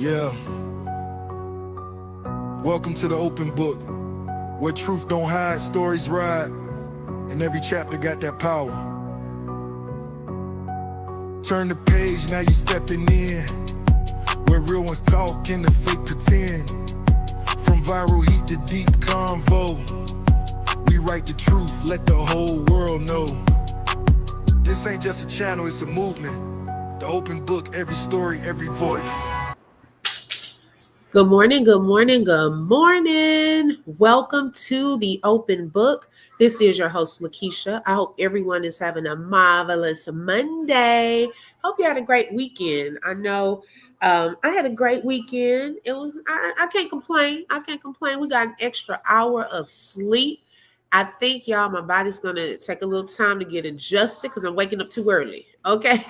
Yeah. Welcome to the open book, where truth don't hide, stories ride, and every chapter got that power. Turn the page, now you stepping in, where real ones talk and the fake pretend. From viral heat to deep convo, we write the truth, let the whole world know. This ain't just a channel, it's a movement. The open book, every story, every voice. Good morning, good morning, good morning. Welcome to the open book. This is your host, Lakeisha. I hope everyone is having a marvelous Monday. Hope you had a great weekend. I know I had a great weekend. I can't complain. I can't complain. We got an extra hour of sleep. I think, y'all, my body's going to take a little time to get adjusted because I'm waking up too early. Okay.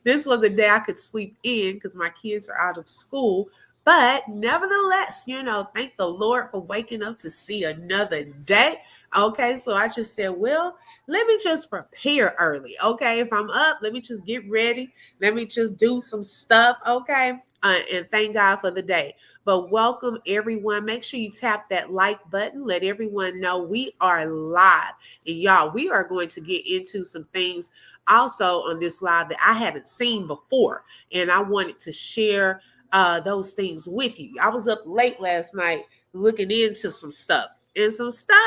This was the day I could sleep in because my kids are out of school. But nevertheless, thank the Lord for waking up to see another day. Okay, so I just said, well, let me just prepare early. Okay, if I'm up, let me just get ready. Let me just do some stuff. Okay, and thank God for the day. But welcome everyone. Make sure you tap that like button. Let everyone know we are live. And y'all, we are going to get into some things also on this live that I haven't seen before. And I wanted to share those things with you. I was up late last night looking into some stuff. And some stuff,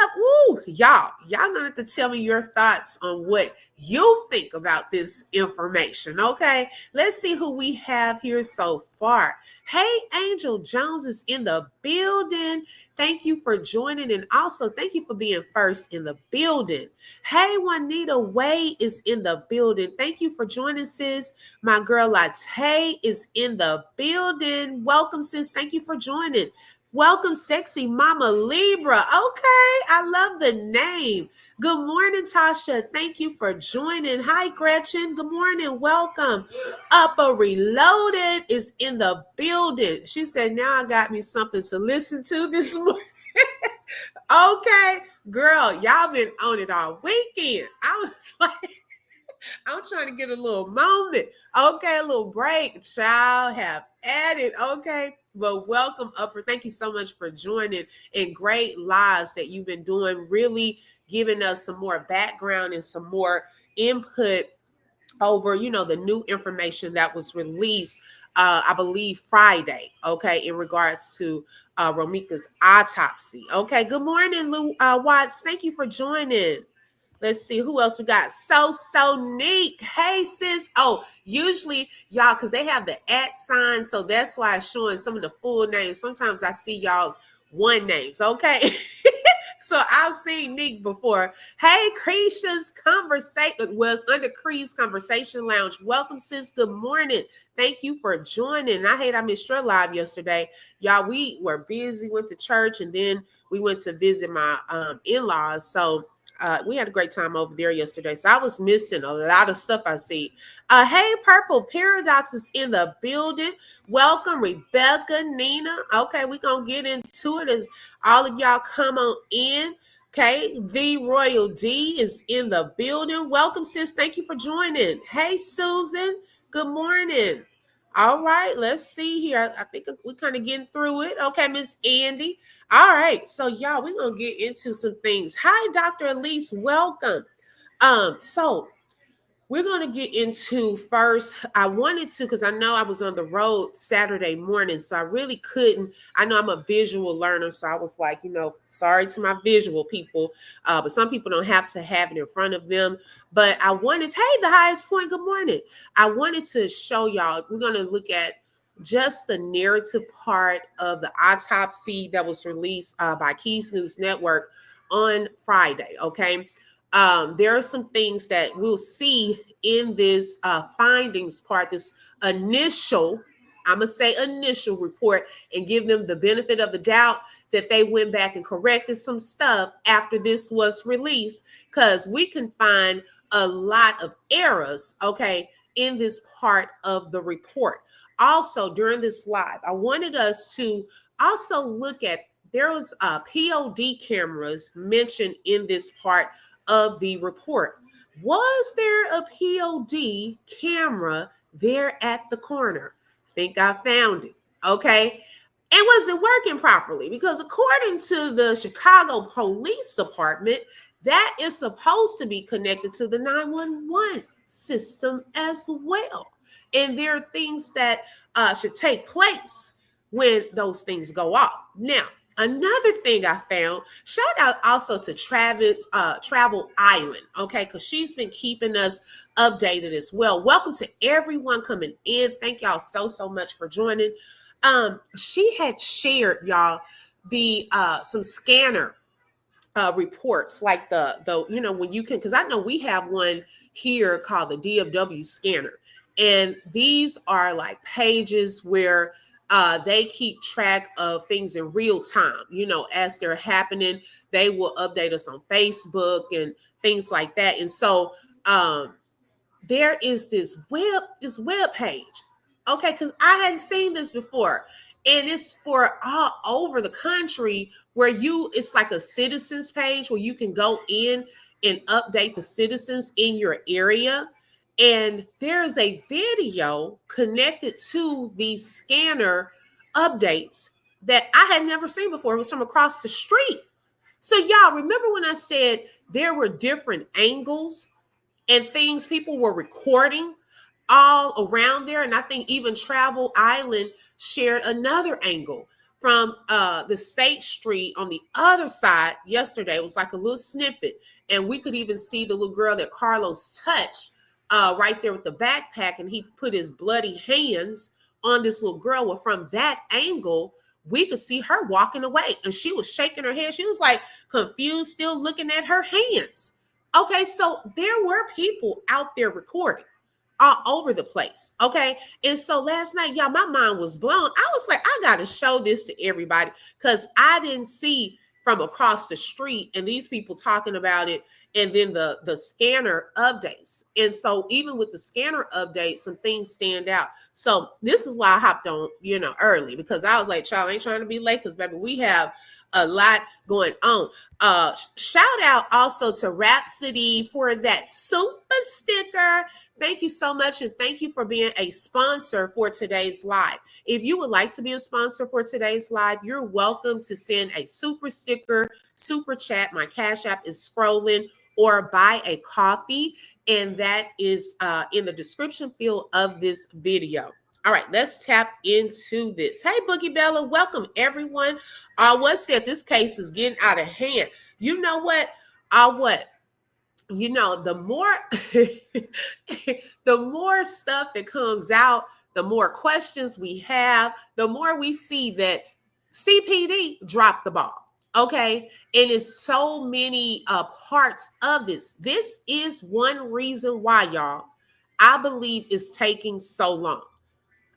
y'all gonna have to tell me your thoughts on what you think about this information, okay? Let's see who we have here so far. Hey, Angel Jones is in the building. Thank you for joining, and also thank you for being first in the building. Hey, Juanita Way is in the building. Thank you for joining, sis. My girl Latte is in the building. Welcome, sis. Thank you for joining. Welcome, Sexy Mama Libra. Okay, I love the name. Good morning, Tasha. Thank you for joining. Hi, Gretchen. Good morning. Welcome. Upper Reloaded is in the building. She said, now I got me something to listen to this morning. Okay, girl, y'all been on it all weekend. I was like, I'm trying to get a little moment. Okay, a little break. Child have added. Okay. But welcome, Upper. Thank you so much for joining, and great lives that you've been doing, really giving us some more background and some more input over, the new information that was released, I believe Friday, okay, in regards to Romeca's autopsy. Okay, good morning, Lou Watts. Thank you for joining. Let's see who else we got. So neat. Hey, sis. Oh, usually y'all, because they have the @ sign, so that's why it's showing some of the full names. Sometimes I see y'all's one names. Okay. So I've seen Nick before. Hey, Creisha's conversation was under Cree's Conversation Lounge. Welcome, sis. Good morning. Thank you for joining. I missed your live yesterday. Y'all, we were busy, went to church, and then we went to visit my in-laws. So we had a great time over there yesterday. So I was missing a lot of stuff I see. Hey, Purple Paradox is in the building. Welcome, Rebecca, Nina. Okay, we're going to get into it as all of y'all come on in. Okay, The Royal D is in the building. Welcome, sis. Thank you for joining. Hey, Susan. Good morning. All right, let's see here. I think we're kind of getting through it. Okay, Miss Andy. All right, so y'all, we're gonna get into some things. Hi, Dr. Elise, welcome. So we're gonna get into first. I wanted to because I know I was on the road Saturday morning, so I really couldn't. I know I'm a visual learner, so I was like, sorry to my visual people, but some people don't have to have it in front of them. But I wanted, hey, the highest point. Good morning. I wanted to show y'all. We're gonna look at just the narrative part of the autopsy that was released by Keys News Network on Friday. Okay. There are some things that we'll see in this findings part, this initial, I'm going to say initial report, and give them the benefit of the doubt that they went back and corrected some stuff after this was released, because we can find a lot of errors, okay, in this part of the report. Also, during this live, I wanted us to also look at, there was POD cameras mentioned in this part of the report. Was there a POD camera there at the corner? I think I found it. Okay. And was it working properly? Because according to the Chicago Police Department, that is supposed to be connected to the 911 system as well. And there are things that should take place when those things go off. Now, another thing I found, shout out also to Travis Travel Island, okay, because she's been keeping us updated as well. Welcome to everyone coming in. Thank y'all so much for joining. She had shared, y'all, the some scanner reports, like the when you can, because I know we have one here called the DFW scanner, and these are like pages where they keep track of things in real time, as they're happening. They will update us on Facebook and things like that. And so there is this web page, okay, because I hadn't seen this before, and it's for all over the country, where it's like a citizens page where you can go in and update the citizens in your area. And there is a video connected to these scanner updates that I had never seen before. It was from across the street. So y'all remember when I said there were different angles and things people were recording all around there? And I think even Travel Island shared another angle from the State Street on the other side yesterday. It was like a little snippet, and we could even see the little girl that Carlos touched right there with the backpack, and he put his bloody hands on this little girl. Well, from that angle, we could see her walking away, and she was shaking her head. She was like confused, still looking at her hands. Okay, so there were people out there recording all over the place. Okay, and so last night, y'all, my mind was blown. I was like, I got to show this to everybody, because I didn't see from across the street and these people talking about it, and then the scanner updates. And so even with the scanner updates, some things stand out. So this is why I hopped on, early, because I was like, child, I ain't trying to be late, because baby, we have a lot going on. Shout out also to Rhapsody for that super sticker. Thank you so much, and thank you for being a sponsor for today's live. If you would like to be a sponsor for today's live, you're welcome to send a super sticker, super chat. My Cash App is scrolling, or buy a coffee, and that is in the description field of this video. All right, let's tap into this. Hey, Boogie Bella, welcome everyone. What said this case is getting out of hand. You know what? The more the more stuff that comes out, the more questions we have, the more we see that CPD dropped the ball. Okay. And it's so many parts of this. This is one reason why, y'all, I believe it's taking so long.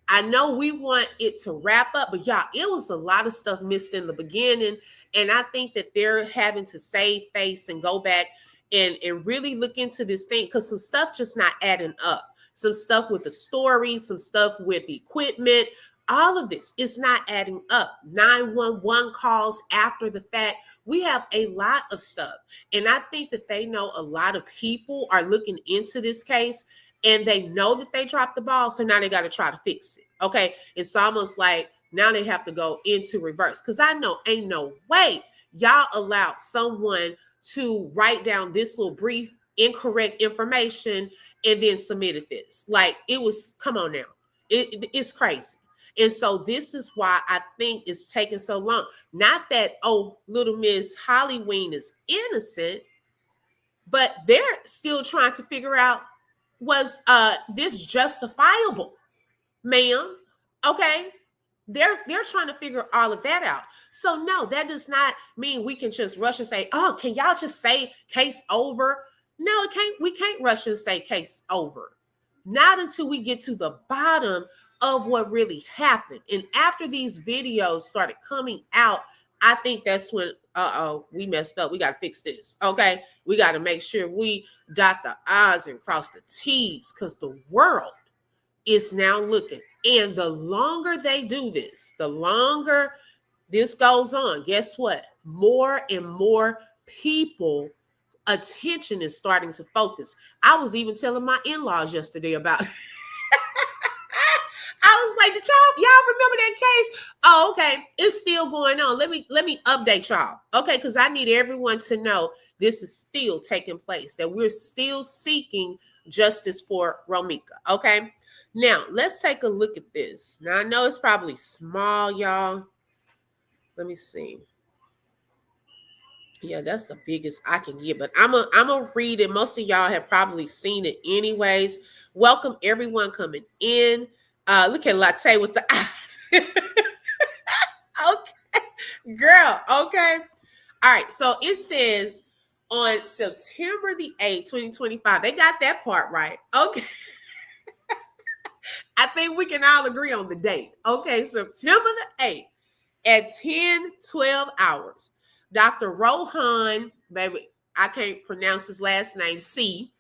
I know we want it to wrap up, but y'all, it was a lot of stuff missed in the beginning. And I think that they're having to save face and go back and really look into this thing, because some stuff just not adding up. Some stuff with the story, some stuff with the equipment, all of this is not adding up. 911 calls after the fact. We have a lot of stuff. And I think that they know a lot of people are looking into this case, and they know that they dropped the ball. So now they got to try to fix it. Okay. It's almost like now they have to go into reverse, because I know ain't no way y'all allowed someone to write down this little brief incorrect information and then submitted this. Like, it was, come on now. It's crazy. And so this is why I think it's taking so long. Not that, little Miss Hollyween is innocent, but they're still trying to figure out, was this justifiable, ma'am? Okay. They're trying to figure all of that out. So no, that does not mean we can just rush and say, oh, can y'all just say case over? No, it can't. We can't rush and say case over. Not until we get to the bottom of what really happened. And after these videos started coming out, I think that's when, we messed up. We got to fix this. Okay. We got to make sure we dot the I's and cross the T's, because the world is now looking. And the longer they do this, the longer this goes on, guess what? More and more people attention is starting to focus. I was even telling my in-laws yesterday about I was Wait, did y'all remember that case? Oh, okay. It's still going on. Let me update y'all. Okay, because I need everyone to know this is still taking place, that we're still seeking justice for Romeca. Okay. Now let's take a look at this. Now I know it's probably small, y'all. Let me see. Yeah, that's the biggest I can get, but I'm a read it. Most of y'all have probably seen it anyways. Welcome everyone coming in. Look at Latte with the eyes. Okay, girl. Okay. All right. So it says on September the 8th, 2025. They got that part right. Okay. I think we can all agree on the date. Okay, September the 8th at 10:12 hours. Dr. Rohan, baby, I can't pronounce his last name, C,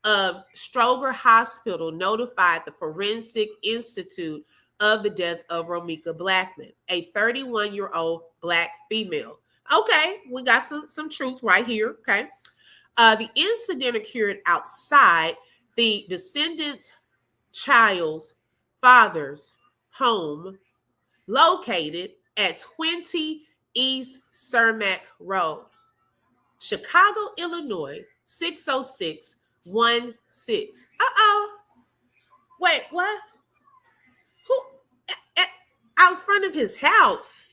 of Stroger Hospital notified the Forensic Institute of the death of Romeca Blackman, a 31-year-old Black female. Okay, we got some truth right here. Okay. The incident occurred outside the descendant's child's father's home located at 20 East Cermak Road, Chicago, Illinois, 60616. Wait, what? Who? Out front of his house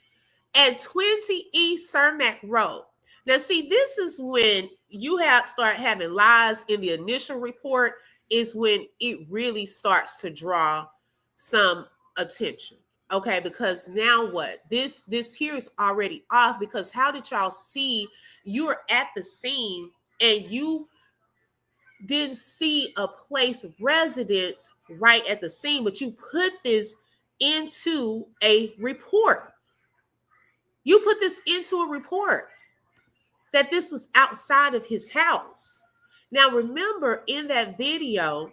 at 20 East Cermak Road. Now, see, this is when you start having lies in the initial report, is when it really starts to draw some attention. Okay, because now what? This here is already off, because how did y'all see you were at the scene and you didn't see a place of residence right at the scene, but you put this into a report. You put this into a report that this was outside of his house. Now, remember in that video,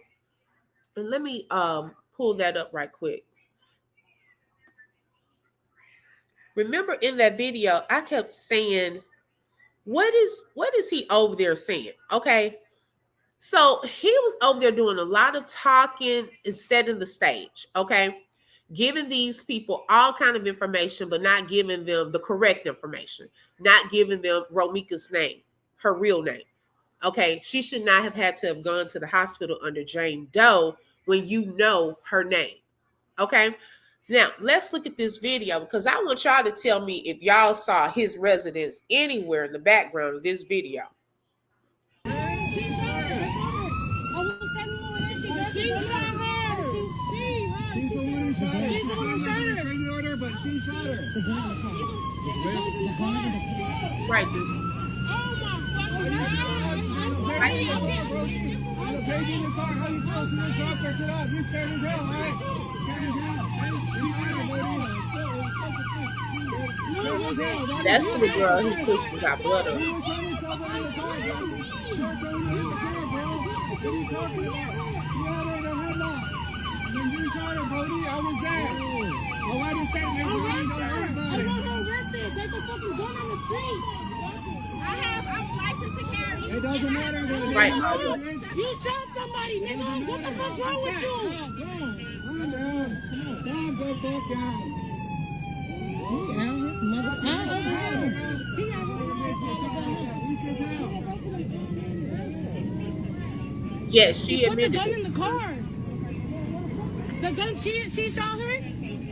and let me pull that up right quick. Remember in that video, I kept saying, what is he over there saying? Okay. So he was over there doing a lot of talking and setting the stage. Okay. Giving these people all kind of information, but not giving them the correct information, not giving them Romeca's name, her real name. Okay. She should not have had to have gone to the hospital under Jane Doe when you know her name. Okay. Now, let's look at this video, because I want y'all to tell me if y'all saw his residence anywhere in the background of this video. Right, dude. That's for the girl who pushed and got blood on. I'm licensed to carry. It doesn't matter. Right. You shot somebody, nigga. What the fuck's wrong with you? Calm down. Calm the fuck down. Yes, she admitted. Put the gun in the car. The gun, she shot her?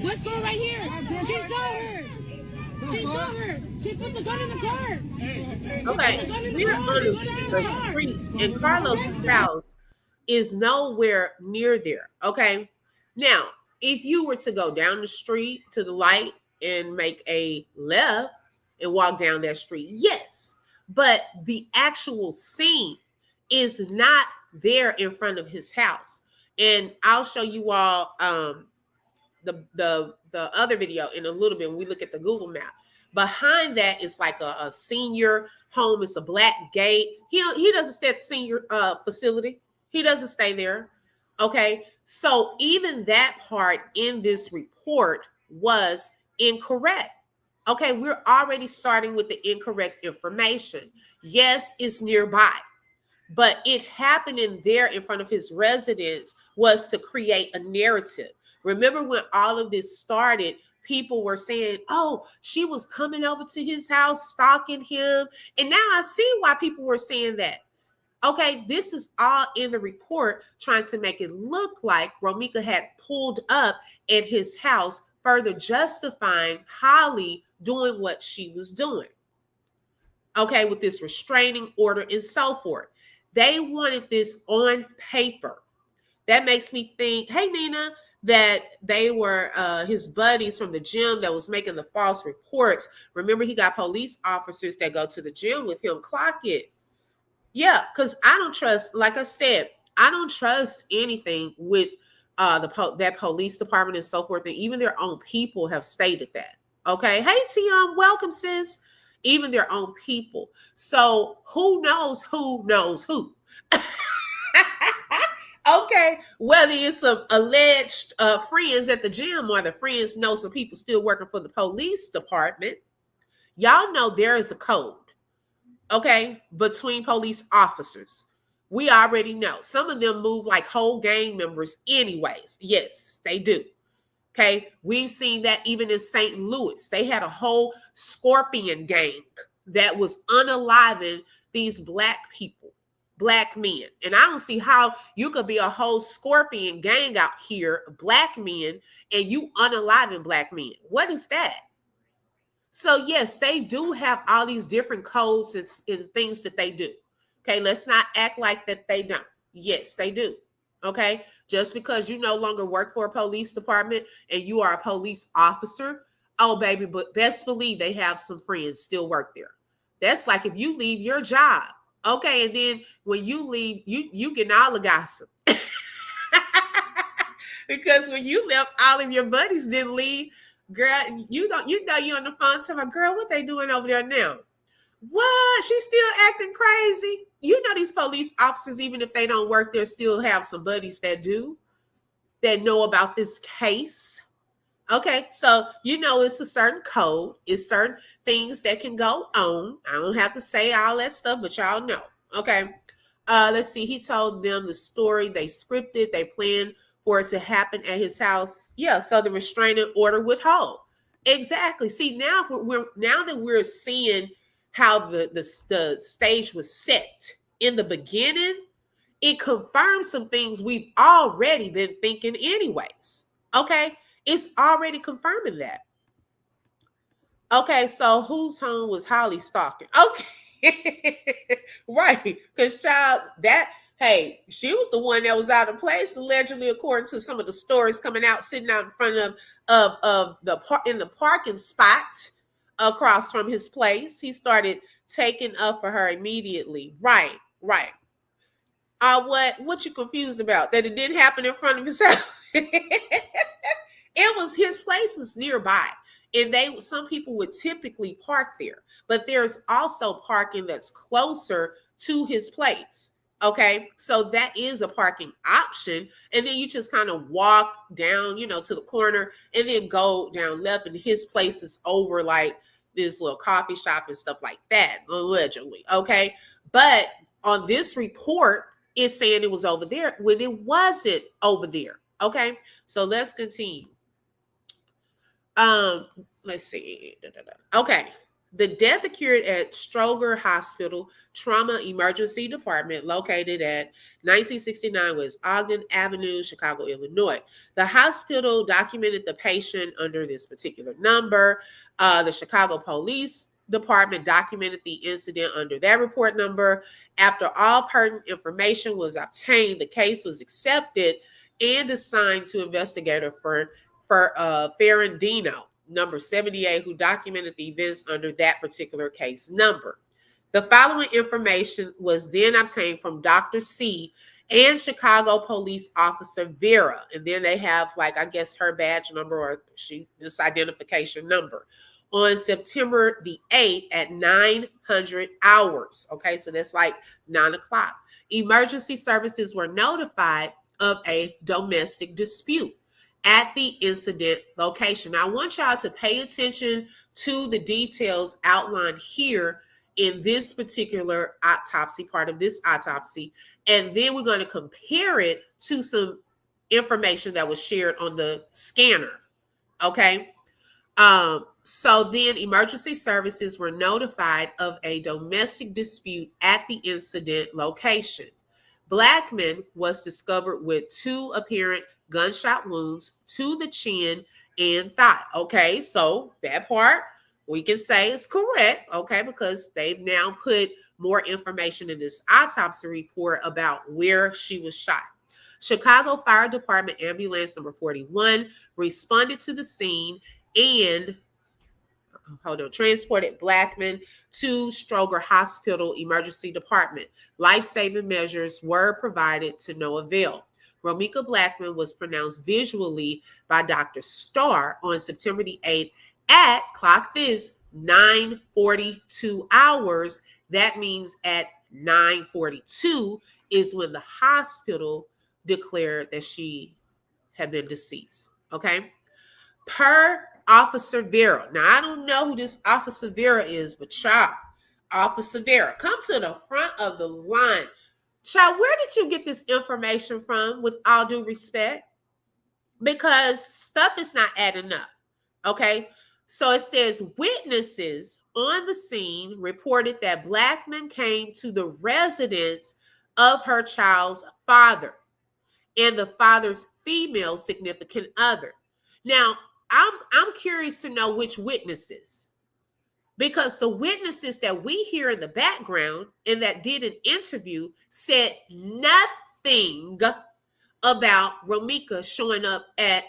Let's go right here. She shot her. She shot her. She put the gun in the car. Okay, we're on the street, and Carlos' house is nowhere near there. Okay, now if you were to go down the street to the light and make a left and walk down that street, yes, but the actual scene is not there in front of his house. And I'll show you all the other video in a little bit when we look at the Google map. Behind that is like a senior home. It's a black gate. He doesn't stay at the senior facility. He doesn't stay there. Okay. So even that part in this report was incorrect. Okay. We're already starting with the incorrect information. Yes, it's nearby, but it happening there in front of his residence was to create a narrative. Remember when all of this started, people were saying, oh, she was coming over to his house, stalking him. And now I see why people were saying that. Okay, this is all in the report trying to make it look like Romeca had pulled up at his house, further justifying Holly doing what she was doing. Okay, with this restraining order and so forth. They wanted this on paper. That makes me think, hey, Nina, that they were his buddies from the gym that was making the false reports. Remember, he got police officers that go to the gym with him, clock it. Yeah, because I don't trust, like I said, I don't trust anything with that police department and so forth. And even their own people have stated that. Okay. Hey, Tiam, welcome, sis. Even their own people. So who knows who knows who? Okay, whether it's some alleged friends at the gym or the friends know some people still working for the police department, y'all know there is a code, okay, between police officers. We already know. Some of them move like whole gang members anyways. Yes, they do. Okay, we've seen that even in St. Louis. They had a whole scorpion gang that was unaliving these black people, black men. And I don't see how you could be a whole scorpion gang out here, black men, and you unaliving black men. What is that? So yes, they do have all these different codes and things that they do. Okay, let's not act like that they don't. Yes, they do. Okay, just because you no longer work for a police department and you are a police officer, oh baby, but best believe they have some friends still work there. That's like if you leave your job, okay, and then when you leave, you get all the gossip. Because when you left, all of your buddies didn't leave. Girl, you know you're on the phone to my girl, what they doing over there now? What? She's still acting crazy. You know these police officers, even if they don't work there, still have some buddies that do, that know about this case. Okay, so you know it's a certain code. It's certain things that can go on. I don't have to say all that stuff, but y'all know. Okay, let's see. He told them the story. They scripted. They planned for it to happen at his house. Yeah, so the restraining order would hold. Exactly. See, now that we're seeing how the stage was set in the beginning, it confirms some things we've already been thinking anyways. Okay, it's already confirming that. Okay, so whose home was Holly stalking? Okay, right, because child, hey, she was the one that was out of place, allegedly, according to some of the stories coming out, sitting out in front of the parking spot across from his place. He started taking up for her immediately. Right. What you confused about? That it didn't happen in front of his house. It was, his place was nearby. And some people would typically park there. But there's also parking that's closer to his place. Okay, so that is a parking option. And then you just kind of walk down, to the corner and then go down left. And his place is over like this little coffee shop and stuff like that, allegedly. Okay, but on this report, it's saying it was over there when it wasn't over there. Okay, so let's continue. Let's see. Okay. The death occurred at Stroger Hospital Trauma Emergency Department, located at 1969 West Ogden Avenue, Chicago, Illinois. The hospital documented the patient under this particular number. The Chicago Police Department documented the incident under that report number. After all pertinent information was obtained, the case was accepted and assigned to investigator for Ferrandino, number 78, who documented the events under that particular case number. The following information was then obtained from Dr. C and Chicago police officer Vera. And then they have, I guess, her badge number or this identification number on September the 8th at 900 hours. Okay, so that's like 9 o'clock. Emergency services were notified of a domestic dispute at the incident location. Now, I want y'all to pay attention to the details outlined here in this particular autopsy, part of this autopsy, and then we're going to compare it to some information that was shared on the scanner. Okay. So then emergency services were notified of a domestic dispute at the incident location. Blackman was discovered with 2 apparent gunshot wounds to the chin and thigh. Okay, so that part we can say is correct, okay, because they've now put more information in this autopsy report about where she was shot. Chicago Fire Department Ambulance number 41 responded to the scene and transported Blackman to Stroger Hospital Emergency Department. Life-saving measures were provided to no avail. Romeca Blackman was pronounced visually by Dr. Starr on September the 8th at, clock this, 9:42 hours. That means at 9:42 is when the hospital declared that she had been deceased. Okay. Per Officer Vera. Now, I don't know who this Officer Vera is, but child, Officer Vera, come to the front of the line. Child, where did you get this information from, with all due respect? Because stuff is not adding up. Okay. So it says witnesses on the scene reported that Blackman came to the residence of her child's father and the father's female significant other. Now, I'm curious to know which witnesses, because the witnesses that we hear in the background and that did an interview said nothing about Romeca showing up at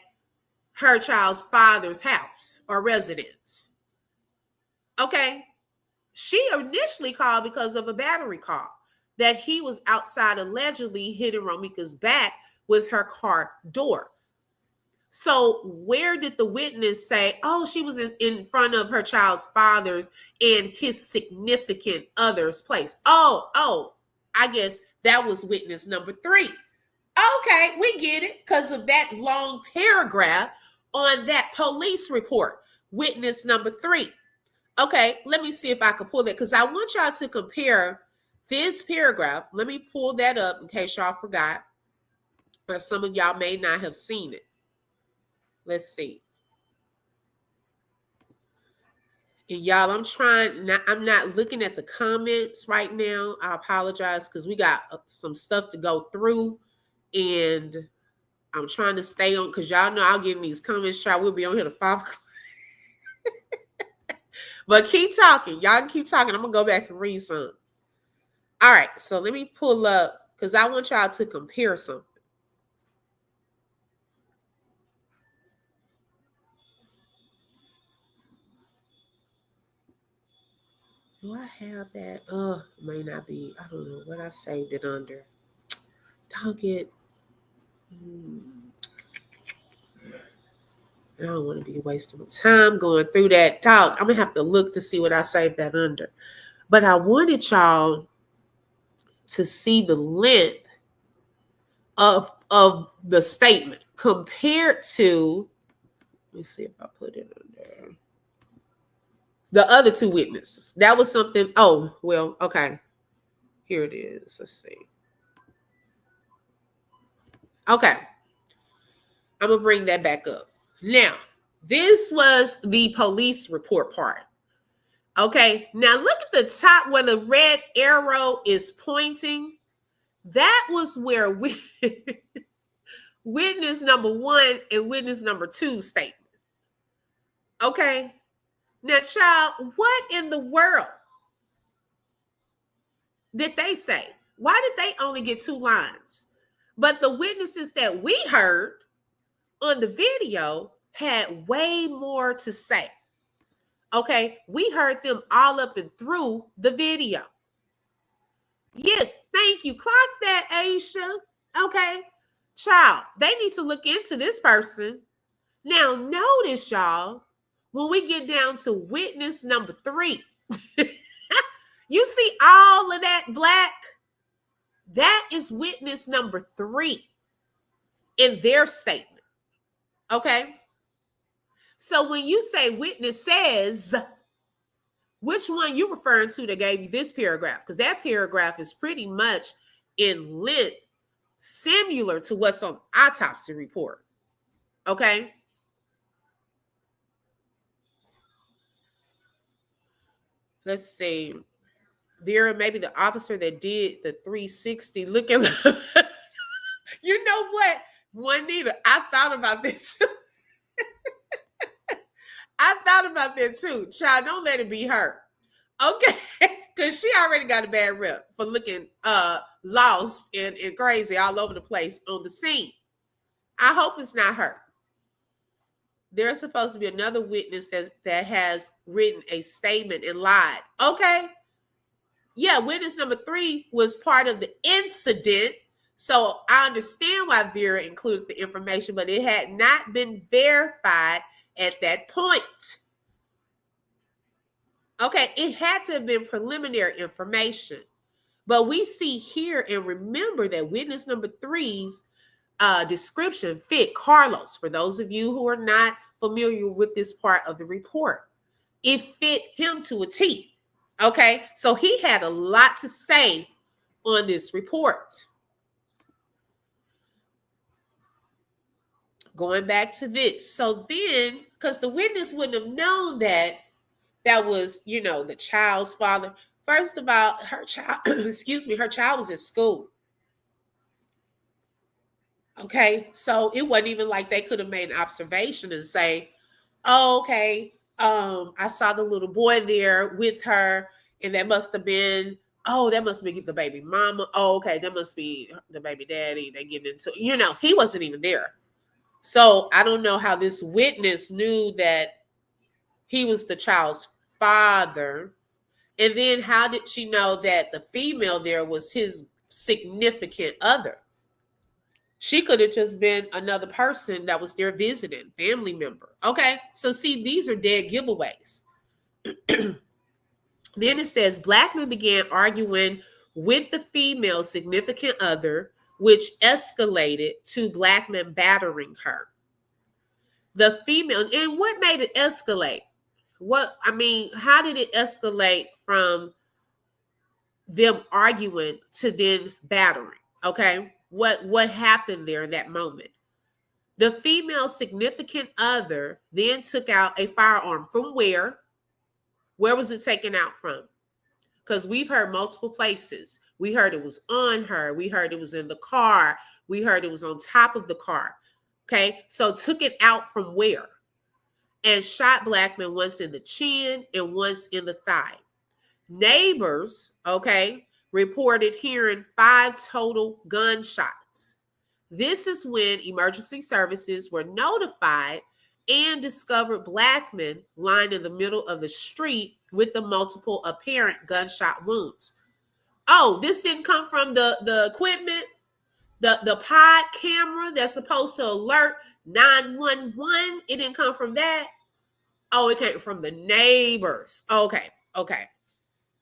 her child's father's house or residence. Okay. She initially called because of a battery call that he was outside allegedly hitting Romeca's back with her car door. So where did the witness say, oh, she was in front of her child's father's and his significant other's place? Oh, I guess that was witness number 3. Okay, we get it, because of that long paragraph on that police report. Witness number 3. Okay, let me see if I can pull that, because I want y'all to compare this paragraph. Let me pull that up in case y'all forgot, or some of y'all may not have seen it. Let's see. And y'all, I'm not looking at the comments right now. I apologize, because we got some stuff to go through, and I'm trying to stay on, because y'all know I'll give these comments. Try, we'll be on here to 5 o'clock. But keep talking. Y'all can keep talking. I'm going to go back and read some. All right, so let me pull up, because I want y'all to compare something. Do I have that? It may not be. I don't know what I saved it under. Dog it. I don't want to be wasting my time going through that. Dog, I'm going to have to look to see what I saved that under. But I wanted y'all to see the length of the statement compared to, let me see if I put it under the other 2 witnesses. That was something. Oh, well, okay. Here it is. Let's see. Okay. I'm going to bring that back up. Now, this was the police report part. Okay. Now, look at the top where the red arrow is pointing. That was where witness number 1 and witness number 2 statement. Okay. Now, child, what in the world did they say? Why did they only get 2 lines? But the witnesses that we heard on the video had way more to say. Okay, we heard them all up and through the video. Yes, thank you. Clock that, Aisha. Okay, child, they need to look into this person. Now, notice, y'all, when we get down to witness number 3, you see all of that black? That is witness number 3 in their statement. Okay? So when you say witness says, which one you referring to that gave you this paragraph? Because that paragraph is pretty much in length similar to what's on autopsy report. Okay. Let's see. Vera, maybe the officer that did the 360 looking. You know what? Juanita, I thought about this. I thought about that too. Child, don't let it be her. Okay. Because she already got a bad rep for looking lost and crazy all over the place on the scene. I hope it's not her. There's supposed to be another witness that has written a statement and lied. Okay. Yeah, witness number 3 was part of the incident. So I understand why Vera included the information, but it had not been verified at that point. Okay, it had to have been preliminary information. But we see here and remember that witness number 3's description fit Carlos. For those of you who are not familiar with this part of the report, it fit him to a T. Okay, so he had a lot to say on this report. Going back to this. So then, because the witness wouldn't have known that was, the child's father. First of all, her child, her child was at school. Okay, so it wasn't even like they could have made an observation and say, oh, okay, I saw the little boy there with her, and that must have been, that must be the baby mama. Oh, okay, that must be the baby daddy. They getting into, he wasn't even there. So I don't know how this witness knew that he was the child's father. And then how did she know that the female there was his significant other? She could have just been another person that was there visiting, family member. Okay, so see, these are dead giveaways. Then it says, Blackman began arguing with the female significant other, which escalated to Blackman battering her. The female, and what made it escalate? How did it escalate from them arguing to then battering? Okay, what happened there in that moment? The female significant other then took out a firearm from where? Where was it taken out from? Because we've heard multiple places. We heard it was on her. We heard it was in the car. We heard it was on top of the car. Okay, so took it out from where? And shot Blackman once in the chin and once in the thigh. Neighbors, okay, reported hearing 5 total gunshots. This is when emergency services were notified and discovered Blackman lying in the middle of the street with the multiple apparent gunshot wounds. Oh, this didn't come from the equipment, the pod camera that's supposed to alert 911. It didn't come from that. Oh, it came from the neighbors. Okay.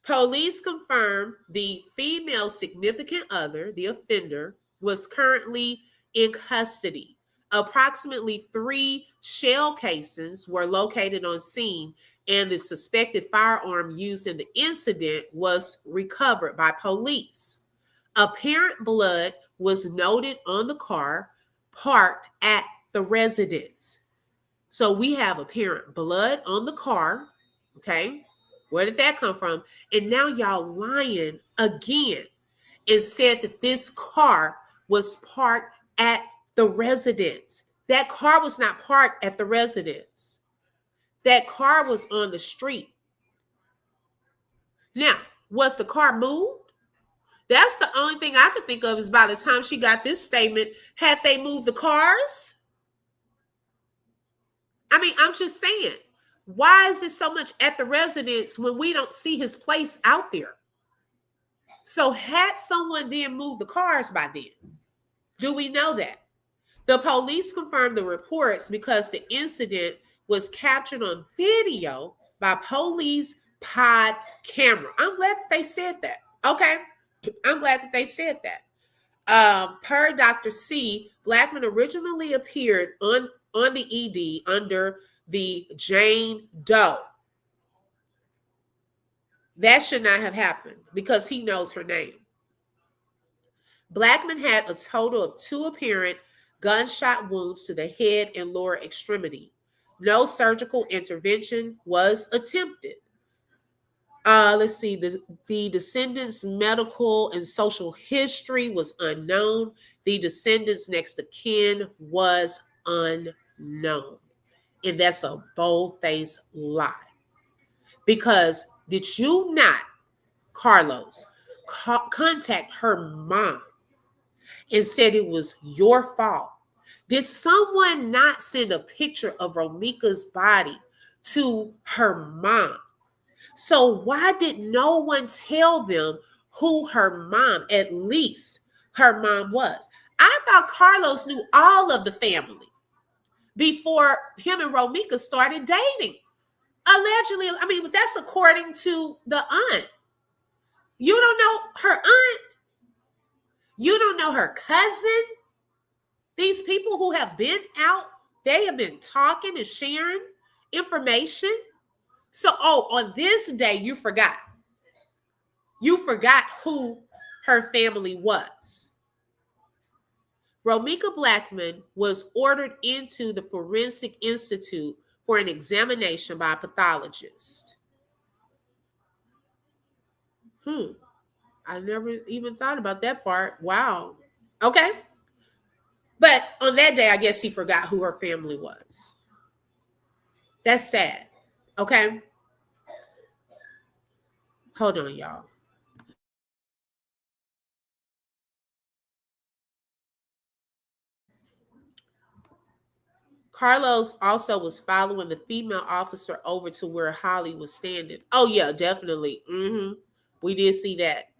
Police confirmed the female significant other, the offender, was currently in custody. Approximately 3 shell casings were located on scene, and the suspected firearm used in the incident was recovered by police. Apparent blood was noted on the car parked at the residence. So we have apparent blood on the car. Okay. Where did that come from? And now y'all lying again and said that this car was parked at the residence. That car was not parked at the residence. That car was on the street. Now, was the car moved? That's the only thing I could think of is by the time she got this statement, had they moved the cars? I'm just saying, why is it so much at the residence when we don't see his place out there? So had someone then moved the cars by then? Do we know that? The police confirmed the reports because the incident was captured on video by police pod camera. I'm glad that they said that. Okay. I'm glad that they said that. Per Dr. C, Blackman originally appeared on the ED under the Jane Doe. That should not have happened because he knows her name. Blackman had a total of 2 apparent gunshot wounds to the head and lower extremity. No surgical intervention was attempted. Let's see. The descendants' medical and social history was unknown. The descendants' next of kin was unknown. And that's a bold-faced lie. Because did you not, Carlos, contact her mom and said it was your fault? Did someone not send a picture of Romeca's body to her mom? So why did no one tell them who her mom, at least her mom, was? I thought Carlos knew all of the family before him and Romeca started dating. Allegedly, I mean, that's according to the aunt. You don't know her aunt. You don't know her cousin. These people who have been out, they have been talking and sharing information. So, on this day, you forgot. You forgot who her family was. Romeca Blackman was ordered into the Forensic Institute for an examination by a pathologist. I never even thought about that part. Wow. Okay. But on that day, I guess he forgot who her family was. That's sad. Okay. Hold on, y'all. Carlos also was following the female officer over to where Holly was standing. Oh, yeah, definitely. We did see that.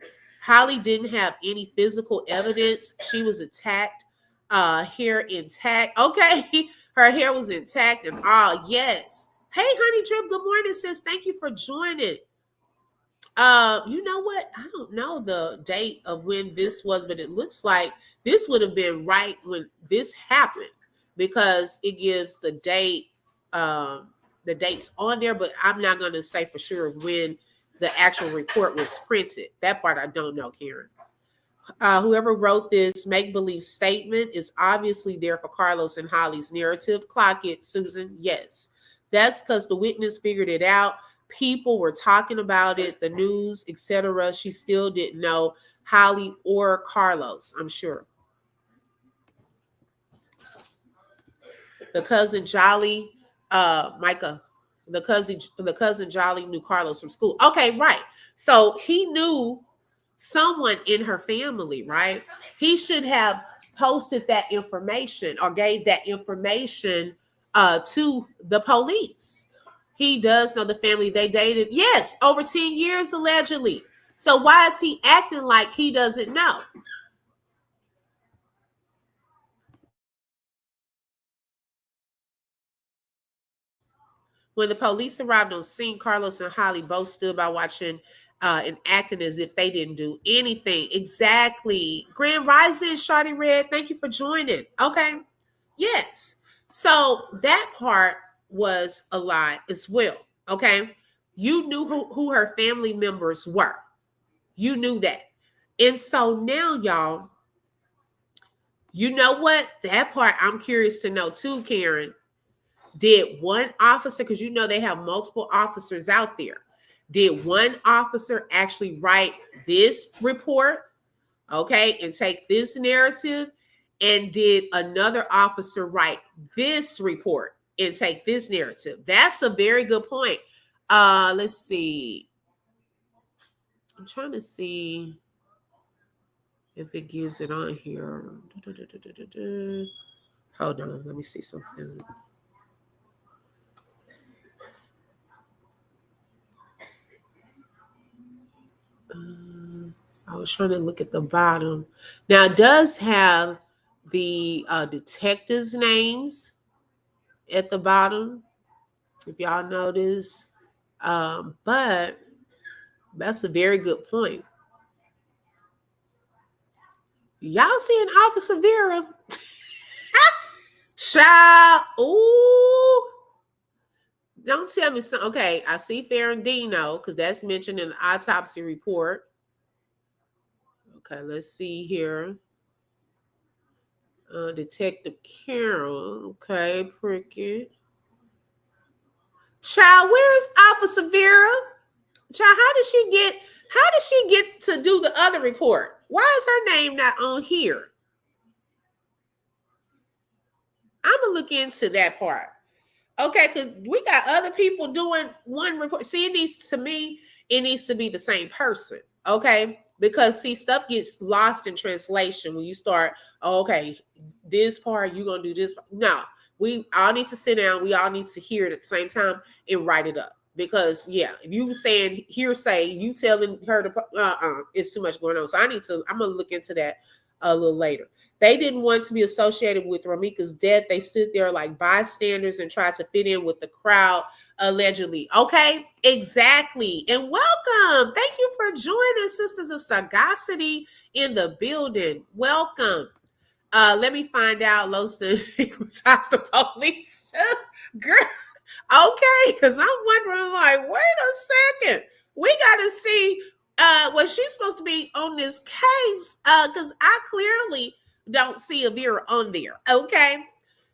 Holly didn't have any physical evidence. She was attacked, hair intact. Okay, her hair was intact and all. Yes. Hey, Honey Drip, good morning, sis. Thank you for joining. You know what? I don't know the date of when this was, but it looks like this would have been right when this happened because it gives the date, the dates on there, but I'm not going to say for sure when the actual report was printed. That part I don't know, Karen. Whoever wrote this make-believe statement is obviously there for Carlos and Holly's narrative. Clock it, Susan. Yes. That's because the witness figured it out. People were talking about it, the news, etc. She still didn't know Holly or Carlos, I'm sure. The cousin Jolly, Micah, the cousin Jolly knew Carlos from school. Okay, right. So he knew someone in her family, right? He should have posted that information or gave that information to the police. He does know the family. They dated, yes, over 10 years allegedly. So why is he acting like he doesn't know? When the police arrived on scene, Carlos and Holly both stood by watching and acting as if they didn't do anything. Exactly. Grand Rising, Shawty Red, thank you for joining. Okay. Yes. So that part was a lie as well. Okay. You knew who her family members were. You knew that. And so now, y'all, you know what? That part I'm curious to know too, Karen. Did one officer, because you know they have multiple officers out there, did one officer actually write this report, okay, and take this narrative? And did another officer write this report and take this narrative? That's a very good point. Let's see. I'm trying to see if it gives it on here. Hold on, let me see something. I was trying to look at the bottom. Now, it does have the detectives' names at the bottom, if y'all notice. But that's a very good point. Y'all seeing Officer Vera? Child, ooh. Don't tell me something. Okay, I see Ferrandino because that's mentioned in the autopsy report. Okay, let's see here. Detective Carol. Okay, Prickett. Child, where is Officer Vera? Child, how did she get to do the other report? Why is her name not on here? I'm gonna look into that part. Okay, because we got other people doing one report. See, it needs to be the same person. Okay. Because see, stuff gets lost in translation when you start, oh, okay, this part, you're gonna do this. No, we all need to sit down, we all need to hear it at the same time and write it up. Because yeah, if you saying hearsay, you telling her to it's too much going on. So I'm gonna look into that a little later. They didn't want to be associated with Romeca's death. They stood there like bystanders and tried to fit in with the crowd, allegedly. Okay, exactly. And welcome. Thank you for joining Sisters of Sagacity in the building. Welcome. Let me find out, Loston besides the police. Girl, okay, because I'm wondering, like, wait a second. We got to see was she supposed to be on this case? Because I clearly don't see a Vera on there. Okay.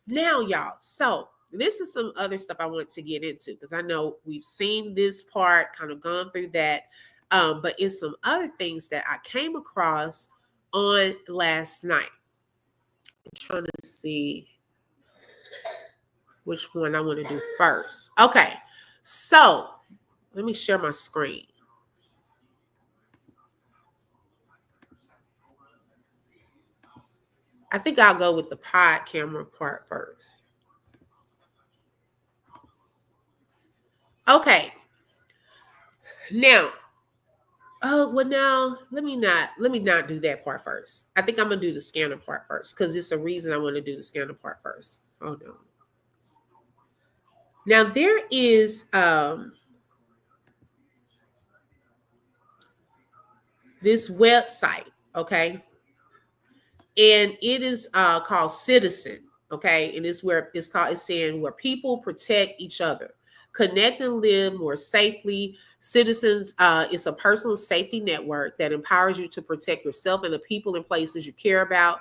Now, y'all, so this is some other stuff I want to get into because I know we've seen this part, kind of gone through that. But it's some other things that I came across on last night. I'm trying to see which one I want to do first. Okay. So let me share my screen. I think I'll go with the pod camera part first. Okay. Now, now let me not do that part first. I think I'm gonna do the scanner part first because it's a reason I want to do the scanner part first. Hold on. Now there is this website, okay, and it is called Citizen, okay, and it's saying where people protect each other, connect and live more safely. Citizens is a personal safety network that empowers you to protect yourself and the people and places you care about.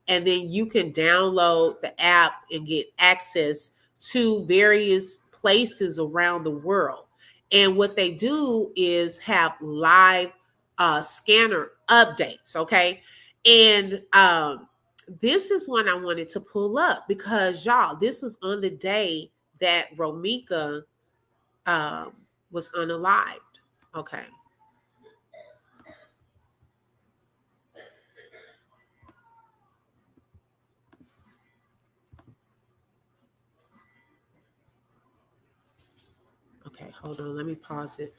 And then you can download the app and get access to various places around the world. And what they do is have live scanner updates, okay? And this is one I wanted to pull up because, y'all, this is on the day that Romeca was unalived. Okay. Okay, hold on. Let me pause it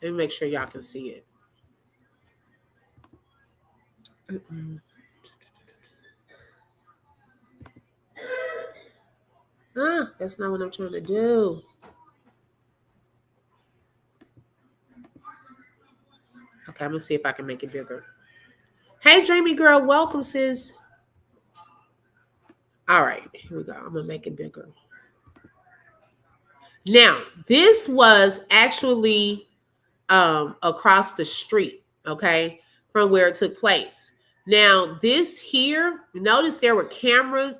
and make sure y'all can see it. That's not what I'm trying to do. Okay, I'm gonna see if I can make it bigger. Hey, Dreamy girl, welcome, sis. All right, here we go. I'm gonna make it bigger. Now, this was actually across the street, okay, from where it took place. Now, this here, notice there were cameras,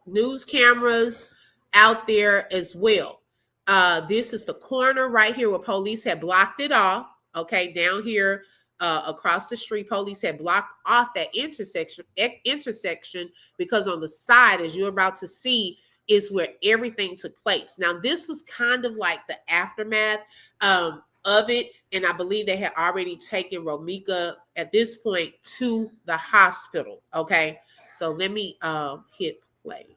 news cameras out there as well. This is the corner right here where police had blocked it off. Okay, down here across the street, police had blocked off that intersection because on the side, as you're about to see, is where everything took place. Now, this was kind of like the aftermath of it, and I believe they had already taken Romeca at this point to the hospital. Okay, so let me hit play.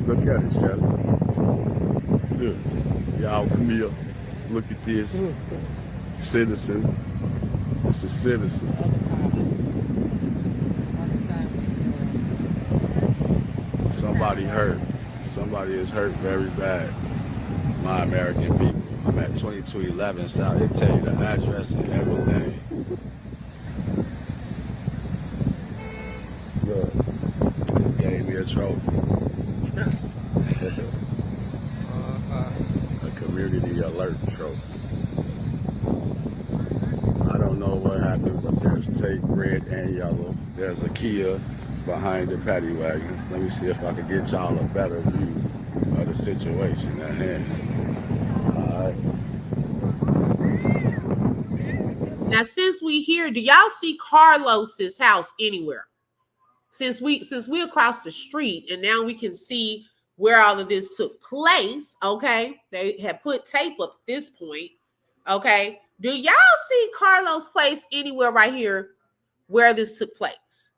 Look at it, Shelley. Look, y'all come here. Look at this. Citizen. It's a citizen. Somebody hurt. Somebody is hurt very bad. My American people. I'm at 2211 South. They tell you the address and everything. Look, just gave me a trophy. A community alert trophy. I don't know what happened, but there's tape red and yellow. There's a Kia behind the paddy wagon. Let me see if I can get y'all a better view of the situation at hand. All right. Now, since we here, do y'all see Carlos's house anywhere? Since we across the street and now we can see where all of this took place, okay? They have put tape up at this point, okay? Do y'all see Carlos' place anywhere right here where this took place?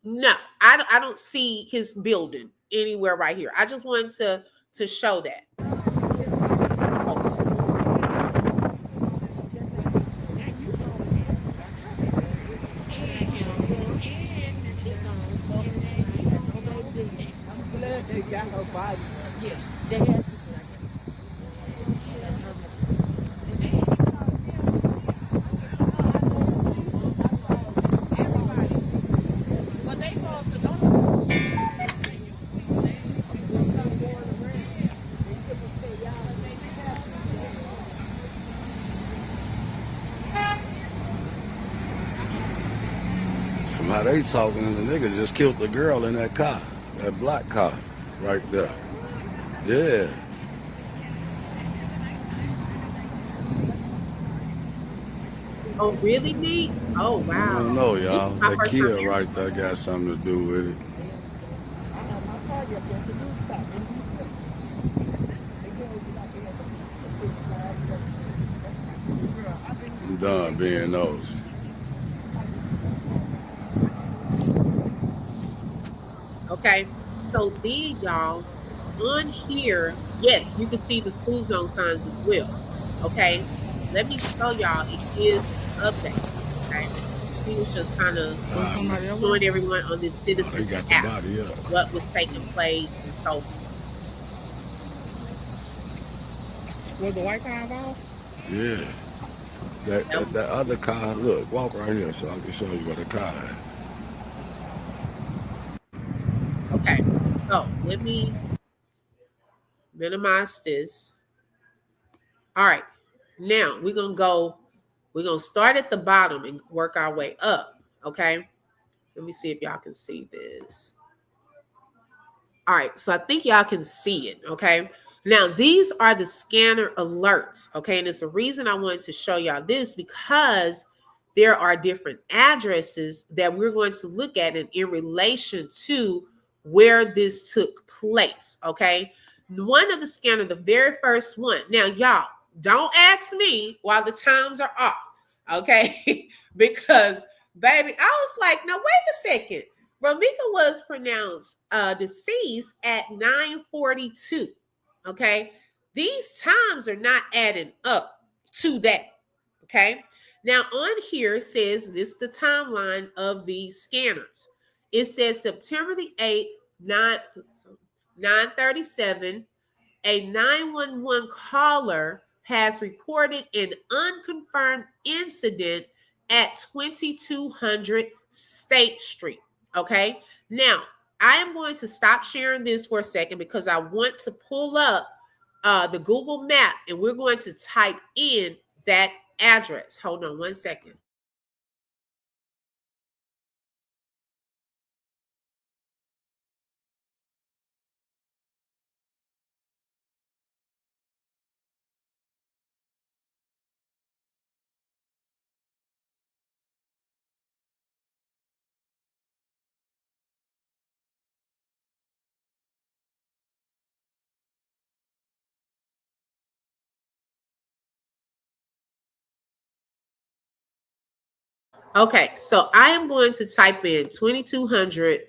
No, I don't see his building anywhere right here. I just wanted to show that. Also. They got her body. Yeah, they had sister. From how they talking, the nigga just killed the girl in that car, that black car, right there. Yeah. Oh, really, Meeks? Oh, wow. I don't know, y'all. This is my That first Kia time right there got something to do with it. I'm done being those. Okay, so then y'all, on here, yes, you can see the school zone signs as well. Okay, let me show y'all, it gives update. Okay, he was just kind of showing everyone on this They citizen got the app body up. what was taking place and so forth. Was the white car involved? Yeah. That other car, look, walk right here so I can show you what the car is. Okay, so let me minimize this. All right, now we're gonna start at the bottom and work our way up. Okay, let me see if y'all can see this. All right, so I think y'all can see it. Okay, now these are the scanner alerts. Okay, and it's a reason I wanted to show y'all this because there are different addresses that we're going to look at in relation to where this took place. Okay, one of the scanner, the very first one. Now, y'all, don't ask me why the times are off. Okay, because baby, I was like, no, wait a second. Romeca was pronounced deceased at 9:42. Okay, these times are not adding up to that. Okay, now on here it says this is the timeline of these scanners. It says September the 8th, 9:37. A 911 caller has reported an unconfirmed incident at 2200 State Street. Okay. Now, I am going to stop sharing this for a second because I want to pull up the Google map and we're going to type in that address. Hold on one second. Okay, so I am going to type in 2200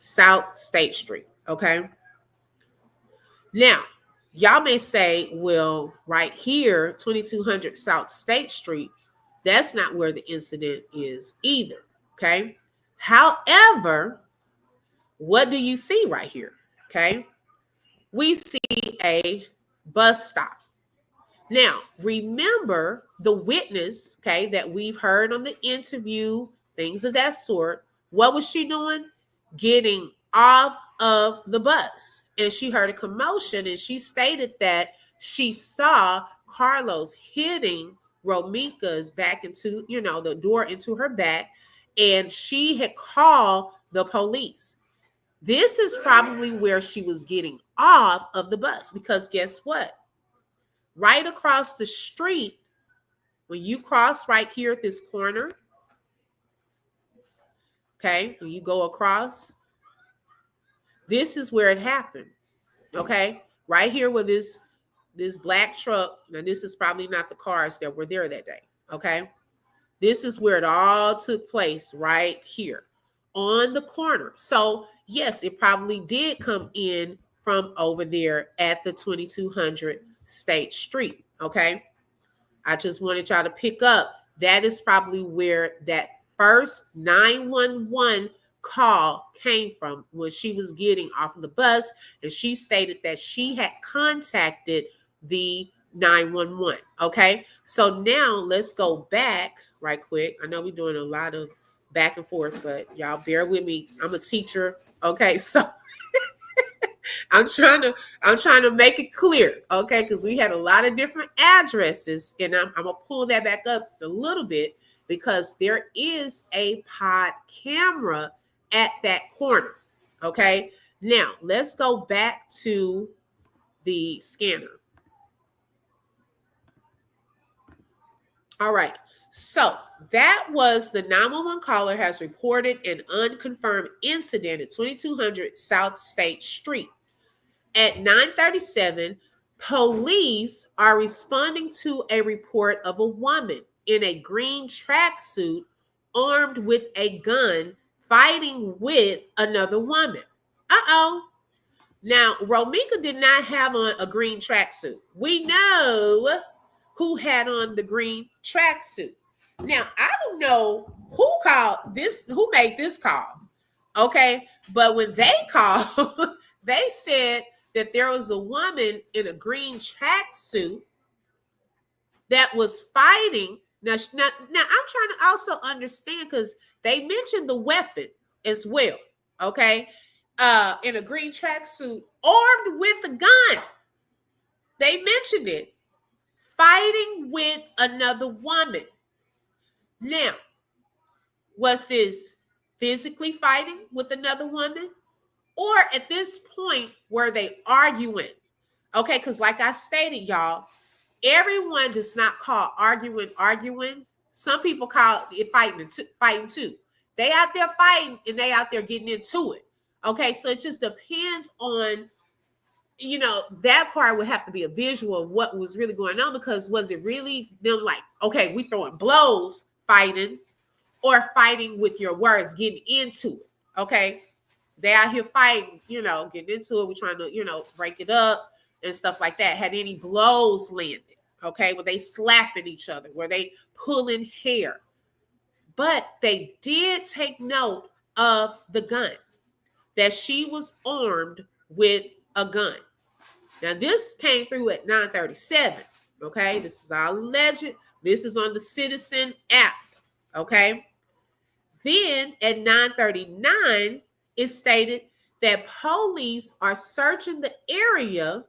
South State Street. Okay. Now, y'all may say, well, right here, 2200 South State Street, that's not where the incident is either. Okay. However, what do you see right here? Okay. We see a bus stop. Now, remember the witness, okay, that we've heard on the interview, things of that sort. What was she doing? Getting off of the bus. And she heard a commotion, and she stated that she saw Carlos hitting Romeca's back into, the door into her back, and she had called the police. This is probably where she was getting off of the bus, because guess what? Right across the street, when you cross right here at this corner, okay, when you go across, this is where it happened, okay? Right here where this black truck, now this is probably not the cars that were there that day, okay? This is where it all took place, right here on the corner. So yes, it probably did come in from over there at the 2200 State Street, okay? I just wanted y'all to pick up. That is probably where that first 911 call came from, when she was getting off of the bus, and she stated that she had contacted the 911. Okay, so now let's go back right quick. I know we're doing a lot of back and forth, but y'all bear with me. I'm a teacher. Okay, so I'm trying to make it clear, okay? Because we had a lot of different addresses, and I'm gonna pull that back up a little bit, because there is a pod camera at that corner. Okay, now let's go back to the scanner. All right, so that was the 911 caller has reported an unconfirmed incident at 2200 South State Street. At 9:37, police are responding to a report of a woman in a green tracksuit armed with a gun fighting with another woman. Uh-oh. Now, Romeca did not have on a green tracksuit. We know who had on the green tracksuit. Now, I don't know who called this, who made this call. Okay, but when they called, they said that there was a woman in a green tracksuit that was fighting. Now, I'm trying to also understand, because they mentioned the weapon as well. Okay, in a green tracksuit, armed with a gun. They mentioned it, fighting with another woman. Now, was this physically fighting with another woman? Or at this point, were they arguing? Okay, because like I stated, y'all, everyone does not call arguing. Some people call it fighting too. They out there fighting, and they out there getting into it. Okay, so it just depends on, that part would have to be a visual of what was really going on, because was it really them like, okay, we throwing blows, fighting, or fighting with your words, getting into it? Okay. They out here fighting, getting into it. We're trying to, break it up and stuff like that. Had any blows landed? Okay, were they slapping each other? Were they pulling hair? But they did take note of the gun, that she was armed with a gun. Now, this came through at 9:37. Okay, this is all alleged. This is on the Citizen app. Okay. Then at 9:39, it stated that police are searching the area,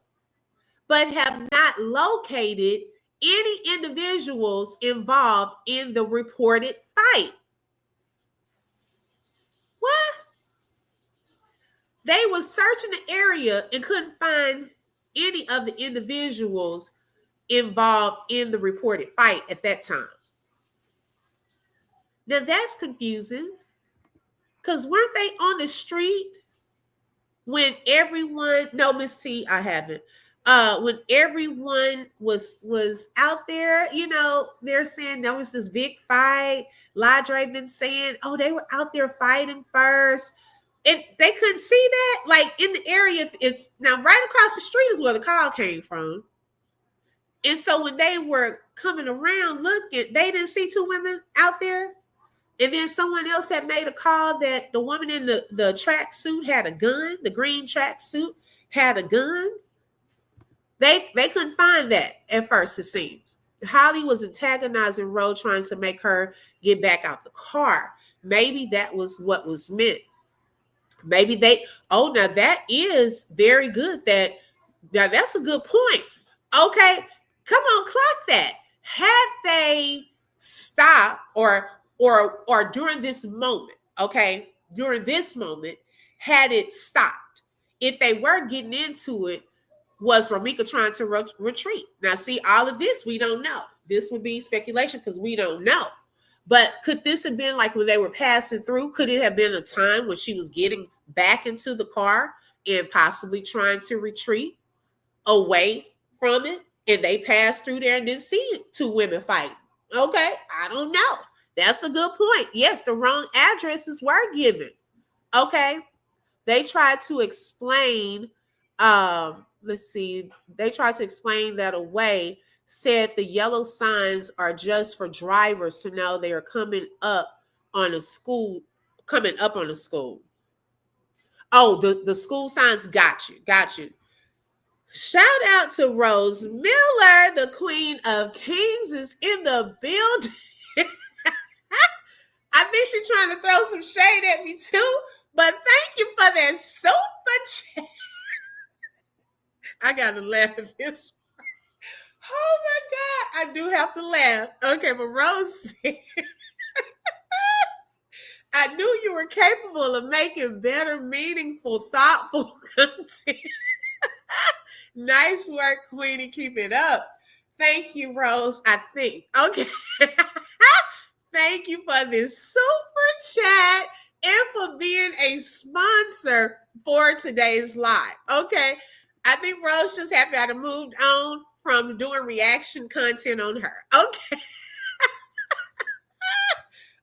but have not located any individuals involved in the reported fight. What? They were searching the area and couldn't find any of the individuals involved in the reported fight at that time. Now that's confusing, because weren't they on the street when everyone, no, Miss T, I haven't. When everyone was out there, they're saying there was this big fight. Ladre been saying, oh, they were out there fighting first. And they couldn't see that. Like in the area, it's now right across the street is where the call came from. And so when they were coming around looking, they didn't see two women out there. And then someone else had made a call that the woman in the tracksuit had a gun. The green tracksuit had a gun. They couldn't find that at first, it seems. Holly was antagonizing Rose, trying to make her get back out the car. Maybe that was what was meant. Maybe they, oh, now that is very good. Now that's a good point. Okay, come on, clock that. Had they stopped or during this moment, okay, during this moment, had it stopped, if they were getting into it, was Romeca trying to retreat? Now, see, all of this we don't know. This would be speculation because we don't know. But could this have been like when they were passing through? Could it have been a time when she was getting back into the car and possibly trying to retreat away from it? And they passed through there and didn't see two women fighting. Okay, I don't know. That's a good point. Yes, the wrong addresses were given. Okay, they tried to explain. Let's see. They tried to explain that away. Said the yellow signs are just for drivers to know they are coming up on a school. Coming up on a school. Oh, the school signs. Got you. Got you. Shout out to Rose Miller, the Queen of Kings, is in the building. I think she's trying to throw some shade at me too, but thank you for that super chat. I gotta laugh at this. Oh my God, I do have to laugh. Okay, but Rose said, I knew you were capable of making better, meaningful, thoughtful content. Nice work, Queenie. Keep it up. Thank you, Rose. I think. Okay. Thank you for this super chat and for being a sponsor for today's live. Okay. I think Rose just happy I'd have moved on from doing reaction content on her. Okay.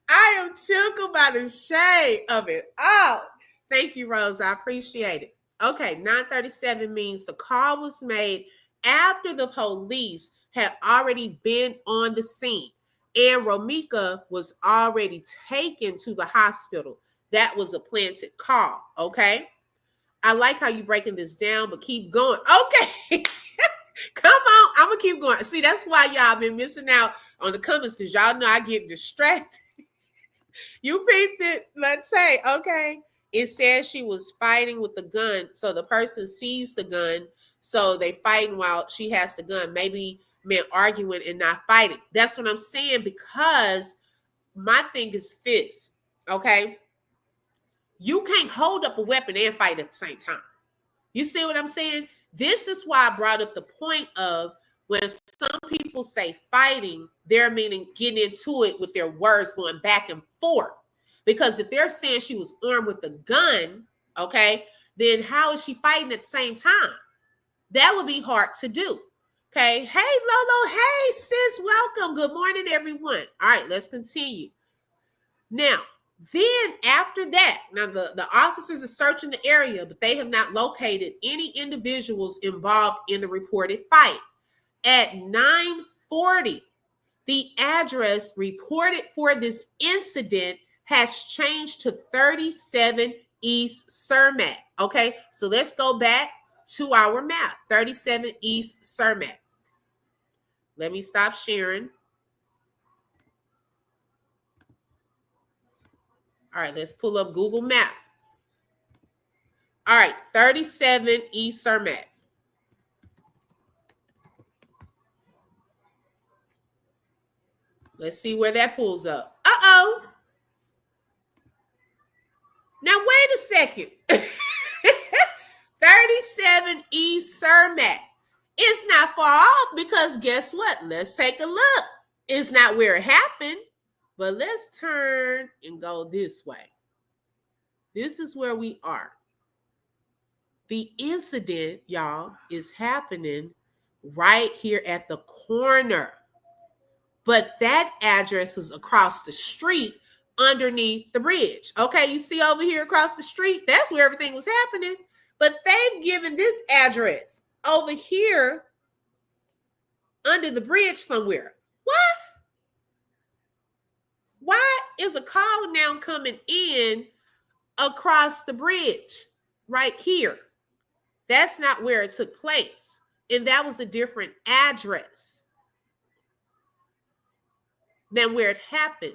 I am tickled by the shade of it. Oh, thank you, Rose. I appreciate it. Okay, 937 means the call was made after the police had already been on the scene and Romeca was already taken to the hospital. That was a planted call, okay? I like how you're breaking this down, but keep going. Okay, come on. I'm going to keep going. See, that's why y'all been missing out on the comments because y'all know I get distracted. You peeped it. Let's say, okay. It says she was fighting with the gun. So the person sees the gun. So they fighting while she has the gun. Maybe men arguing and not fighting. That's what I'm saying because my thing is this, okay? You can't hold up a weapon and fight at the same time. You see what I'm saying? This is why I brought up the point of when some people say fighting, they're meaning getting into it with their words going back and forth. Because if they're saying she was armed with a gun, okay, then how is she fighting at the same time? That would be hard to do. Okay. Hey, Lolo. Hey, sis. Welcome. Good morning, everyone. All right, let's continue. Now, then after that, now the officers are searching the area, but they have not located any individuals involved in the reported fight. At 9:40, the address reported for this incident has changed to 37 East Cermak. Okay, so let's go back to our map. 37 East Cermak. Let me stop sharing. All right, let's pull up Google Map. All right, 37 East Cermak. Let's see where that pulls up. Uh-oh. Now, wait a second. 37 East Cermak. It's not far off because guess what? Let's take a look. It's not where it happened, but let's turn and go this way. This is where we are. The incident, y'all, is happening right here at the corner. But that address is across the street underneath the bridge. Okay, you see over here across the street? That's where everything was happening. But they've given this address over here under the bridge somewhere. What? Why is a call now coming in across the bridge right here? That's not where it took place. And that was a different address than where it happened.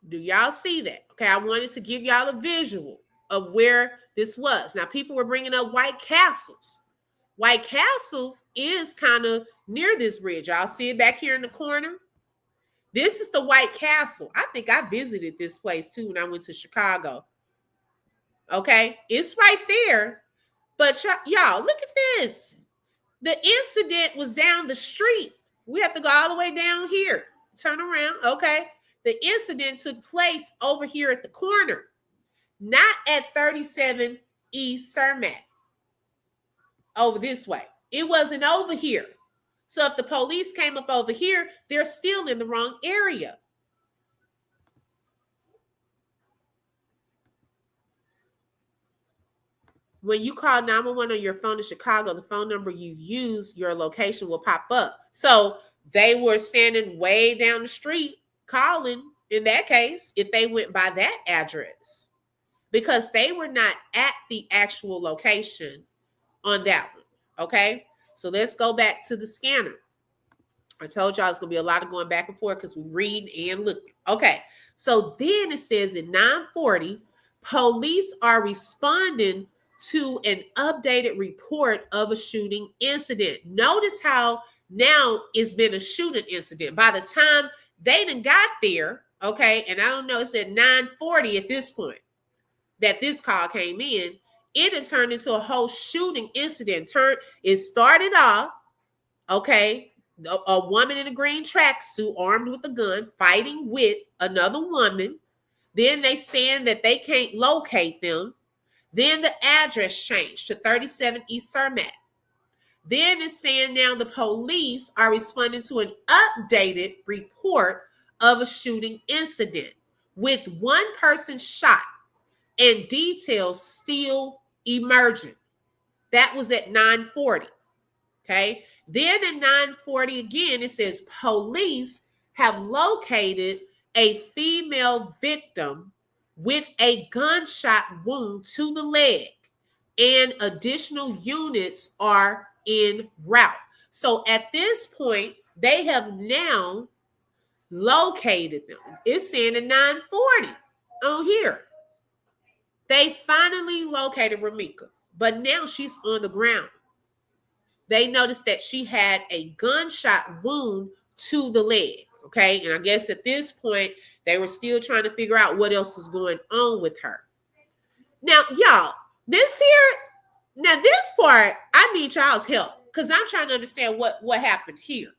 Do y'all see that? Okay, I wanted to give y'all a visual of where this was. Now, people were bringing up White Castles. White Castles is kind of near this bridge. Y'all see it back here in the corner? This is the White Castle. I think I visited this place too when I went to Chicago. Okay, it's right there. But y'all, look at this. The incident was down the street. We have to go all the way down here. Turn around. Okay. The incident took place over here at the corner, not at 37 East Cermak. Over this way. It wasn't over here. So if the police came up over here, they're still in the wrong area. When you call 911 on your phone in Chicago, the phone number you use, your location will pop up. So they were standing way down the street calling, in that case, if they went by that address, because they were not at the actual location on that one. Okay, so let's go back to the scanner. I told y'all it's gonna be a lot of going back and forth because we read and look. Okay, so then it says in 940, police are responding to an updated report of a shooting incident. Notice how now it's been a shooting incident. By the time they done got there, okay, and I don't know, it's at 940 at this point that this call came in. It had turned into a whole shooting incident. It started off, okay, a woman in a green tracksuit armed with a gun fighting with another woman. Then they saying that they can't locate them. Then the address changed to 37 East Cermak. Then it's saying now the police are responding to an updated report of a shooting incident with one person shot and details still emerging. That was at 940. Okay. Then at 940 again, it says police have located a female victim with a gunshot wound to the leg, and additional units are en route. So at this point, they have now located them. It's saying at 940 on here. They finally located Romeca, but now she's on the ground. They noticed that she had a gunshot wound to the leg. Okay. And I guess at this point, they were still trying to figure out what else was going on with her. Now, y'all, this part, I need y'all's help because I'm trying to understand what happened here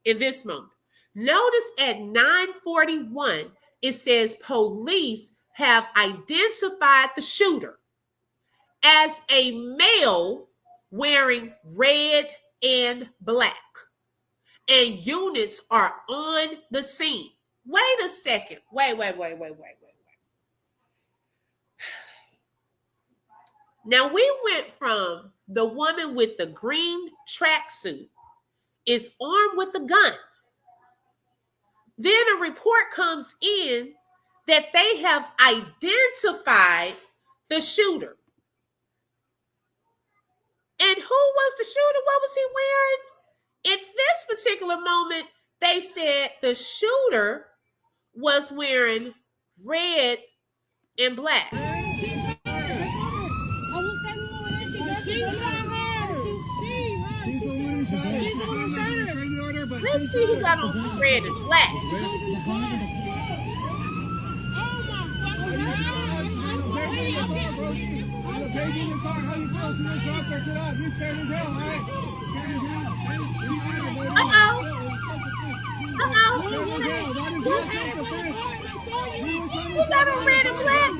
in this moment. Notice at 941, it says police have identified the shooter as a male wearing red and black, and units are on the scene. Wait a second. Wait. Now we went from the woman with the green tracksuit is armed with a gun. Then a report comes in that they have identified the shooter. And who was the shooter? What was he wearing? In this particular moment, they said the shooter was wearing red and black. Let's see who got on some red and black. Who got on red and black?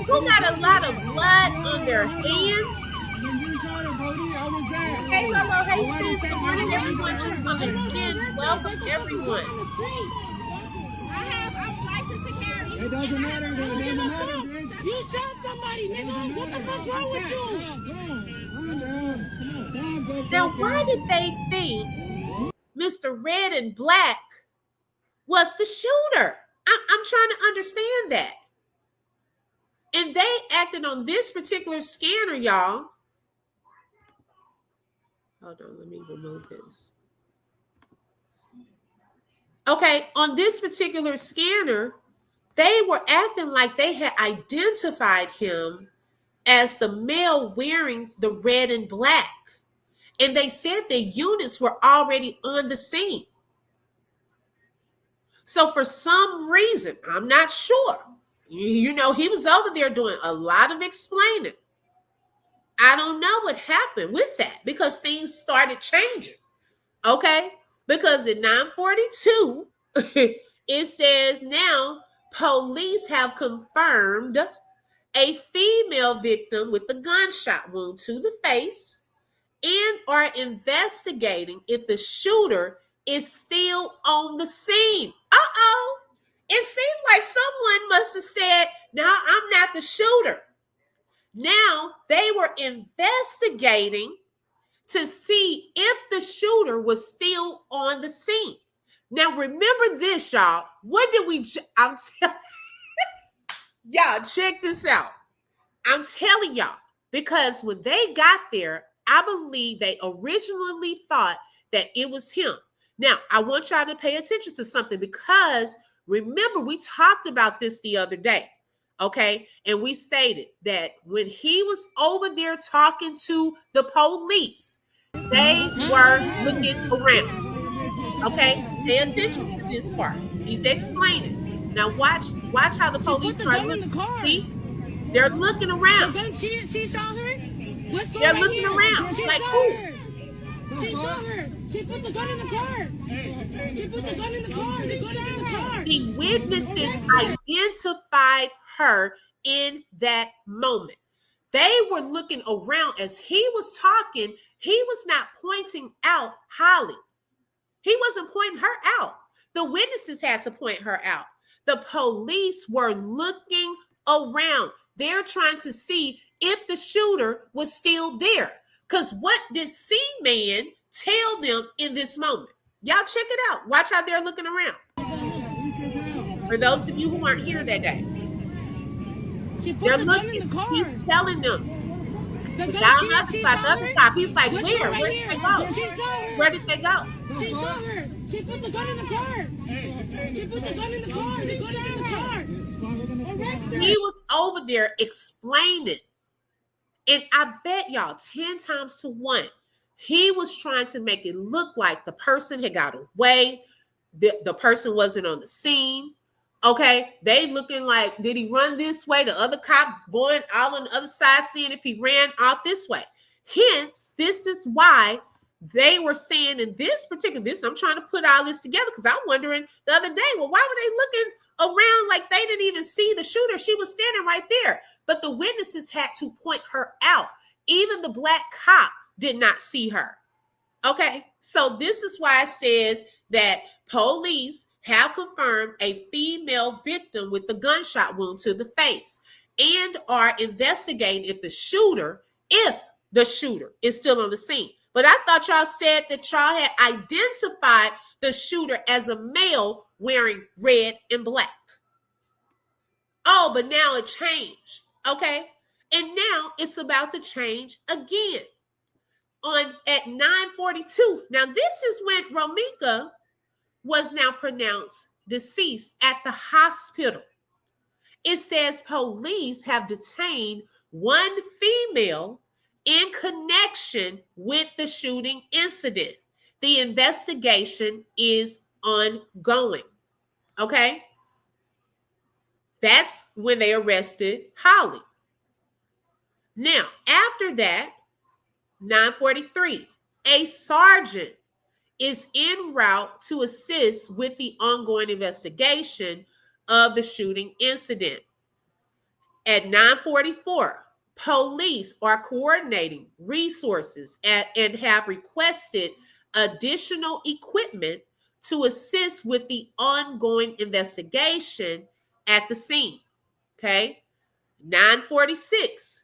Who got a lot of blood on their hands? Hey, hello, hey, sis. Good morning, everyone. Just coming in. Welcome, everyone. I'm licensed to carry. It doesn't matter. It doesn't matter, bitch. You shot somebody, nigga. What the fuck's wrong with you? Now, why did they think Mr. Red and Black was the shooter? I'm trying to understand that. And they acted on this particular scanner, y'all. Hold on, let me remove this. Okay, on this particular scanner, they were acting like they had identified him as the male wearing the red and black. And they said the units were already on the scene. So for some reason, I'm not sure. You know, he was over there doing a lot of explaining. I don't know what happened with that because things started changing. Okay? Because in 942, it says now police have confirmed a female victim with a gunshot wound to the face and are investigating if the shooter is still on the scene. Uh-oh. It seems like someone must have said, no, I'm not the shooter. Now they were investigating to see if the shooter was still on the scene. Now remember this, y'all. What did we? I'm telling y'all. Check this out. I'm telling y'all because when they got there, I believe they originally thought that it was him. Now I want y'all to pay attention to something because remember we talked about this the other day. Okay. And we stated that when he was over there talking to the police, they were looking around. Okay. Pay attention to this part. He's explaining. Now watch how the police start looking. See, they're looking around. She saw her. They're looking around. She like, saw who? her. She saw her. She put the gun in the car. She put the gun in the car. The gun in the car. The witnesses identified her in that moment. They were looking around as he was talking. He was not pointing out Holly. He wasn't pointing her out. The witnesses had to point her out. The police were looking around. They're trying to see if the shooter was still there. Because what did C-Man tell them in this moment? Y'all check it out. Watch how they're looking around. For those of you who weren't here that day. They're looking. He's telling them. The guy on the other side, the other cop, he's like, where? Where did they go? Where did they go? She saw her. She put the gun in the car. She put the gun in the car. The gun in the car. He was over there explaining. And I bet y'all 10 times to 1, he was trying to make it look like the person had got away. The person wasn't on the scene. Okay, they looking like, did he run this way? The other cop going all on the other side, seeing if he ran off this way. Hence, this is why they were saying in this particular, I'm trying to put all this together because I'm wondering the other day, well, why were they looking around like they didn't even see the shooter? She was standing right there. But the witnesses had to point her out. Even the black cop did not see her. Okay, so this is why it says that police have confirmed a female victim with the gunshot wound to the face and are investigating if the shooter is still on the scene. But I thought y'all said that y'all had identified the shooter as a male wearing red and black. Oh, but now it changed. Okay. And now it's about to change again. At 9:42. Now, this is when Romeca was now pronounced deceased at the hospital. It says police have detained one female in connection with the shooting incident. The investigation is ongoing. Okay? That's when they arrested Holly. Now, after that, 9:43, a sergeant is en route to assist with the ongoing investigation of the shooting incident. At 9:44, police are coordinating resources and have requested additional equipment to assist with the ongoing investigation at the scene. Okay. 9:46.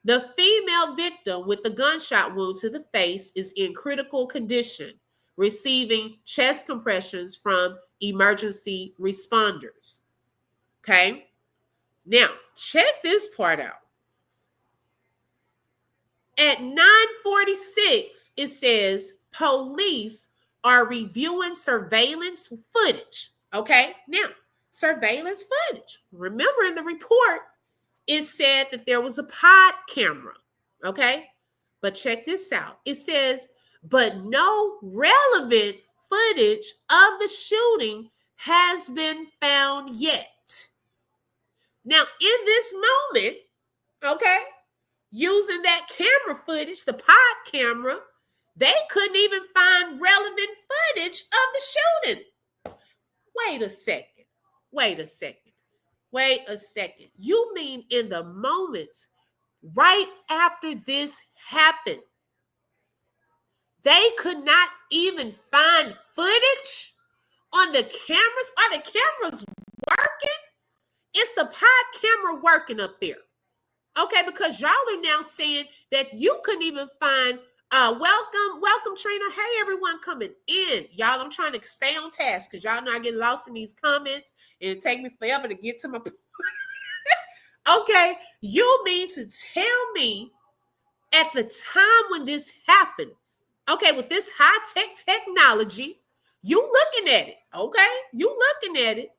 The female victim with the gunshot wound to the face is in critical condition, receiving chest compressions from emergency responders. Okay. Now, check this part out. At 9:46, it says police are reviewing surveillance footage. Okay, now surveillance footage. Remember in the report, it said that there was a pod camera. Okay, but check this out. It says, but no relevant footage of the shooting has been found yet. Now, in this moment, okay, using that camera footage, the pod camera, they couldn't even find relevant footage of the shooting. Wait a second. Wait a second. Wait a second. You mean in the moments right after this happened, they could not even find footage on the cameras? Are the cameras working? Is the pod camera working up there? Okay, because y'all are now saying that you couldn't even find welcome Trina. Hey everyone coming in. Y'all, I'm trying to stay on task because y'all know I get lost in these comments and it take me forever to get to my Okay, you mean to tell me at the time when this happened, okay, with this high-tech technology, you looking at it, okay? You looking at it.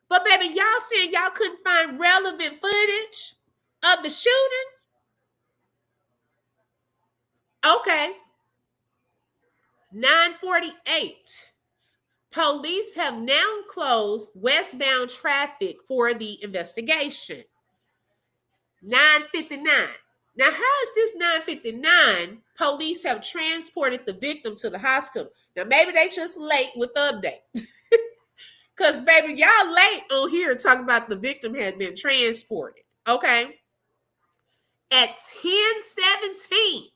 But baby, y'all saying y'all couldn't find relevant footage of the shooting? Okay. 9:48. Police have now closed westbound traffic for the investigation. 9:59. Now, how is this 9:59? Police have transported the victim to the hospital. Now, maybe they just late with the update. Because, baby, y'all late on here talking about the victim had been transported. Okay. At 10:17,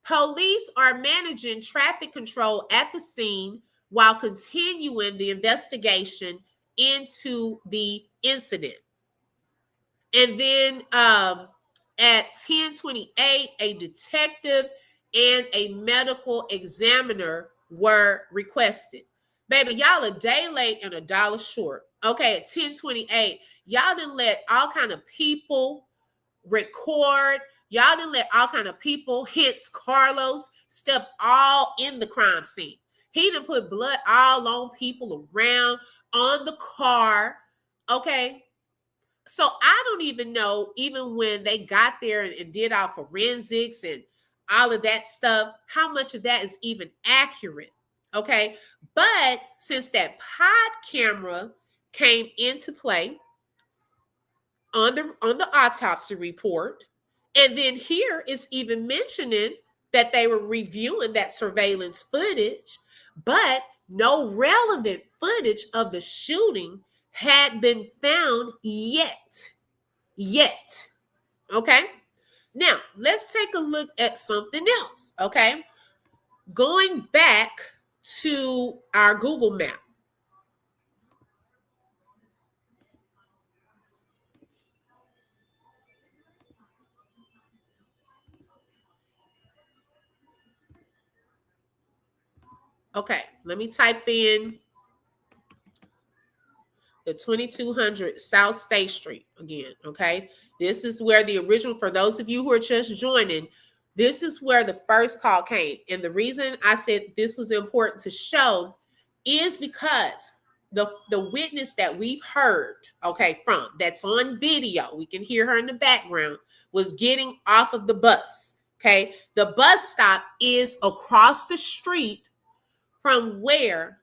police are managing traffic control at the scene while continuing the investigation into the incident. And then at 10:28, a detective and a medical examiner were requested. Baby, y'all a day late and $1 short. Okay, at 10:28, y'all didn't let all kind of people record. Y'all didn't let all kind of people, hence Carlos, step all in the crime scene. He didn't put blood all on people around, on the car. Okay. So I don't even know, even when they got there and did our forensics and all of that stuff, how much of that is even accurate. Okay. But since that pod camera came into play on the autopsy report, and then here is even mentioning that they were reviewing that surveillance footage, but no relevant footage of the shooting had been found yet. Okay. Now, let's take a look at something else. Okay. Going back to our Google map. Okay, let me type in the 2200 South State Street again. Okay, this is where the original, for those of you who are just joining, this is where the first call came. And the reason I said this was important to show is because the witness that we've heard, okay, from that's on video, we can hear her in the background, was getting off of the bus. Okay, the bus stop is across the street from where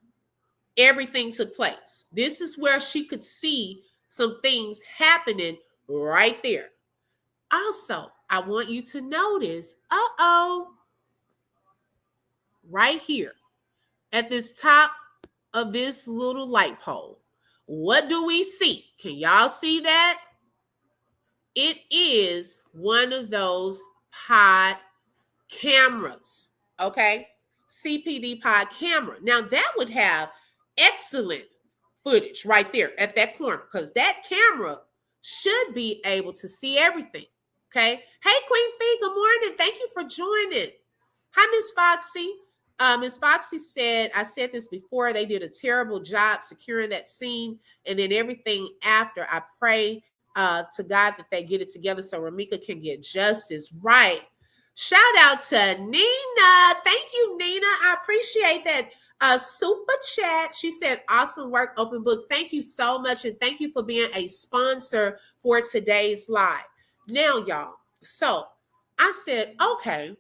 everything took place. This is where she could see some things happening right there. Also, I want you to notice, right here at this top of this little light pole, what do we see? Can y'all see that? It is one of those pod cameras, okay? CPD pod camera. Now that would have excellent footage right there at that corner because that camera should be able to see everything, okay? Hey, Queen Fee, good morning. Thank you for joining. Hi, Miss Foxy. Miss Foxy said, I said this before, they did a terrible job securing that scene and then everything after. I pray to God that they get it together so Romeca can get justice right. Shout out to Nina. Thank you, Nina. I appreciate that super chat. She said, awesome work, open book. Thank you so much. And thank you for being a sponsor for today's live. Now, y'all, so I said, okay,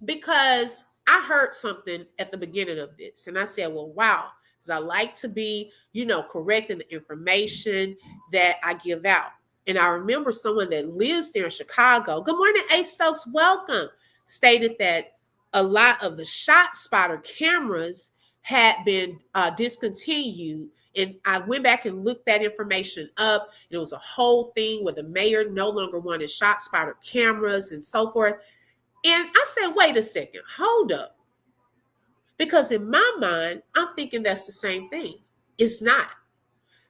because I heard something at the beginning of this. And I said, well, wow, because I like to be, correct in the information that I give out. And I remember someone that lives there in Chicago. Good morning, A. Stokes. Welcome. Stated that a lot of the shot spotter cameras had been discontinued. And I went back and looked that information up. And it was a whole thing where the mayor no longer wanted shot spotter cameras and so forth. And I said, wait a second, hold up. Because in my mind, I'm thinking that's the same thing. It's not.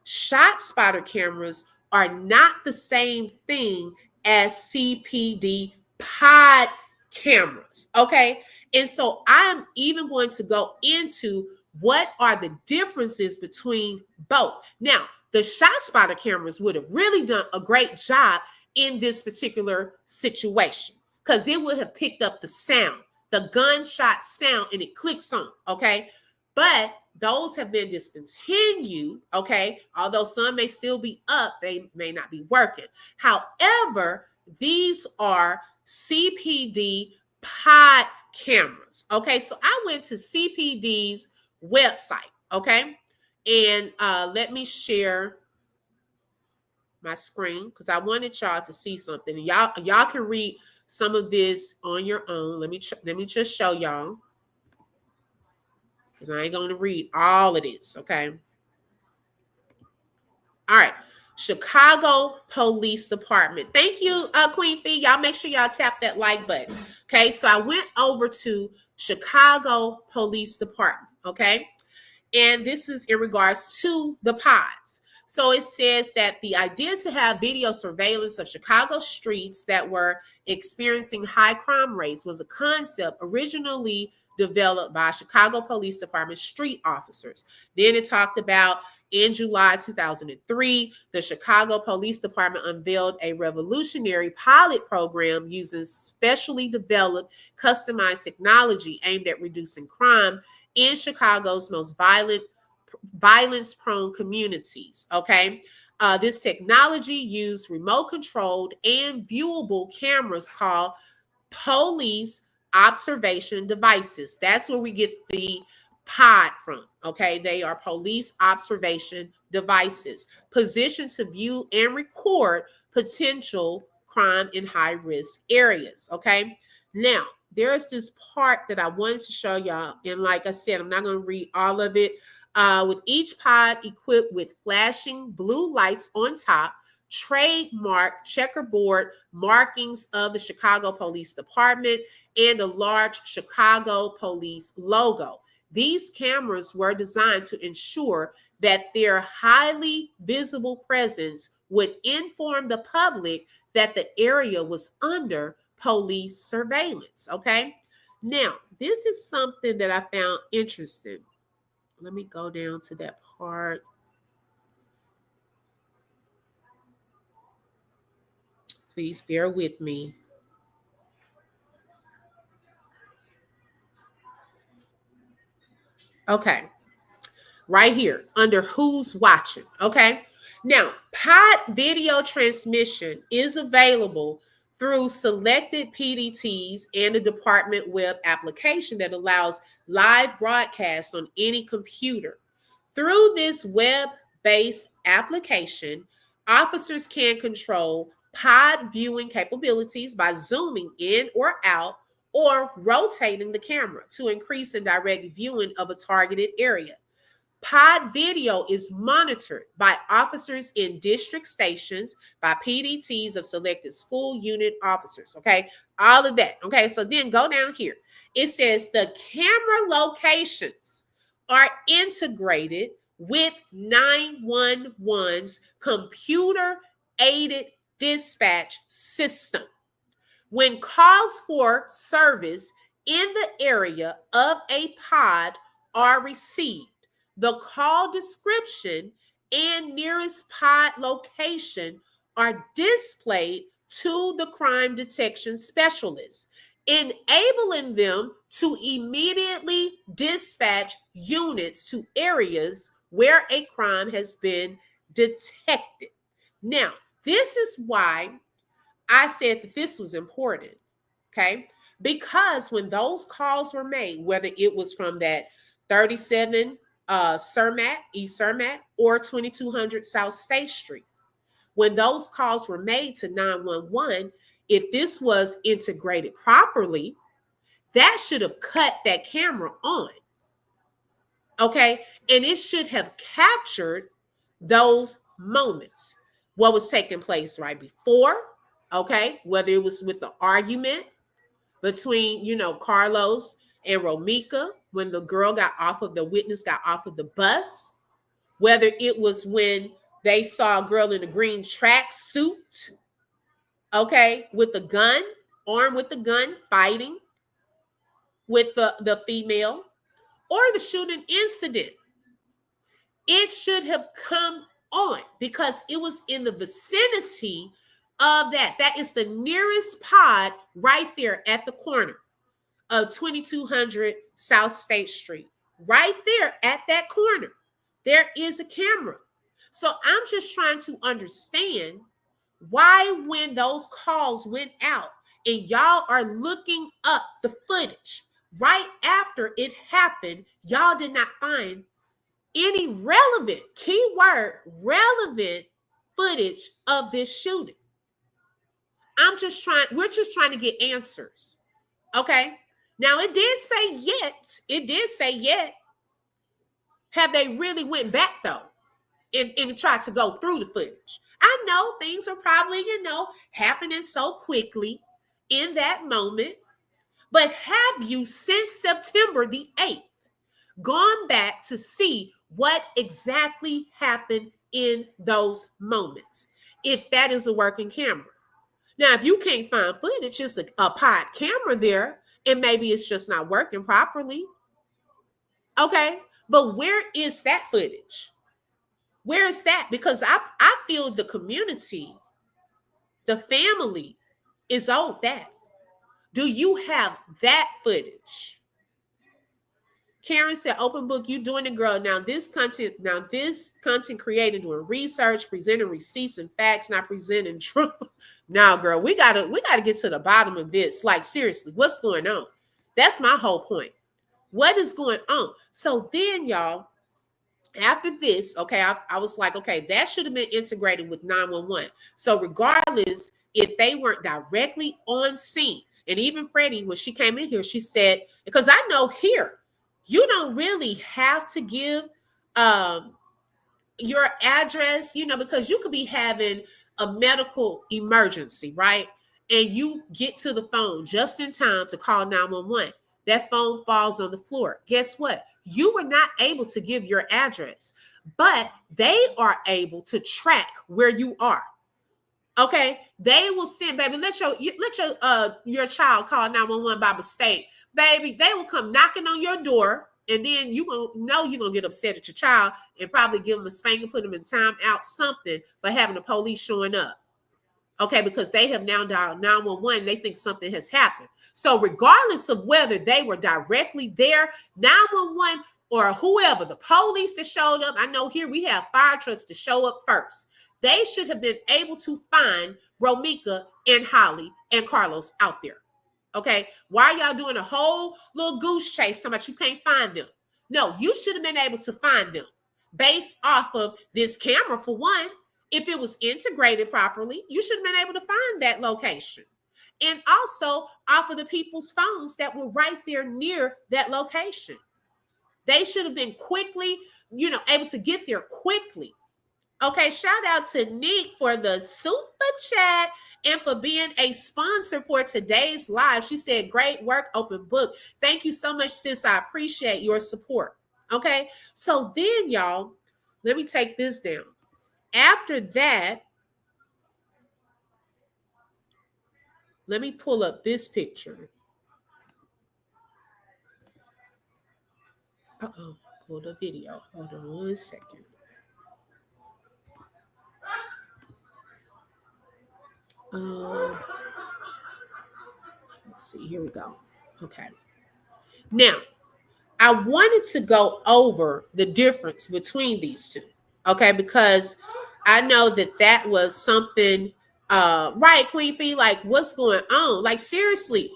Shot spotter cameras are not the same thing as CPD pod cameras. Okay. And so I'm even going to go into what are the differences between both. Now, the shot spotter cameras would have really done a great job in this particular situation because it would have picked up the sound, the gunshot sound, and it clicks on. Okay. But those have been discontinued, okay? Although some may still be up, they may not be working. However, these are CPD pod cameras, okay? So I went to CPD's website, okay? And let me share my screen because I wanted y'all to see something. Y'all can read some of this on your own. Let me just show y'all. Because I ain't going to read all of this, okay? All right. Chicago Police Department. Thank you, Queen Fee. Y'all make sure y'all tap that like button. Okay, so I went over to Chicago Police Department, okay? And this is in regards to the pods. So it says that the idea to have video surveillance of Chicago streets that were experiencing high crime rates was a concept originally developed by Chicago Police Department street officers. Then it talked about in July 2003, the Chicago Police Department unveiled a revolutionary pilot program using specially developed, customized technology aimed at reducing crime in Chicago's most violence-prone communities, okay? This technology used remote-controlled and viewable cameras called police observation devices. That's where we get the pod from, okay? They are police observation devices positioned to view and record potential crime in high-risk areas, okay? Now, there's this part that I wanted to show y'all, and like I said, I'm not going to read all of it. With each pod equipped with flashing blue lights on top, trademark checkerboard markings of the Chicago Police Department, and a large Chicago Police logo. These cameras were designed to ensure that their highly visible presence would inform the public that the area was under police surveillance, okay? Now, this is something that I found interesting. Let me go down to that part. Please bear with me. Okay, right here under who's watching, okay? Now, pod video transmission is available through selected PDTs and a department web application that allows live broadcast on any computer. Through this web-based application, officers can control pod viewing capabilities by zooming in or out or rotating the camera to increase and direct viewing of a targeted area. Pod video is monitored by officers in district stations, by PDTs of selected school unit officers. Okay, all of that. Okay, so then go down here. It says the camera locations are integrated with 911's computer aided dispatch system. When calls for service in the area of a pod are received, the call description and nearest pod location are displayed to the crime detection specialists, enabling them to immediately dispatch units to areas where a crime has been detected. Now, this is why I said that this was important, okay? Because when those calls were made, whether it was from that 37 Cermak, East Cermak, or 2200 South State Street, when those calls were made to 911, if this was integrated properly, that should have cut that camera on, okay? And it should have captured those moments, what was taking place right before, okay? Whether it was with the argument between, Carlos and Romeca, when the witness got off of the bus, whether it was when they saw a girl in a green track suit, okay, with a gun, armed with a gun, fighting with the female, or the shooting incident. It should have come on because it was in the vicinity of that. That is the nearest pod right there at the corner of 2200 South State Street. Right there at that corner, there is a camera. So I'm just trying to understand why, when those calls went out and y'all are looking up the footage right after it happened, y'all did not find any relevant, keyword relevant footage of this shooting. We're just trying to get answers. Okay. Now it did say yet. Have they really went back though and tried to go through the footage? I know things are probably, happening so quickly in that moment, but have you since September the 8th gone back to see what exactly happened in those moments, if that is a working camera? Now, if you can't find footage, it's a pod camera there, and maybe it's just not working properly. Okay, but where is that footage? Where is that? Because I feel the community, the family is owed that. Do you have that footage? Karen said, open book, you doing it, girl. Now this content created doing research, presenting receipts and facts, not presenting truth. Now, girl, we gotta get to the bottom of this. Like, seriously, what's going on? That's my whole point. What is going on? So then, y'all, after this, okay, I was like, okay, that should have been integrated with 911. So regardless, if they weren't directly on scene, and even Freddie, when she came in here, she said, because I know here, you don't really have to give your address, because you could be having a medical emergency, right? And you get to the phone just in time to call 911. That phone falls on the floor. Guess what? You were not able to give your address, but they are able to track where you are. Okay, they will send, baby. Let your child call 911 by mistake, baby. They will come knocking on your door, and then you're gonna get upset at your child and probably give them a spanking, put them in timeout, something for having the police showing up. Okay, because they have now dialed 911. They think something has happened. So regardless of whether they were directly there, 911 or whoever, the police that showed up, I know here we have fire trucks to show up first. They should have been able to find Romeca and Holly and Carlos out there. Okay, why are y'all doing a whole little goose chase so much you can't find them? No, you should have been able to find them based off of this camera, for one. If it was integrated properly, you should have been able to find that location. And also off of the people's phones that were right there near that location. They should have been quickly, able to get there quickly. Okay, shout out to Nick for the super chat and for being a sponsor for today's live. She said, great work, open book. Thank you so much, sis. I appreciate your support. Okay, so then, y'all, let me take this down. After that, let me pull up this picture. Uh-oh, pull the video. Hold on 1 second. Let's see. Here we go. Okay. Now, I wanted to go over the difference between these two. Okay, because I know that that was something. Right, Queen Fee. Like, what's going on? Like, seriously,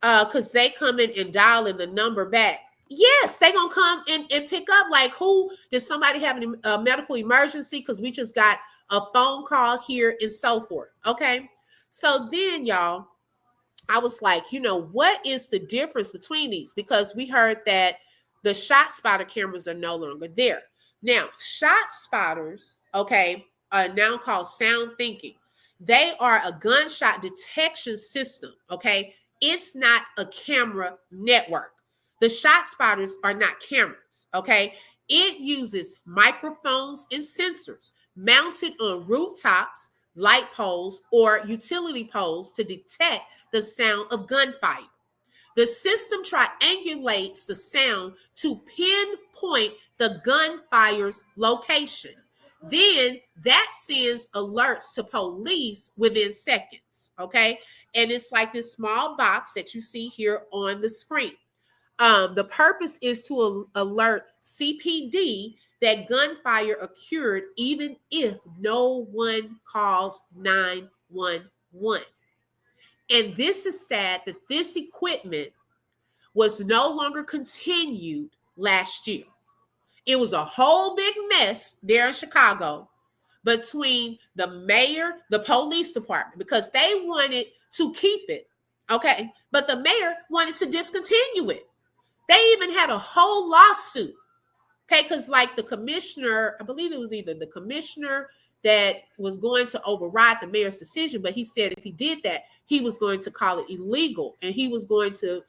because they come in and dial in the number back. Yes, they gonna come and pick up. Like, who did somebody have a medical emergency? Because we just got a phone call here and so forth. Okay, so then y'all, I was like, what is the difference between these? Because we heard that the shot spotter cameras are no longer there. Now, shot spotters, okay, are now called sound thinking. They are a gunshot detection system, okay? It's not a camera network. The shot spotters are not cameras, okay? It uses microphones and sensors mounted on rooftops, light poles, or utility poles to detect the sound of gunfire. The system triangulates the sound to pinpoint the gunfire's location. Then that sends alerts to police within seconds. Okay. And it's like this small box that you see here on the screen. The purpose is to alert CPD that gunfire occurred even if no one calls 911. And this is sad that this equipment was no longer continued last year. It was a whole big mess there in Chicago between the mayor, the police department, because they wanted to keep it, okay? But the mayor wanted to discontinue it. They even had a whole lawsuit, okay? Because like the commissioner, I believe it was either the commissioner that was going to override the mayor's decision, but he said if he did that, he was going to call it illegal, and he was going to,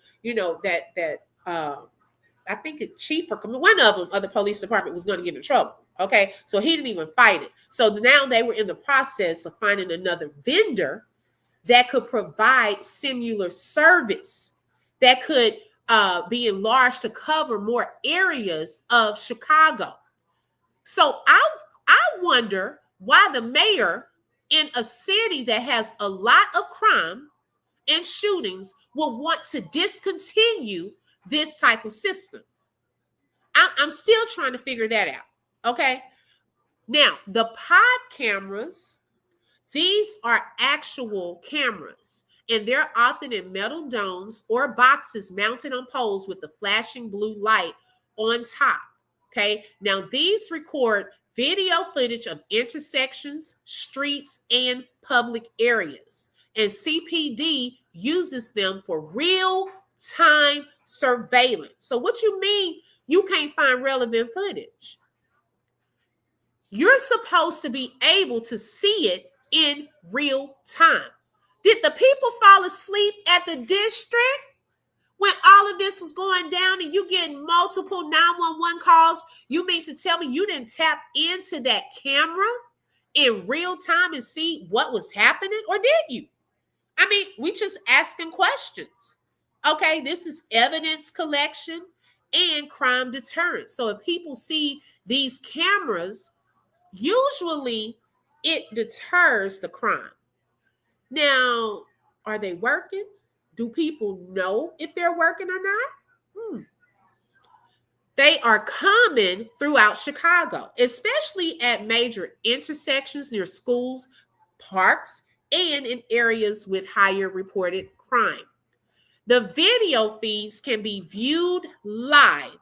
I think the chief or one of them of the police department was going to get in trouble. Okay, so he didn't even fight it. So now they were in the process of finding another vendor that could provide similar service that could be enlarged to cover more areas of Chicago. So I wonder why the mayor in a city that has a lot of crime and shootings will want to discontinue this type of system. I'm still trying to figure that out. Okay. Now, the pod cameras, these are actual cameras, and they're often in metal domes or boxes mounted on poles with the flashing blue light on top. Okay. Now, these record video footage of intersections, streets, and public areas. And CPD uses them for real-time surveillance. So what you mean you can't find relevant footage? You're supposed to be able to see it in real time. Did the people fall asleep at the district when all of this was going down and you getting multiple 911 calls? You mean to tell me you didn't tap into that camera in real time and see what was happening, or did you? I mean, we just asking questions. Okay, this is evidence collection and crime deterrence. So if people see these cameras, usually it deters the crime. Now, are they working? Do people know if they're working or not? They are common throughout Chicago, especially at major intersections near schools, parks, and in areas with higher reported crime. The video feeds can be viewed live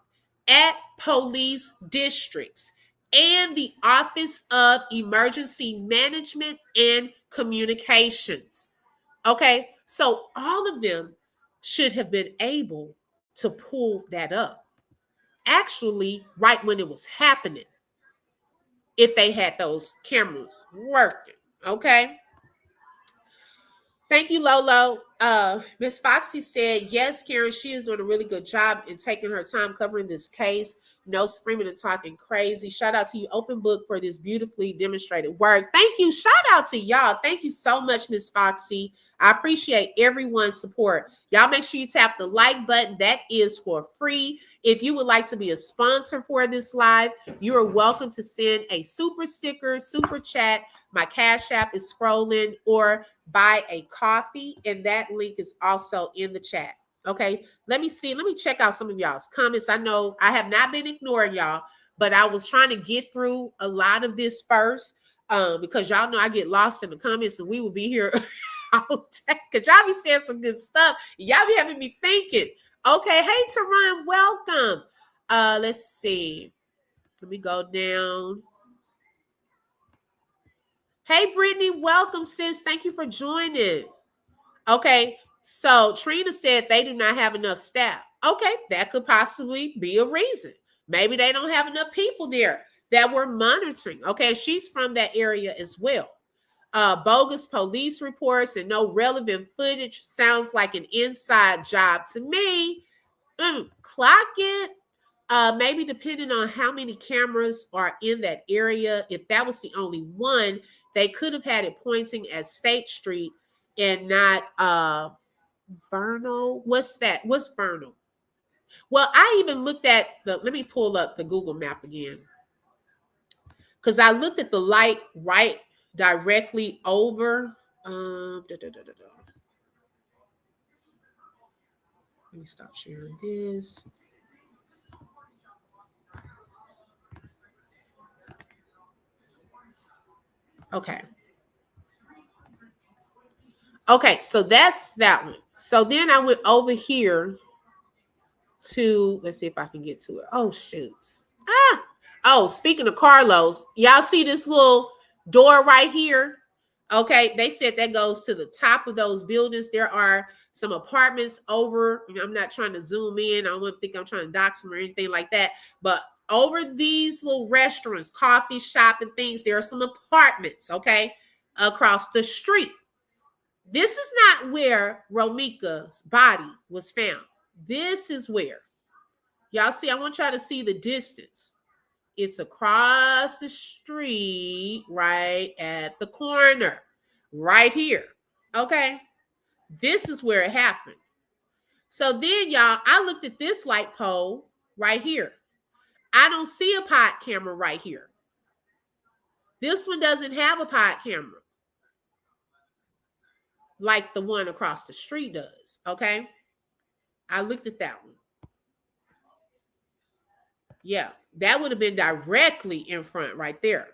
at police districts and the Office of Emergency Management and Communications. Okay, so all of them should have been able to pull that up. Actually, right when it was happening, if they had those cameras working. Okay. Thank you, Lolo. Miss Foxy said, yes, Karen, she is doing a really good job in taking her time covering this case. No screaming and talking crazy. Shout out to you, Open Book, for this beautifully demonstrated work. Thank you. Shout out to y'all. Thank you so much, Miss Foxy. I appreciate everyone's support. Y'all make sure you tap the like button. That is for free. If you would like to be a sponsor for this live, you are welcome to send a super sticker, super chat. My Cash App is scrolling, or buy a coffee, and that link is also in the chat. Okay, let me see. Let me check out some of y'all's comments. I know I have not been ignoring y'all, but I was trying to get through a lot of this first because y'all know I get lost in the comments, and we will be here all day because y'all be saying some good stuff. Y'all be having me thinking. Okay, hey Teron, welcome. Let's see. Let me go down. Hey Brittany, welcome, sis. Thank you for joining. Okay, so Trina said they do not have enough staff. Okay, that could possibly be a reason. Maybe they don't have enough people there that were monitoring. Okay, she's from that area as well. Bogus police reports and no relevant footage sounds like an inside job to me. Clock it. Maybe depending on how many cameras are in that area. If that was the only one, they could have had it pointing at State Street and not Bernal. What's that? What's Bernal? Well, I even looked at let me pull up the Google map again. Because I looked at the light right directly over. Let me stop sharing this. Okay. Okay, so that's that one. So then I went over here to, let's see if I can get to it. Oh, shoots. Oh, speaking of Carlos, y'all see this little door right here? Okay, they said that goes to the top of those buildings. There are some apartments over. I'm not trying to zoom in. I don't think I'm trying to dox them or anything like that. But over these little restaurants, coffee shop and things, there are some apartments, okay, across the street. This is not where Romeca's body was found. This is where. Y'all see, I want y'all to see the distance. It's across the street, right at the corner, right here. Okay? This is where it happened. So then, y'all, I looked at this light pole right here. I don't see a pod camera right here. This one doesn't have a pod camera like the one across the street does. Okay? I looked at that one. Yeah, that would have been directly in front right there.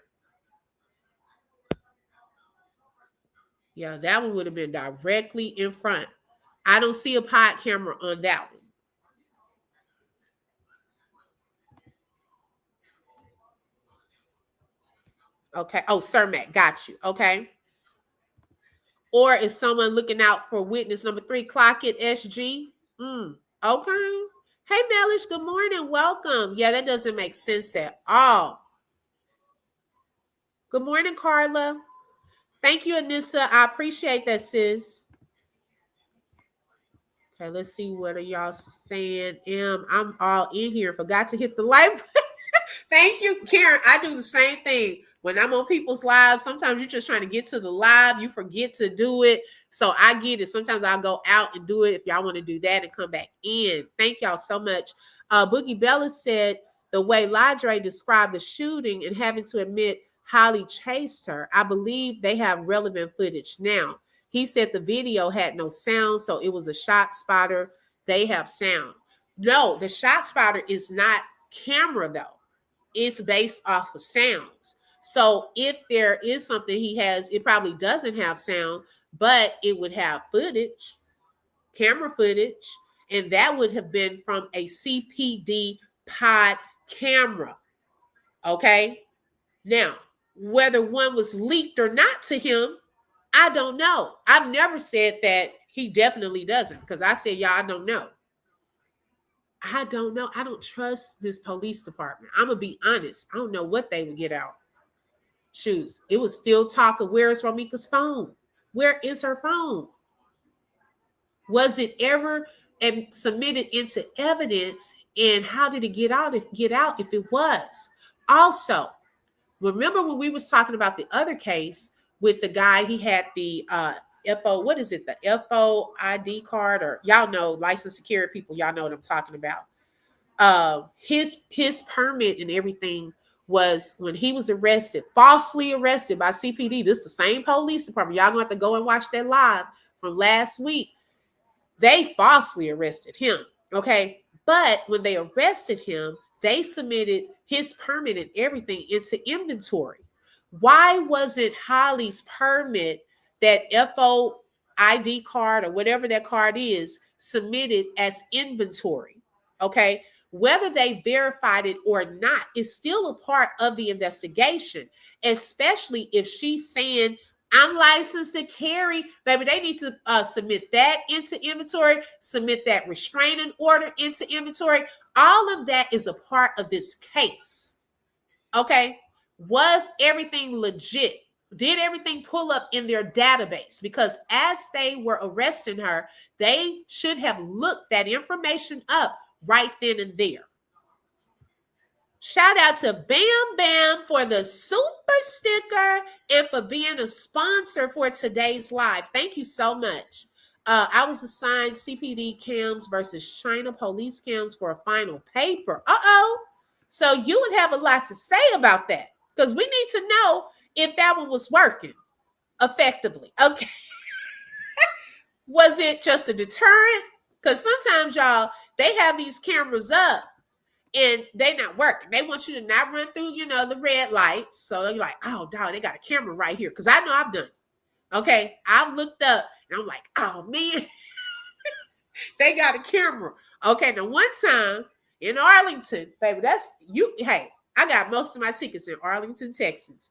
Yeah, that one would have been directly in front. I don't see a pod camera on that one. Okay. Oh, Sir Matt, got you. Okay. Or is someone looking out for witness number 3? Clock it, SG. Okay. Hey, Mellish, good morning. Welcome. Yeah, that doesn't make sense at all. Good morning, Carla. Thank you, Anissa. I appreciate that, sis. Okay, let's see what are y'all saying. I'm all in here. Forgot to hit the like. Thank you, Karen. I do the same thing. When I'm on people's lives, sometimes you're just trying to get to the live. You forget to do it. So I get it. Sometimes I'll go out and do it if y'all want to do that and come back in. Thank y'all so much. Boogie Bella said the way Ladre described the shooting and having to admit Holly chased her, I believe they have relevant footage now. He said the video had no sound, so it was a shot spotter. They have sound. No, the shot spotter is not camera, though. It's based off of sounds. So if there is something he has, it probably doesn't have sound, but it would have footage, camera footage, and that would have been from a CPD pod camera. Okay? Now, whether one was leaked or not to him, I don't know. I've never said that he definitely doesn't, because I said, y'all, I don't know. I don't know. I don't trust this police department. I'm going to be honest. I don't know what they would get out. Shoes. It was still talk of where is Romeca's phone? Where is her phone? Was it ever submitted into evidence? And how did it get out if it was? Also, remember when we was talking about the other case with the guy, he had the FO, what is it? The FO ID card, or y'all know, license to carry people, y'all know what I'm talking about. His permit and everything was when he was arrested, falsely arrested by CPD. This is the same police department. Y'all gonna have to go and watch that live from last week. They falsely arrested him. Okay. But when they arrested him, they submitted his permit and everything into inventory. Why wasn't Holly's permit, that FOID card or whatever that card is, submitted as inventory? Okay. Whether they verified it or not is still a part of the investigation, especially if she's saying, I'm licensed to carry, baby. They need to submit that into inventory, submit that restraining order into inventory. All of that is a part of this case. Okay. Was everything legit? Did everything pull up in their database? Because as they were arresting her, they should have looked that information up right then and there. Shout out to Bam Bam for the super sticker and for being a sponsor for today's live. Thank you so much. I was assigned CPD cams versus China police cams for a final paper. So you would have a lot to say about that, because we need to know if that one was working effectively. Okay. Was it just a deterrent? Because sometimes, y'all, they have these cameras up and they're not working. They want you to not run through, the red lights. So you're like, oh, dog, they got a camera right here. Because I know I've done it. Okay. I've looked up and I'm like, oh, man, they got a camera. Okay. Now, one time in Arlington, baby, hey, I got most of my tickets in Arlington, Texas.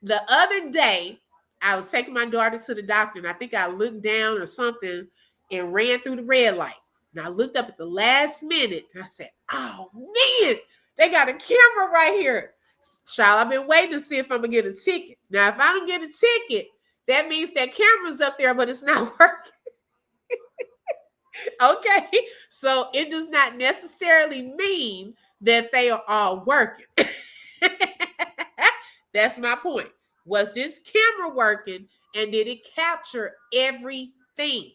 The other day, I was taking my daughter to the doctor, and I think I looked down or something and ran through the red light. And I looked up at the last minute, and I said, oh, man, they got a camera right here. Child, I've been waiting to see if I'm going to get a ticket. Now, if I don't get a ticket, that means that camera's up there, but it's not working. Okay, so it does not necessarily mean that they are all working. That's my point. Was this camera working, and did it capture everything?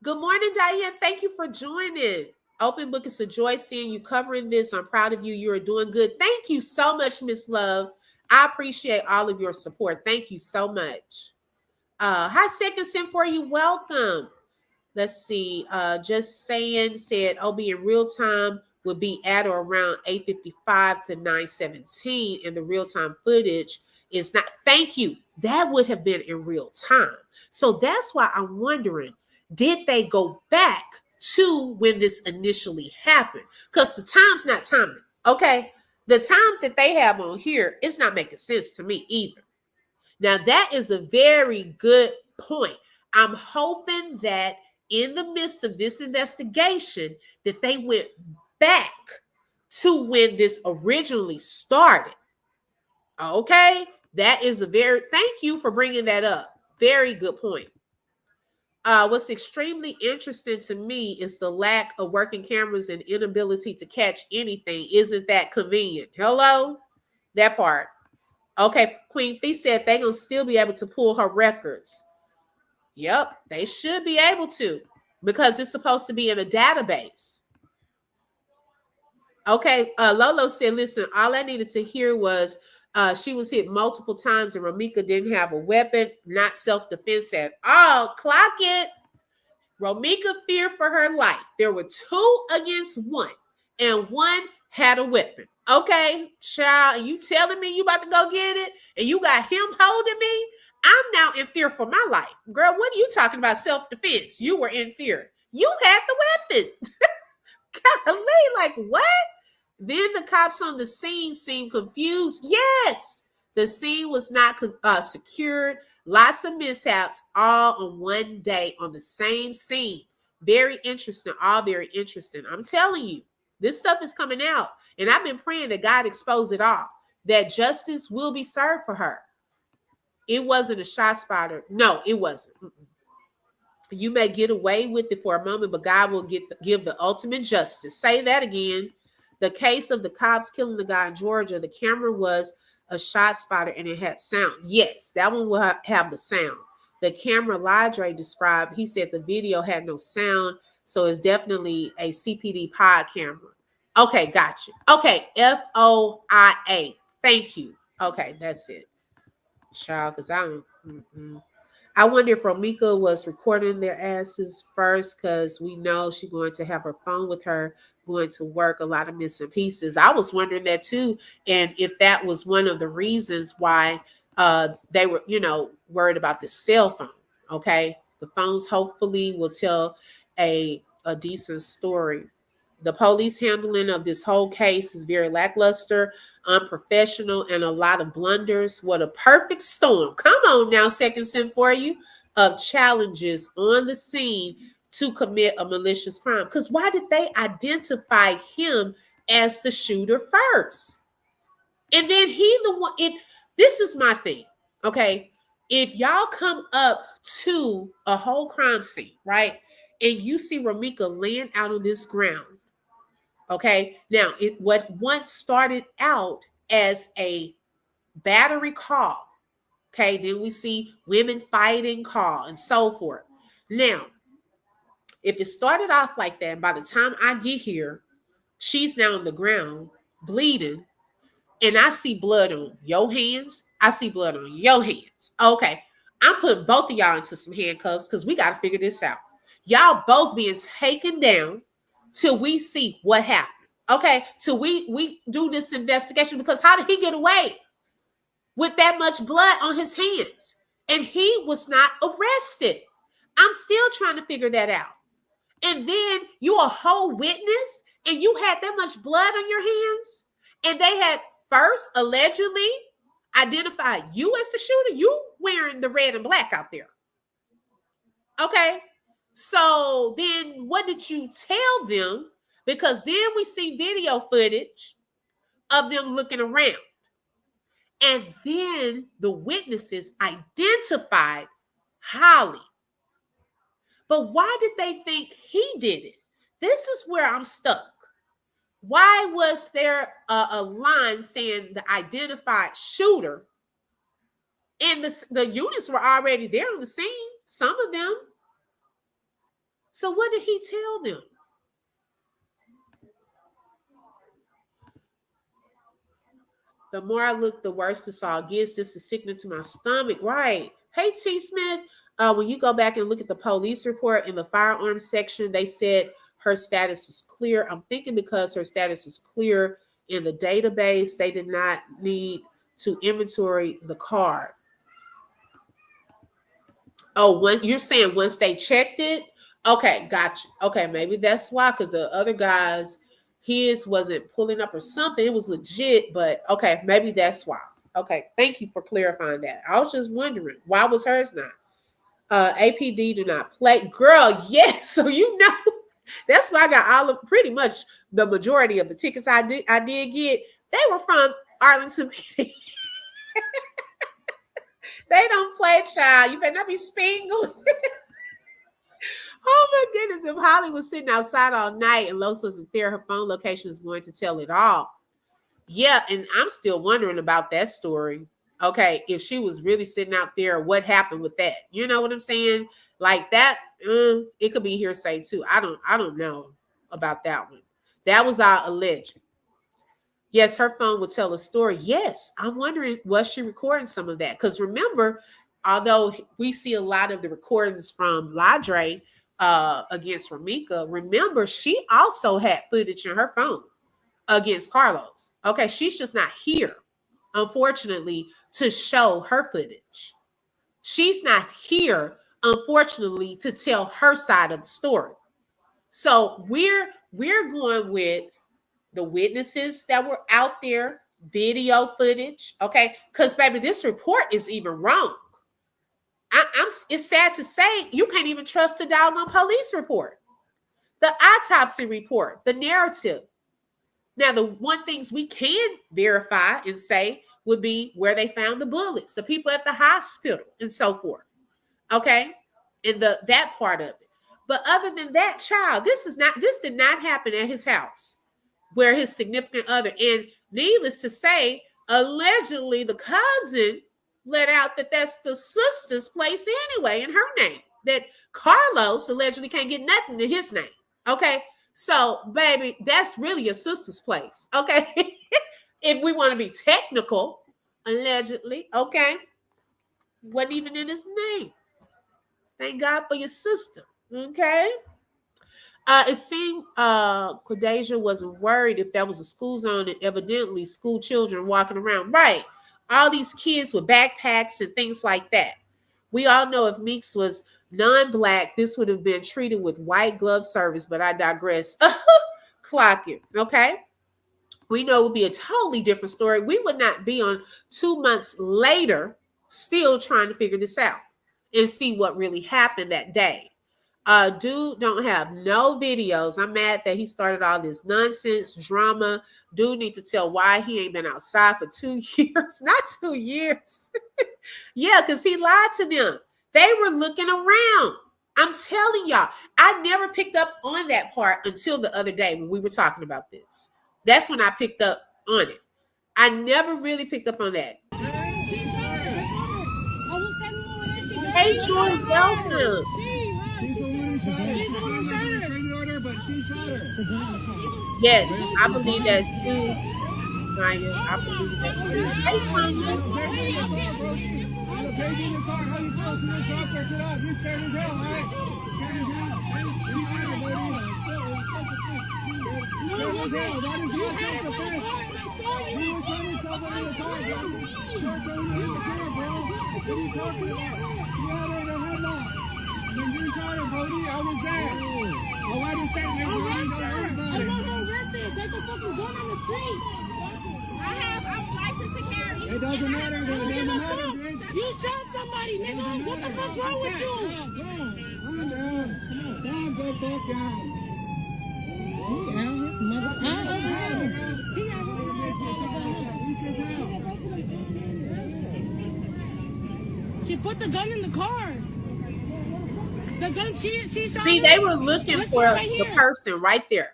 Good morning, Diane. Thank you for joining. Open Book, it's a joy seeing you covering this. I'm proud of you. You are doing good. Thank you so much, Miss Love. I appreciate all of your support. Thank you so much. Hi, Second Sin for you. Welcome. Let's see. Just saying, said OB in real time would be at or around 8:55 to 9:17, and the real-time footage is not. Thank you. That would have been in real time. So that's why I'm wondering, did they go back to when this initially happened? Because the time's not timing. Okay. The times that they have on here, it's not making sense to me either. Now, that is a very good point. I'm hoping that in the midst of this investigation, that they went back to when this originally started. Okay, that is thank you for bringing that up. Very good point. What's extremely interesting to me is the lack of working cameras and inability to catch anything. Isn't that convenient? Hello? That part. Okay, Queen Fee said they're going to still be able to pull her records. Yep, they should be able to, because it's supposed to be in a database. Okay, Lolo said, listen, all I needed to hear was she was hit multiple times and Romeca didn't have a weapon, not self-defense at all. Clock it. Romeca feared for her life. There were 2 against 1, and 1 had a weapon. Okay, child, you telling me you about to go get it, and you got him holding me? I'm now in fear for my life. Girl, what are you talking about self-defense? You were in fear. You had the weapon. Golly, like what? Then the cops on the scene seemed confused. Yes, the scene was not secured. Lots of mishaps all on one day on the same scene. Very interesting, all very interesting. I'm telling you, this stuff is coming out. And I've been praying that God expose it all, that justice will be served for her. It wasn't a shot spotter. No, it wasn't. You may get away with it for a moment, but God will give the ultimate justice. Say that again. The case of the cops killing the guy in Georgia, the camera was a shot spotter and it had sound. Yes, that one will have the sound. The camera Ladre described, he said the video had no sound. So it's definitely a CPD pod camera. Okay, gotcha. Okay, FOIA. Thank you. Okay, that's it. Child, because I don't. I wonder if Romeca was recording their asses first, because we know she's going to have her phone with her going to work, a lot of missing pieces. I was wondering that too, and if that was one of the reasons why they were, worried about the cell phone. Okay, the phones hopefully will tell a decent story. The police handling of this whole case is very lackluster, unprofessional, and a lot of blunders. What a perfect storm. Come on now, second sin for you, of challenges on the scene to commit a malicious crime. Because why did they identify him as the shooter first? And then he the one, this is my thing, okay? If y'all come up to a whole crime scene, right? And you see Romeca laying out on this ground, okay? Now, what once started out as a battery call, okay? Then we see women fighting call and so forth. Now, if it started off like that, and by the time I get here, she's now on the ground bleeding, and I see blood on your hands, I see blood on your hands. Okay, I'm putting both of y'all into some handcuffs because we got to figure this out. Y'all both being taken down till we see what happened. Okay, till we do this investigation, because how did he get away with that much blood on his hands? And he was not arrested. I'm still trying to figure that out. And then you a whole witness and you had that much blood on your hands, and they had first allegedly identified you as the shooter. You wearing the red and black out there. Okay. So then what did you tell them? Because then we see video footage of them looking around. And then the witnesses identified Holly. But why did they think he did it? This is where I'm stuck. Why was there a line saying the identified shooter? And the units were already there on the scene, some of them. So what did he tell them? The more I look, the worse this all gets. This is sickening to my stomach. Right. Hey, T. Smith, when you go back and look at the police report in the firearms section, they said her status was clear. I'm thinking because her status was clear in the database, they did not need to inventory the card. Oh, you're saying once they checked it? Okay, gotcha. Okay, maybe that's why, because the other guys, his wasn't pulling up or something. It was legit, but okay, maybe that's why. Okay, thank you for clarifying that. I was just wondering, why was hers not? APD do not play. Girl, yes. So that's why I got pretty much the majority of the tickets I did get. They were from Arlington PD. They don't play, child. You better not be speeding. Oh my goodness. If Holly was sitting outside all night and Los wasn't there, her phone location is going to tell it all. Yeah, and I'm still wondering about that story. Okay, if she was really sitting out there, what happened with that? You know what I'm saying? Like that, it could be hearsay too. I don't know about that one. That was our alleged. Yes, her phone would tell a story. Yes, I'm wondering, was she recording some of that? Because remember, although we see a lot of the recordings from Ladre against Romeca, remember, she also had footage in her phone against Carlos. Okay, she's just not here, unfortunately, to show her footage. She's not here, unfortunately, to tell her side of the story. So we're going with the witnesses that were out there, video footage, okay? Because, baby, this report is even wrong. It's sad to say you can't even trust the doggone police report, the autopsy report, the narrative. Now, the one things we can verify and say would be where they found the bullets, the people at the hospital, and so forth, okay? And that part of it. But other than that, child, this did not happen at his house, where his significant other, and needless to say, allegedly the cousin let out that that's the sister's place anyway in her name. that Carlos allegedly can't get nothing in his name. Okay. So, baby, that's really your sister's place. Okay. If we want to be technical, allegedly, okay. Wasn't even in his name. Thank God for your sister. Okay. It seemed Quadesia wasn't worried if there was a school zone and evidently school children walking around. Right. All these kids with backpacks and things like that. We all know if Meeks was non-black, this would have been treated with white glove service, but I digress. Clock it. Okay. We know it would be a totally different story. We would not be on 2 months later still trying to figure this out and see what really happened that day. Dude don't have no videos. I'm mad that he started all this nonsense drama. Dude need to tell why he ain't been outside for 2 years. Not 2 years. Yeah, because he lied to them. They were looking around. I'm telling y'all, I never picked up on that part until the other day when we were talking about this. That's when I picked up on it. I never really picked up on that. Hey, Joy, welcome. She's the one who shot her. She's the one who shot her. But she shot her. Yes, I believe that too, Maya. I believe that too. Hey, Tanya. The baby in the car. How you close to the doctor? Get up. You scared as hell, right? Scared as hell. You scared as hell. That is not self-defense. You were trying to cover in the car, bro. You're throwing in the car, bro. What are you talking about? You had her in a headlock. When you shot her, Brody, I was there. I went to statement, Brody. Don't worry about it. I'm not arrested. There's a fucking gun on the street. I'm licensed to carry. It doesn't matter, though. It doesn't matter, bitch. You shot somebody, nigga. What the fuck's wrong with you? Calm down. Down, go back down. She put the gun in the car. The gun she shot. See, her. they were looking Let's for go right the here. person right there.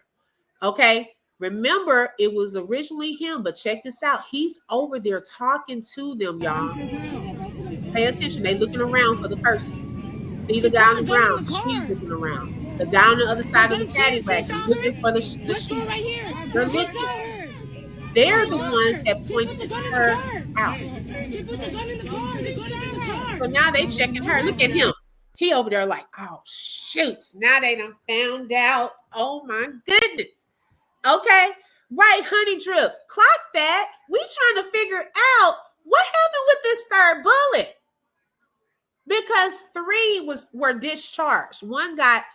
Okay. Remember, it was originally him, but check this out. He's over there talking to them, y'all. Pay attention. They looking around for the person. See the guy on the ground. She's looking around. The guy on the other side of the paddy wagon looking for the Let's go sheep. right here. They're She looking. shot her. They're the ones that pointed her out. She put the gun in the car. The gun in the car. So now they checking her. Look at him. He over there like, oh shoots. Now they done found out. Oh my goodness. Okay. Right, Honey Drip. Clock that. We trying to figure out what happened with this third bullet. Because 3 were discharged. One got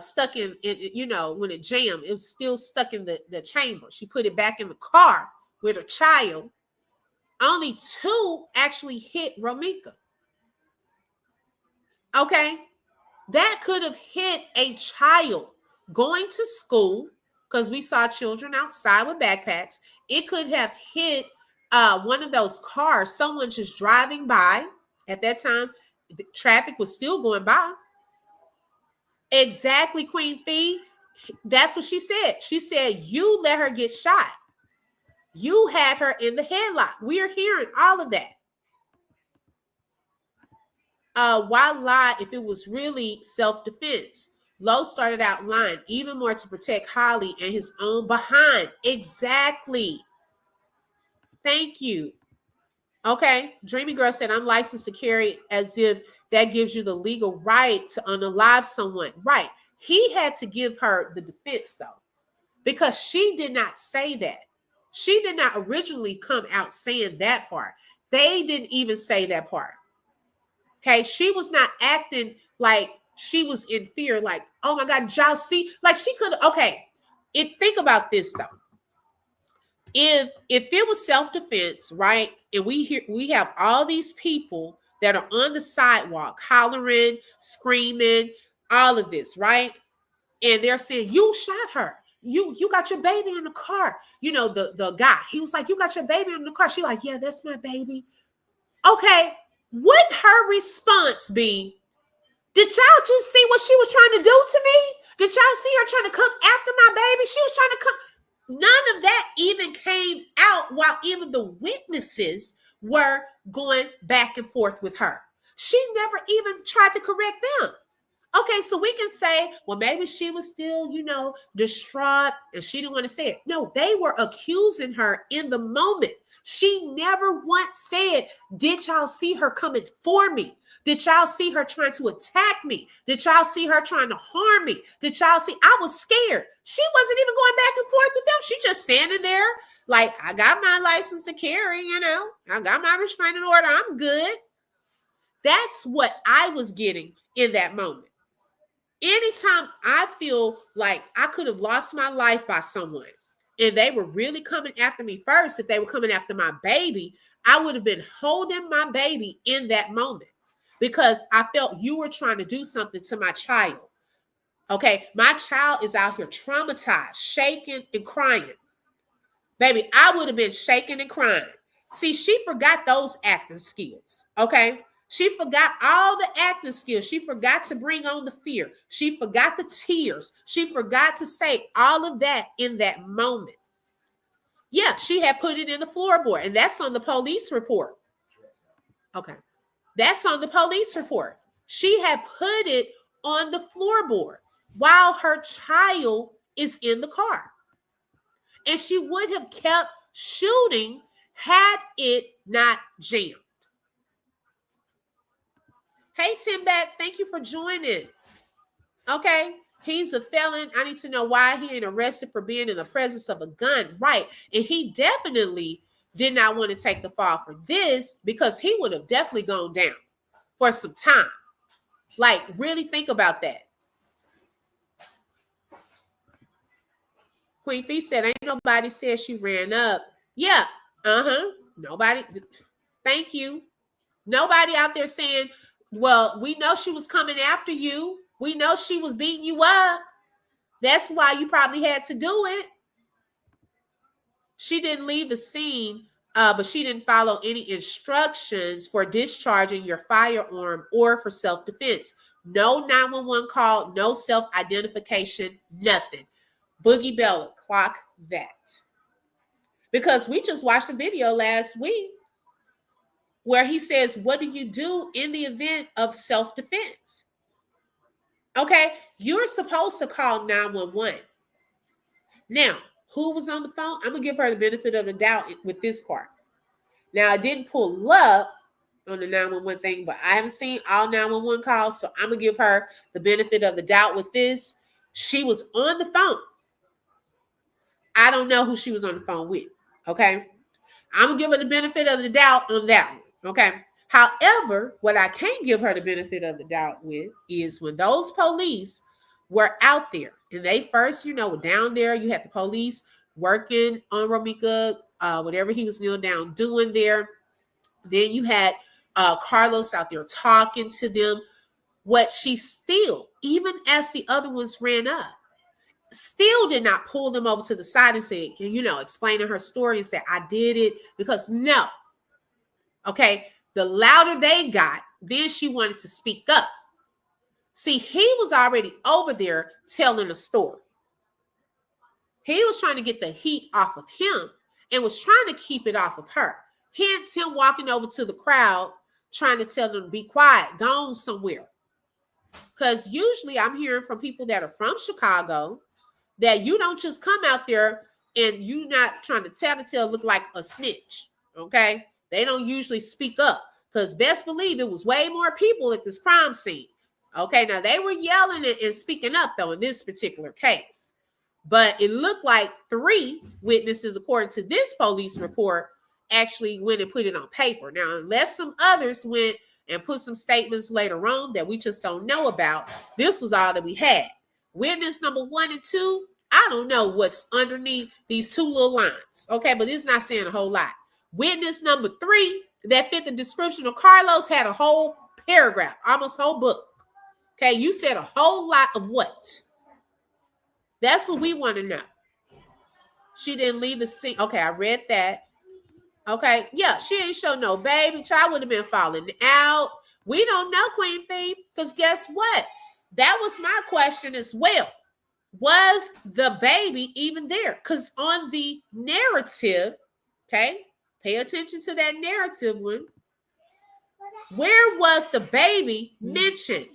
stuck in, when it jammed, it was still stuck in the chamber. She put it back in the car with her child. Only 2 actually hit Romeca. Okay. That could have hit a child going to school, because we saw children outside with backpacks. It could have hit one of those cars, someone just driving by. At that time, the traffic was still going by. Exactly, Queen Fee. That's what she said. She said, you let her get shot. You had her in the headlock. We are hearing all of that. Why lie if it was really self-defense? Lowe started out lying even more to protect Holly and his own behind. Exactly. Thank you. Okay. Dreamy Girl said, I'm licensed to carry, as if that gives you the legal right to unalive someone. Right. He had to give her the defense, though, because she did not say that. She did not originally come out saying that part. They didn't even say that part. Okay. She was not acting like she was in fear, like, oh my God, y'all see, like she could, okay. Think about this though. If it was self-defense, right? And we have all these people that are on the sidewalk, hollering, screaming, all of this, right? And they're saying, you shot her. You got your baby in the car. The guy, he was like, you got your baby in the car. She like, yeah, that's my baby. Okay. Wouldn't her response be, did y'all just see what she was trying to do to me? Did y'all see her trying to come after my baby? She was trying to come. None of that even came out while even the witnesses were going back and forth with her. She never even tried to correct them. Okay, so we can say, well, maybe she was still, distraught and she didn't want to say it. No, they were accusing her in the moment. She never once said, did y'all see her coming for me? Did y'all see her trying to attack me? Did y'all see her trying to harm me? Did y'all see? I was scared. She wasn't even going back and forth with them. She just standing there like, I got my license to carry, I got my restraining order. I'm good. That's what I was getting in that moment. Anytime I feel like I could have lost my life by someone and they were really coming after me first, if they were coming after my baby, I would have been holding my baby in that moment because I felt you were trying to do something to my child. Okay, my child is out here traumatized, shaking and crying. Baby, I would have been shaking and crying. See, she forgot those acting skills, okay? She forgot all the acting skills. She forgot to bring on the fear. She forgot the tears. She forgot to say all of that in that moment. Yeah, she had put it in the floorboard, and that's on the police report. Okay, that's on the police report. She had put it on the floorboard while her child is in the car. And she would have kept shooting had it not jammed. Hey, Tim Back, thank you for joining. Okay, he's a felon. I need to know why he ain't arrested for being in the presence of a gun. Right. And he definitely did not want to take the fall for this because he would have definitely gone down for some time. Like, really think about that. Queen Fee said, ain't nobody said she ran up. Yeah. Nobody. Thank you. Nobody out there saying, well, we know she was coming after you. We know she was beating you up. That's why you probably had to do it. She didn't leave the scene, but she didn't follow any instructions for discharging your firearm or for self-defense. No 911 call, no self-identification, nothing. Boogie Bella, clock that. Because we just watched a video last week where he says, what do you do in the event of self-defense? Okay, you're supposed to call 911. Now, who was on the phone? I'm going to give her the benefit of the doubt with this part. Now, I didn't pull up on the 911 thing, but I haven't seen all 911 calls, so I'm going to give her the benefit of the doubt with this. She was on the phone. I don't know who she was on the phone with, okay? I'm going to give her the benefit of the doubt on that one, okay? However, what I can't give her the benefit of the doubt with is when those police were out there and they first, were down there, you had the police working on Romeca, whatever he was kneeling down doing there. Then you had Carlos out there talking to them. What she still, even as the other ones ran up, still did not pull them over to the side and say, explaining her story and say, I did it because no. Okay. The louder they got, then she wanted to speak up. See, he was already over there telling a story. He was trying to get the heat off of him and was trying to keep it off of her. Hence him walking over to the crowd, trying to tell them to be quiet, go on somewhere. Because usually I'm hearing from people that are from Chicago that you don't just come out there and you not trying to tell the tale look like a snitch, okay? They don't usually speak up because best believe it was way more people at this crime scene. Okay, now they were yelling and speaking up though in this particular case. But it looked like 3 witnesses, according to this police report, actually went and put it on paper. Now, unless some others went and put some statements later on that we just don't know about, this was all that we had. Witness number 1 and 2, I don't know what's underneath these 2 little lines. Okay, but it's not saying a whole lot. Witness number 3 that fit the description of Carlos had a whole paragraph, almost whole book. Okay, you said a whole lot of what? That's what we want to know. She didn't leave the scene. Okay, I read that. Okay, yeah, she ain't show no baby. Child would have been falling out. We don't know, Queen Fee, because guess what? That was my question as well. Was the baby even there? Because on the narrative, okay, pay attention to that narrative one. Where was the baby mentioned?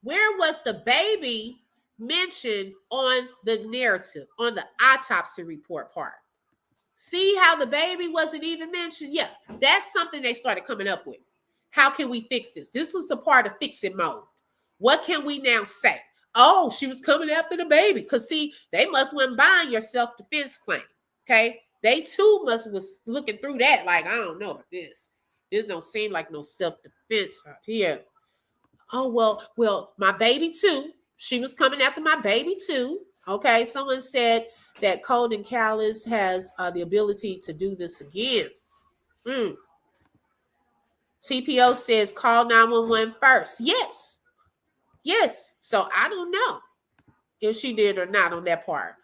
Where was the baby mentioned on the narrative, on the autopsy report part? See how the baby wasn't even mentioned? Yeah, that's something they started coming up with. How can we fix this? This was a part of fixing mode. What can we now say? Oh, she was coming after the baby. Because see, they must wasn't buying your self-defense claim. Okay. They too was looking through that, like, I don't know about this. This don't seem like no self-defense out here. Oh, well, my baby too. She was coming after my baby too. Okay. Someone said that Cold and Callous has the ability to do this again. TPO says call 911 first. Yes. Yes. So I don't know if she did or not on that part.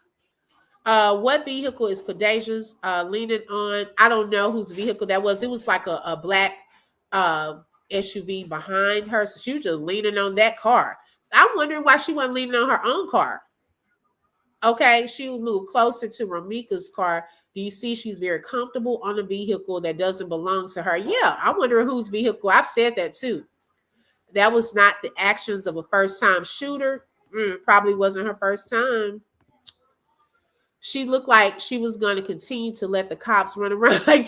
What vehicle is Kadaja's leaning on? I don't know whose vehicle that was. It was like a black SUV behind her. So she was just leaning on that car. I'm wondering why she wasn't leaning on her own car. Okay, she would move closer to Romeca's car. Do you see she's very comfortable on a vehicle that doesn't belong to her? Yeah, I wonder whose vehicle. I've said that too. That was not the actions of a first-time shooter. Probably wasn't her first time. She looked like she was going to continue to let the cops run around like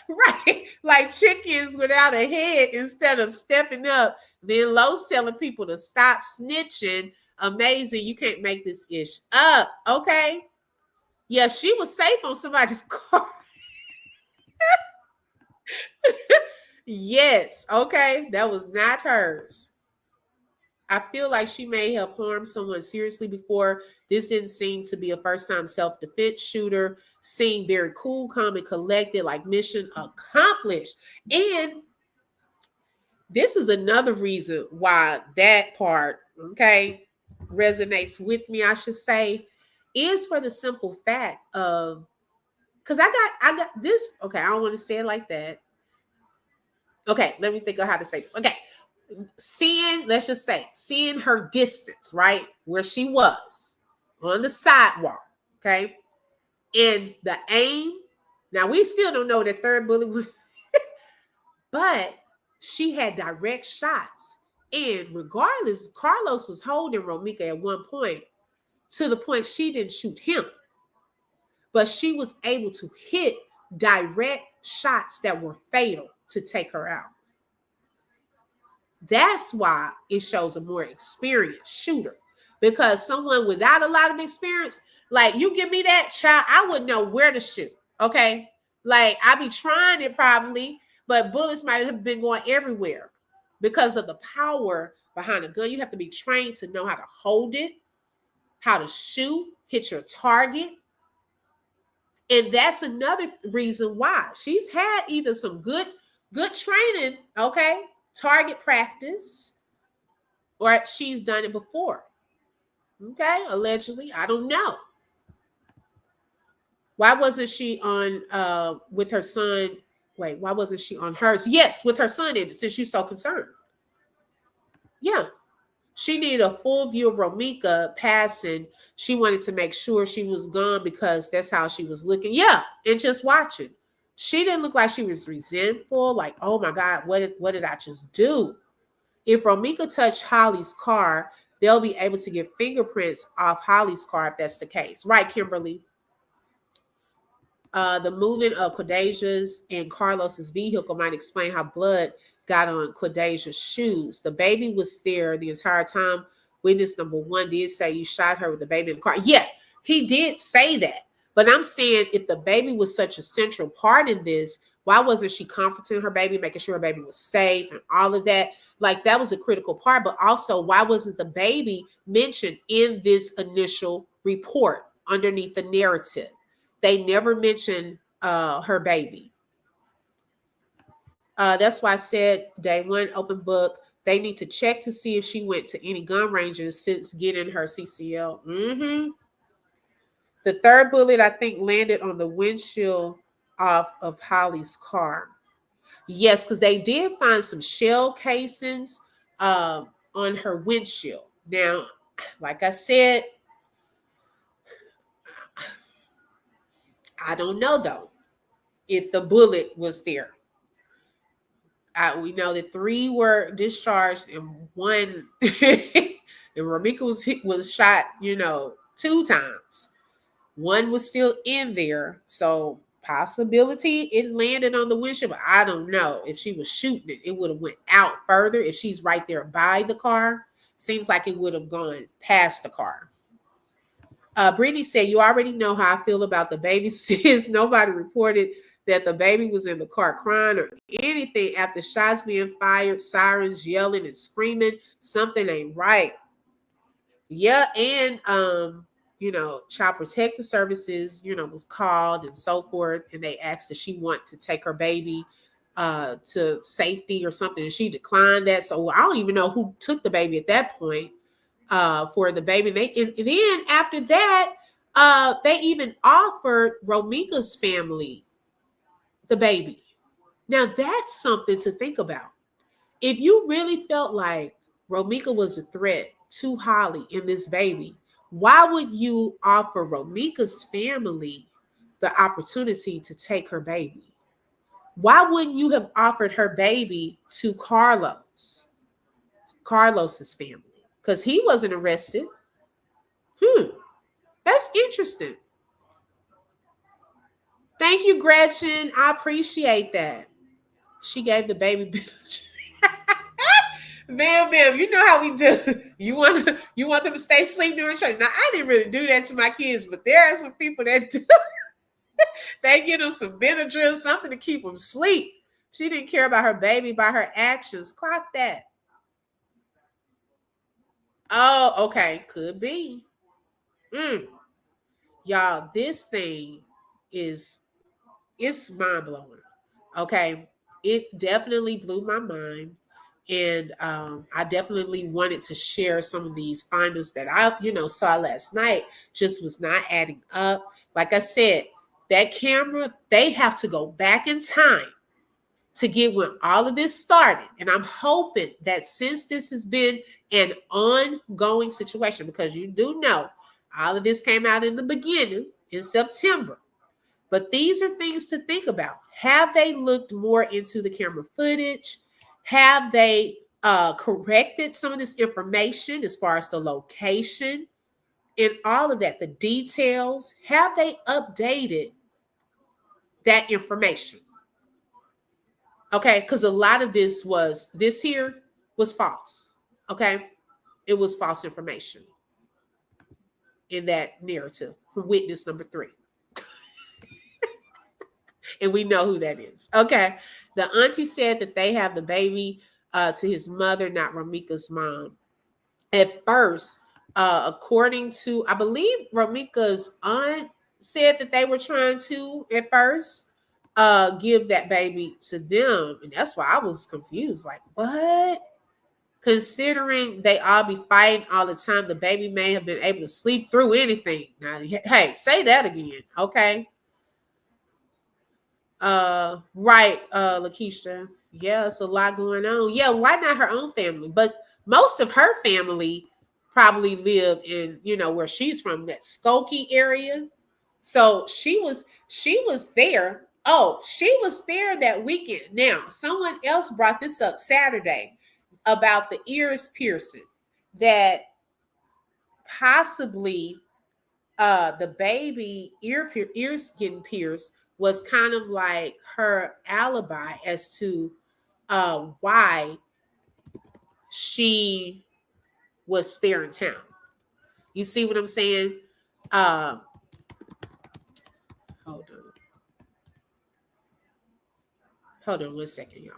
right, like chickens without a head instead of stepping up. Then Lowe's telling people to stop snitching. Amazing. You can't make this ish up. Okay. Yeah, she was safe on somebody's car. Yes. Okay. That was not hers. I feel like she may have harmed someone seriously before. This didn't seem to be a first-time self-defense shooter. Seemed very cool, calm, and collected, like mission accomplished. And this is another reason why that part, okay, resonates with me, I should say, is for the simple fact of, because I got this, okay, I don't want to say it like that. Okay, let me think of how to say this. Okay. Let's just say, seeing her distance, right? Where she was on the sidewalk, okay? And the aim, now we still don't know that third bullet was, but she had direct shots. And regardless, Carlos was holding Romeca at one point to the point she didn't shoot him, but she was able to hit direct shots that were fatal to take her out. That's why it shows a more experienced shooter, because someone without a lot of experience, like you give me that child, I wouldn't know where to shoot. Okay. Like I'd be trying it probably, but bullets might have been going everywhere because of the power behind a gun. You have to be trained to know how to hold it, how to shoot, hit your target. And that's another reason why she's had either some good training, okay, target practice, or she's done it before. Okay, allegedly. I don't know. Why wasn't she on with her son? Wait, why wasn't she on hers? Yes, with her son in it, since she's so concerned. Yeah. She needed a full view of Romeca passing. She wanted to make sure she was gone because that's how she was looking. Yeah, and just watching. She didn't look like she was resentful, like, oh my God, what did I just do? If Romeca touched Holly's car, they'll be able to get fingerprints off Holly's car if that's the case. Right, Kimberly? The movement of Quadaja's and Carlos's vehicle might explain how blood got on Quadaja's shoes. The baby was there the entire time. Witness number 1 did say you shot her with the baby in the car. Yeah, he did say that. But I'm saying if the baby was such a central part in this, why wasn't she comforting her baby, making sure her baby was safe and all of that? Like that was a critical part. But also, why wasn't the baby mentioned in this initial report underneath the narrative? They never mentioned her baby. That's why I said day 1 open book. They need to check to see if she went to any gun ranges since getting her CCL. The third bullet, I think, landed on the windshield of Holly's car. Yes, because they did find some shell casings on her windshield. Now, like I said, I don't know though if the bullet was there. We know that 3 were discharged and 1 and Romeca was shot, 2 times. 1 was still in there. So possibility it landed on the windshield, but I don't know. If she was shooting it, it would have went out further. If she's right there by the car, seems like it would have gone past the car. Brittany said, you already know how I feel about the baby. Since nobody reported that the baby was in the car crying or anything after shots being fired, sirens yelling and screaming, something ain't right. Yeah, and Child Protective Services, was called and so forth, and they asked if she want to take her baby to safety or something, and she declined that. So I don't even know who took the baby at that point for the baby. And then after that, they even offered Romeca's family the baby. Now that's something to think about. If you really felt like Romeca was a threat to Holly and this baby, why would you offer Romeca's family the opportunity to take her baby? Why wouldn't you have offered her baby to Carlos's family? Because he wasn't arrested. That's interesting. Thank you, Gretchen. I appreciate that. She gave the baby. Ma'am, you know how we do. You want them to stay asleep during church. Now, I didn't really do that to my kids, but there are some people that do. They give them some Benadryl, something to keep them asleep. She didn't care about her baby by her actions. Clock that. Oh, okay. Could be. Y'all, this thing it's mind-blowing. Okay. It definitely blew my mind. And I definitely wanted to share some of these findings that I, saw last night. Just was not adding up. Like I said, that camera, they have to go back in time to get when all of this started. And I'm hoping that since this has been an ongoing situation, because you do know all of this came out in the beginning in September. But these are things to think about. Have they looked more into the camera footage? Have they corrected some of this information as far as the location and all of that, the details? Have they updated that information? Okay, because a lot of this here was false. Okay, it was false information in that narrative from witness number 3. And we know who that is. Okay. The auntie said that they have the baby to his mother, not Romeca's mom. At first, according to, I believe Romeca's aunt said that they were trying to, at first, give that baby to them. And that's why I was confused. Like, what? Considering they all be fighting all the time, the baby may have been able to sleep through anything. Now, hey, say that again. Okay. Right, Lakeisha. Yeah, it's a lot going on. Yeah, why not her own family? But most of her family probably lived in, where she's from, that Skokie area. So she was there. Oh, she was there that weekend. Now, someone else brought this up Saturday about the ears piercing, that possibly the baby ears getting pierced was kind of like her alibi as to why she was there in town. You see what I'm saying? Hold on 1 second, y'all.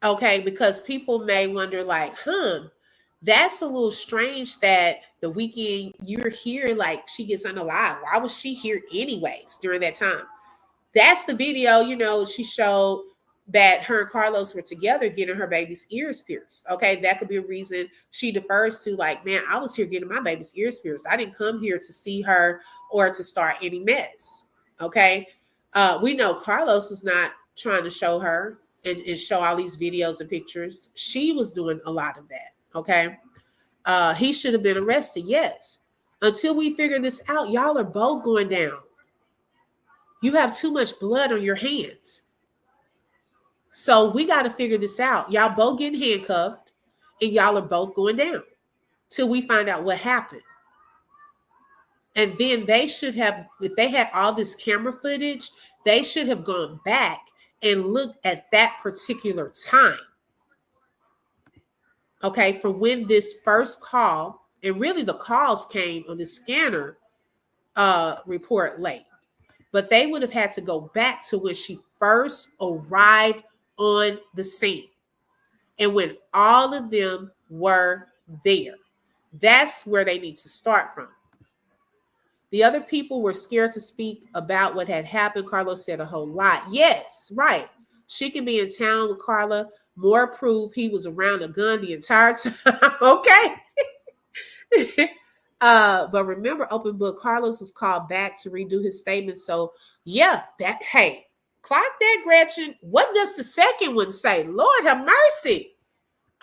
Okay, because people may wonder, like, that's a little strange that the weekend you're here, like, she gets unalive. Why was she here anyways during that time? That's the video, she showed that her and Carlos were together getting her baby's ears pierced. Okay, that could be a reason she defers to, like, man, I was here getting my baby's ears pierced. I didn't come here to see her or to start any mess. Okay, we know Carlos was not trying to show her and show all these videos and pictures. She was doing a lot of that. Okay. He should have been arrested, yes. Until we figure this out, y'all are both going down. You have too much blood on your hands. So we got to figure this out. Y'all both getting handcuffed and y'all are both going down till we find out what happened. And then they should have, if they had all this camera footage, they should have gone back and looked at that particular time. Okay, from when this first call, and really the calls came on the scanner report late. But they would have had to go back to when she first arrived on the scene and when all of them were there. That's where they need to start from. The other people were scared to speak about what had happened. Carlos said a whole lot. Yes, right. She can be in town with Carla. More proof he was around a gun the entire time. Okay. But remember, open book, Carlos was called back to redo his statement. So yeah, hey, clock that, Gretchen. What does the second one say? Lord have mercy.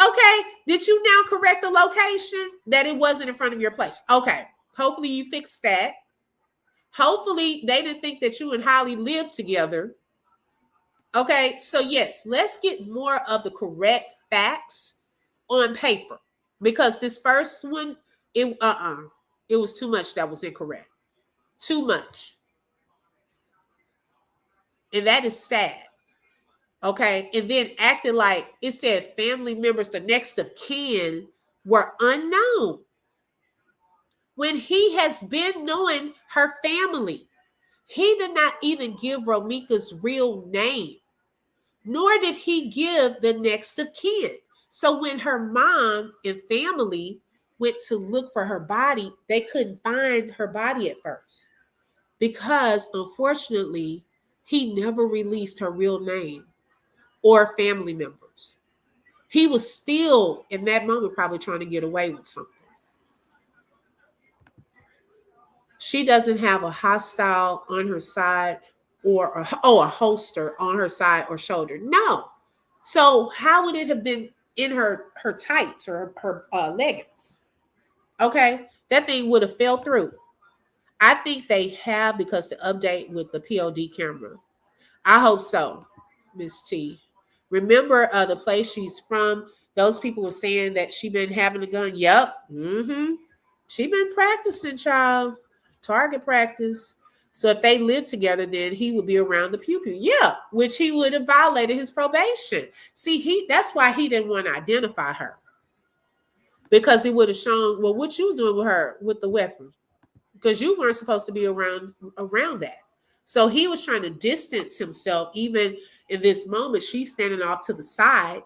Okay, did you now correct the location that it wasn't in front of your place? Okay, hopefully you fixed that. Hopefully they didn't think that you and Holly lived together. Okay, so yes, let's get more of the correct facts on paper, because this first one, it was too much that was incorrect. Too much. And that is sad. Okay. And then acted like it said family members, the next of kin, were unknown. When he has been knowing her family, he did not even give Romeca's real name, nor did he give the next of kin. So when her mom and family went to look for her body, they couldn't find her body at first because, unfortunately, he never released her real name or family members. He was still, in that moment, probably trying to get away with something. She doesn't have a hostile on her side or a holster on her side or shoulder. No. So how would it have been in her tights or her leggings? Okay. That thing would have fell through. I think they have, because the update with the POD camera. I hope so, Miss T. Remember the place she's from? Those people were saying that she been having a gun. Yep. Mm-hmm. She been practicing, child. Target practice. So if they lived together, then he would be around the pew-pew. Yeah, which he would have violated his probation. See, that's why he didn't want to identify her. Because he would have shown, well, what you doing with her with the weapon? Because you weren't supposed to be around that. So he was trying to distance himself. Even in this moment, she's standing off to the side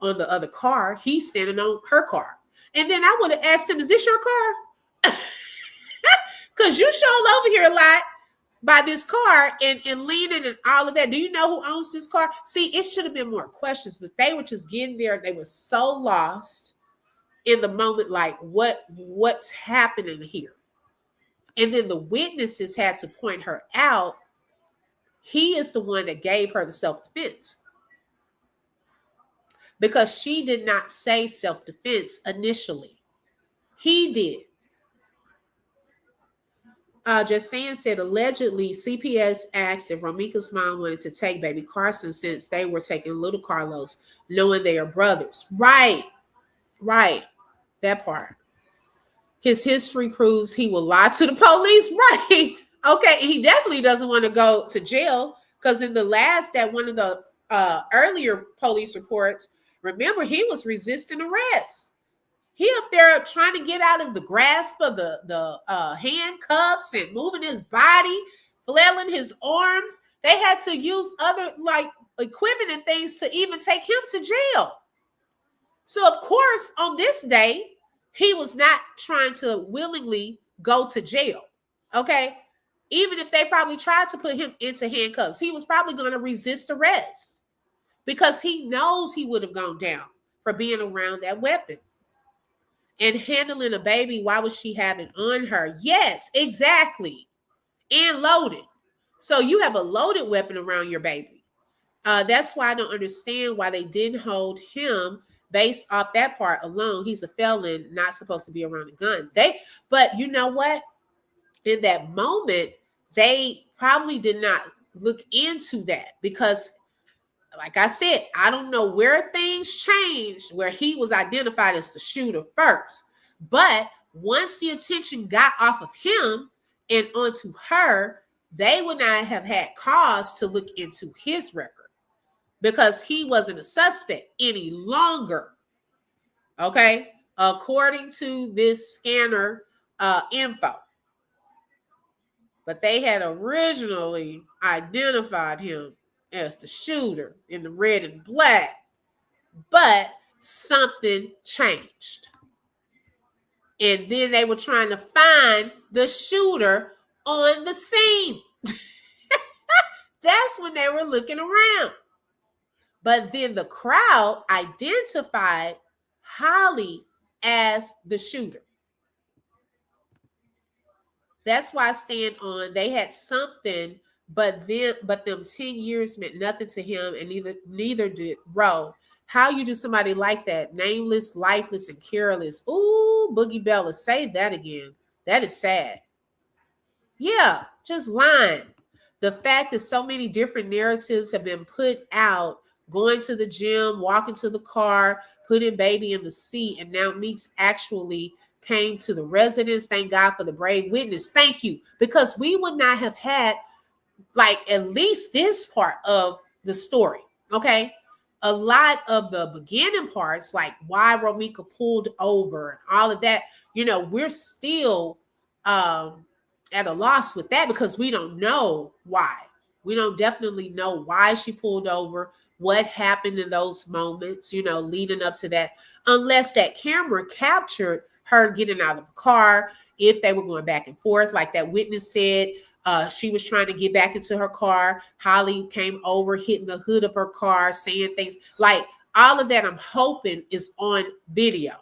on the other car. He's standing on her car. And then I would have asked him, is this your car? Because you showed over here a lot by this car and leaning and all of that. Do you know who owns this car? See, it should have been more questions, but they were just getting there. They were so lost in the moment, like what's happening here? And then the witnesses had to point her out. He is the one that gave her the self-defense, because she did not say self-defense initially. He did. Justine said, allegedly, CPS asked if Romeca's mom wanted to take baby Carson since they were taking little Carlos, knowing they are brothers. Right. That part. His history proves he will lie to the police. Right. Okay. He definitely doesn't want to go to jail, because in the last, one of the earlier police reports, remember, he was resisting arrest. He up there trying to get out of the grasp of the handcuffs and moving his body, flailing his arms. They had to use other equipment and things to even take him to jail. So of course, on this day, he was not trying to willingly go to jail. Okay. Even if they probably tried to put him into handcuffs, he was probably going to resist arrest, because he knows he would have gone down for being around that weapon. And handling a baby, why was she having on her? Yes, exactly. And loaded. So you have a loaded weapon around your baby. That's why I don't understand why they didn't hold him based off that part alone, he's a felon, not supposed to be around a gun. But you know what? In that moment, they probably did not look into that because, like I said, I don't know where things changed, where he was identified as the shooter first. But once the attention got off of him and onto her, they would not have had cause to look into his record because he wasn't a suspect any longer. Okay, according to this scanner info. But they had originally identified him as the shooter in the red and black. But something changed. And then they were trying to find the shooter on the scene. That's when they were looking around. But then the crowd identified Holly as the shooter. That's why I stand on they had something, but them 10 years meant nothing to him, and neither did Roe. How you do somebody like that, nameless, lifeless, and careless? Ooh, Boogie Bella, say that again. That is sad. Yeah, just lying. The fact that so many different narratives have been put out, going to the gym, walking to the car, putting baby in the seat, and now Meeks actually came to the residence. Thank God for the brave witness. Thank you. Because we would not have had like at least this part of the story. Okay. A lot of the beginning parts, like why Romeca pulled over and all of that, we're still at a loss with that because we don't know why. We don't definitely know why she pulled over, what happened in those moments, leading up to that, unless that camera captured her getting out of the car, if they were going back and forth, like that witness said. She was trying to get back into her car. Holly came over, hitting the hood of her car, saying things like all of that. I'm hoping is on video,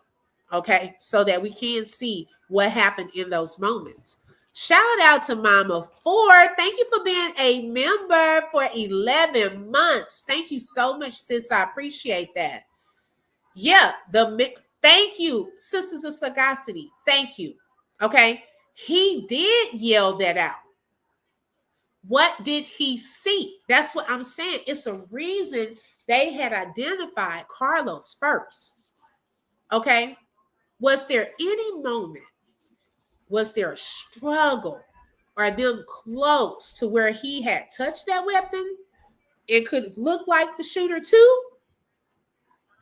okay, so that we can see what happened in those moments. Shout out to Mama Ford. Thank you for being a member for 11 months. Thank you so much, sis. I appreciate that. Yeah, thank you, Sisters of Sagacity. Thank you. Okay, he did yell that out. What did he see? That's what I'm saying. It's a reason they had identified Carlos first. Okay, was there any moment? Was there a struggle or them close to where he had touched that weapon? It could look like the shooter too.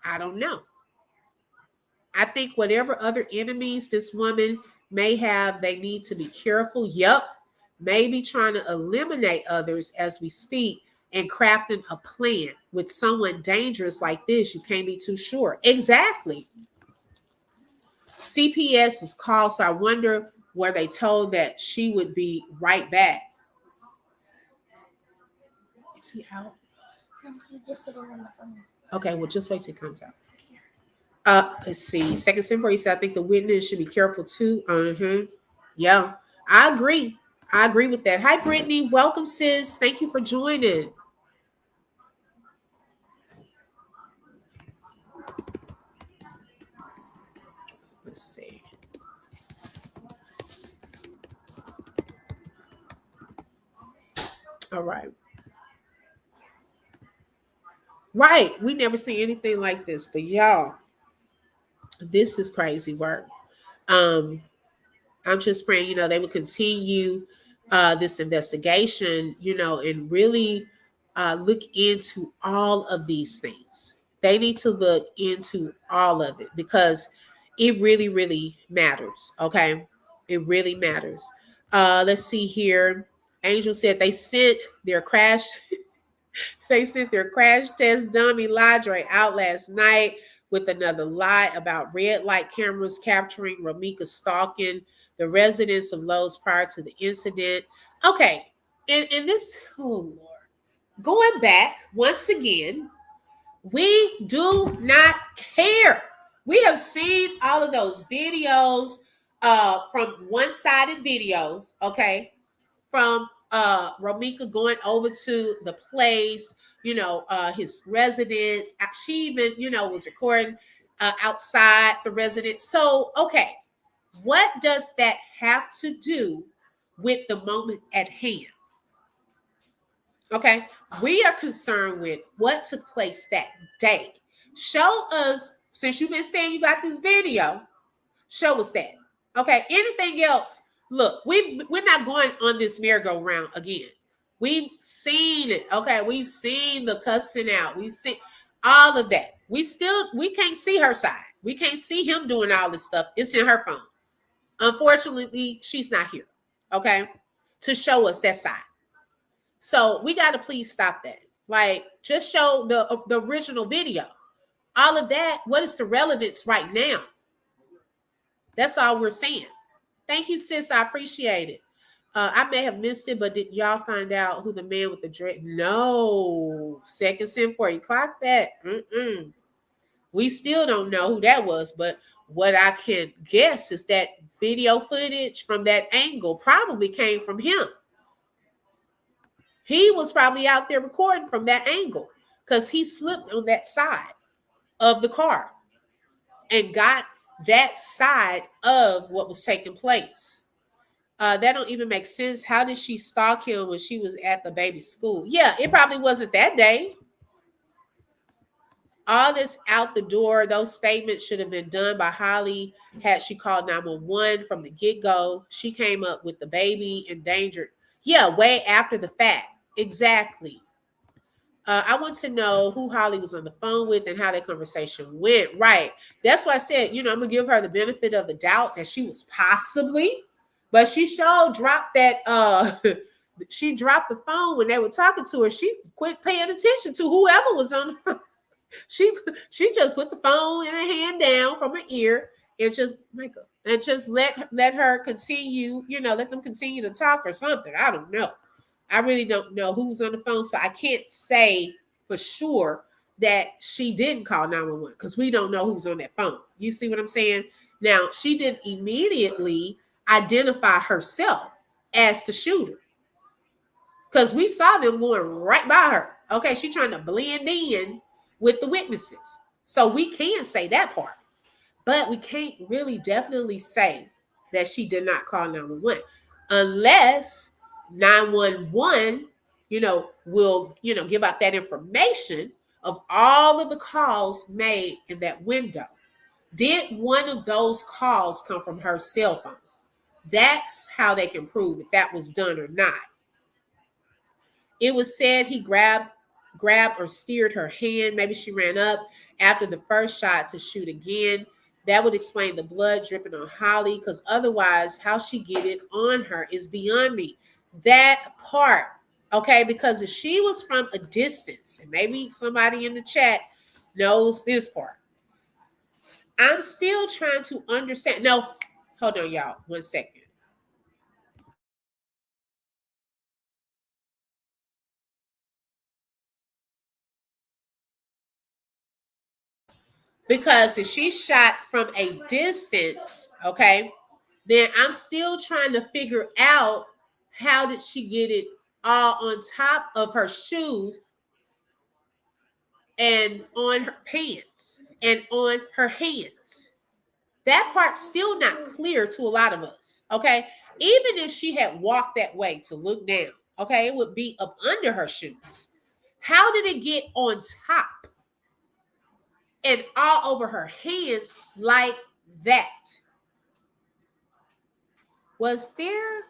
I don't know. I think whatever other enemies this woman may have, they need to be careful. Yep. Maybe trying to eliminate others as we speak and crafting a plan with someone dangerous like this. You can't be too sure. Exactly. CPS was called, so I wonder were they told that she would be right back. Is he out? No, he's just sitting on the phone. Okay, well, just wait till it comes out. Let's see. Second Simple, he said, I think the witness should be careful too. Yeah, I agree. I agree with that. Hi, Brittany. Welcome, sis. Thank you for joining. Let's see. All right. Right. We never see anything like this, but y'all, this is crazy work. I'm just praying, they will continue this investigation, and really look into all of these things. They need to look into all of it because it really, really matters. Okay. It really matters. Let's see here. Angel said they sent their crash test dummy Ladre out last night with another lie about red light cameras capturing Romeca stalking the residents of Lowe's prior to the incident. Okay, and this, oh Lord, going back once again, we do not care. We have seen all of those videos from one-sided videos, okay, from Romeca going over to the place, his residence. She even, was recording outside the residence. So, okay, what does that have to do with the moment at hand? Okay, we are concerned with what took place that day. Show us, since you've been saying you got this video, show us that. Okay, anything else? Look, we're not going on this merry-go-round again. We've seen it. Okay, we've seen the cussing out. We've seen all of that. We can't see her side. We can't see him doing all this stuff. It's in her phone. Unfortunately, she's not here. Okay, to show us that side. So we got to please stop that. Like, just show the original video. All of that. What is the relevance right now? That's all we're saying. Thank you, sis. I appreciate it. I may have missed it, but did y'all find out who the man with the dread? No. Second sin for you. Clock that. We still don't know who that was, but what I can guess is that video footage from that angle probably came from him. He was probably out there recording from that angle because he slipped on that side of the car and got that side of what was taking place. That don't even make sense. How did she stalk him when she was at the baby's school? Yeah, it probably wasn't that day. All this out the door, those statements should have been done by Holly had she called 911 from the get-go. She came up with the baby endangered. Yeah, way after the fact. Exactly. I want to know who Holly was on the phone with and how that conversation went. Right. That's why I said, I'm going to give her the benefit of the doubt that she was possibly, but she sure dropped that, she dropped the phone when they were talking to her. She quit paying attention to whoever was on the phone. She just put the phone in her hand down from her ear and just let her continue, let them continue to talk or something. I don't know. I really don't know who's on the phone, so I can't say for sure that she didn't call 911 because we don't know who's on that phone. You see what I'm saying? Now, she didn't immediately identify herself as the shooter because we saw them going right by her. Okay, she's trying to blend in with the witnesses. So we can say that part, but we can't really definitely say that she did not call 911 unless 911, will, give out that information of all of the calls made in that window. Did one of those calls come from her cell phone? That's how they can prove if that was done or not. It was said he grabbed or steered her hand. Maybe she ran up after the first shot to shoot again. That would explain the blood dripping on Holly, because otherwise, how she get it on her is beyond me. That part, okay, because if she was from a distance, and maybe somebody in the chat knows this part, I'm still trying to understand. No, hold on, y'all, 1 second. Because if she shot from a distance, okay, then I'm still trying to figure out how did she get it all on top of her shoes and on her pants and on her hands. That part's still not clear to a lot of us, okay? Even if she had walked that way to look down, okay, it would be up under her shoes. How did it get on top and all over her hands like that? Was there,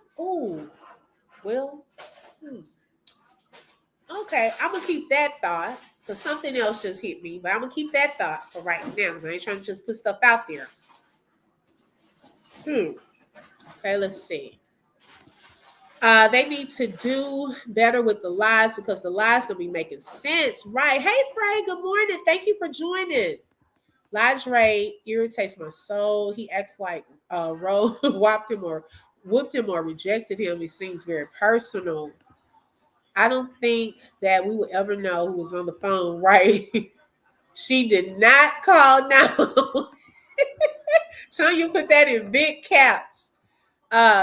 okay, I'm going to keep that thought because something else just hit me, but I'm going to keep that thought for right now because I ain't trying to just put stuff out there. Okay, let's see. They need to do better with the lies because the lies don't be making sense. Right. Hey, Frey, good morning. Thank you for joining. Ladre irritates my soul. He acts like Ro whooped him or rejected him. It seems very personal. I don't think that we would ever know who was on the phone, right? She did not call now. Tanya put that in big caps.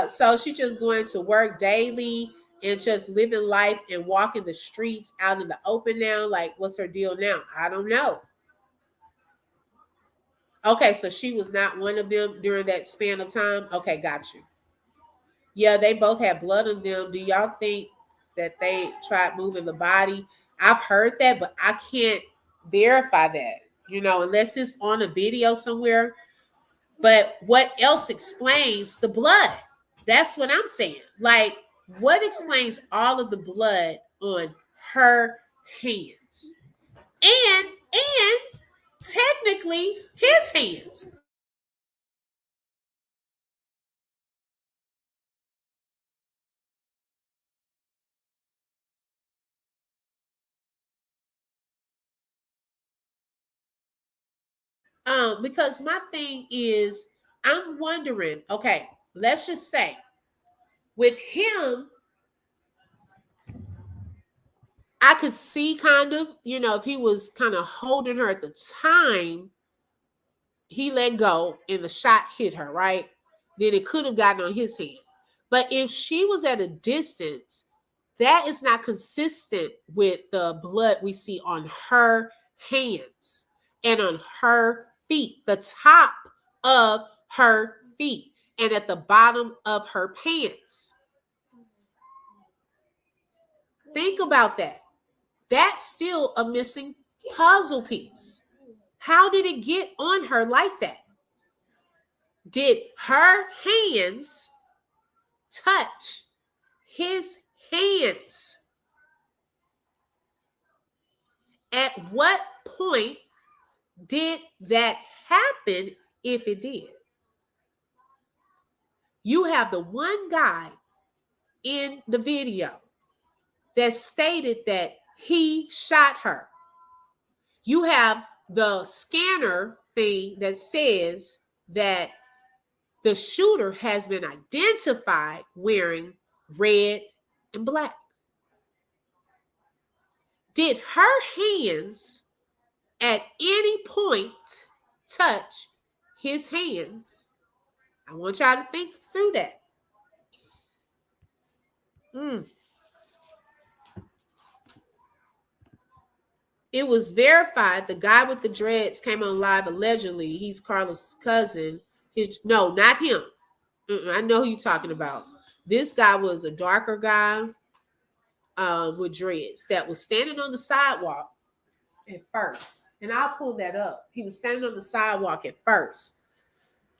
So she just going to work daily and just living life and walking the streets out in the open now. Like, what's her deal now? I don't know. Okay, so she was not one of them during that span of time. Okay, got you. Yeah, they both had blood on them. Do y'all think that they tried moving the body? I've heard that, but I can't verify that, unless it's on a video somewhere. But what else explains the blood? That's what I'm saying. Like, what explains all of the blood on her hands? And technically his hands. Because my thing is, I'm wondering, okay, let's just say with him, I could see kind of, if he was kind of holding her at the time, he let go and the shot hit her, right? Then it could have gotten on his hand. But if she was at a distance, that is not consistent with the blood we see on her hands and on her feet, the top of her feet, and at the bottom of her pants. Think about that. That's still a missing puzzle piece. How did it get on her like that? Did her hands touch his hands? At what point did that happen, if it did? You have the one guy in the video that stated that he shot her. You have the scanner thing that says that the shooter has been identified wearing red and black. Did her hands at any point touch his hands? I want y'all to think through that. It was verified. The guy with the dreads came on live allegedly. He's Carlos' cousin. No, not him. I know who you're talking about. This guy was a darker guy with dreads that was standing on the sidewalk at first. And I'll pull that up. He was standing on the sidewalk at first.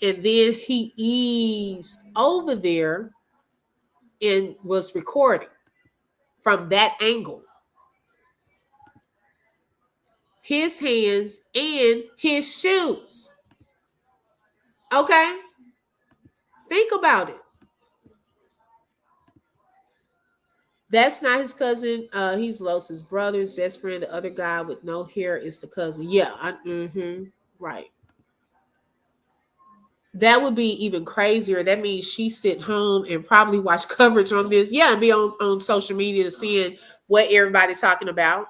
And then he eased over there and was recording from that angle. His hands and his shoes. Okay? Think about it. That's not his cousin. He's Los's brother's best friend. The other guy with no hair is the cousin. Yeah. Right. That would be even crazier. That means she sit home and probably watch coverage on this. Yeah, and be on social media to seeing what everybody's talking about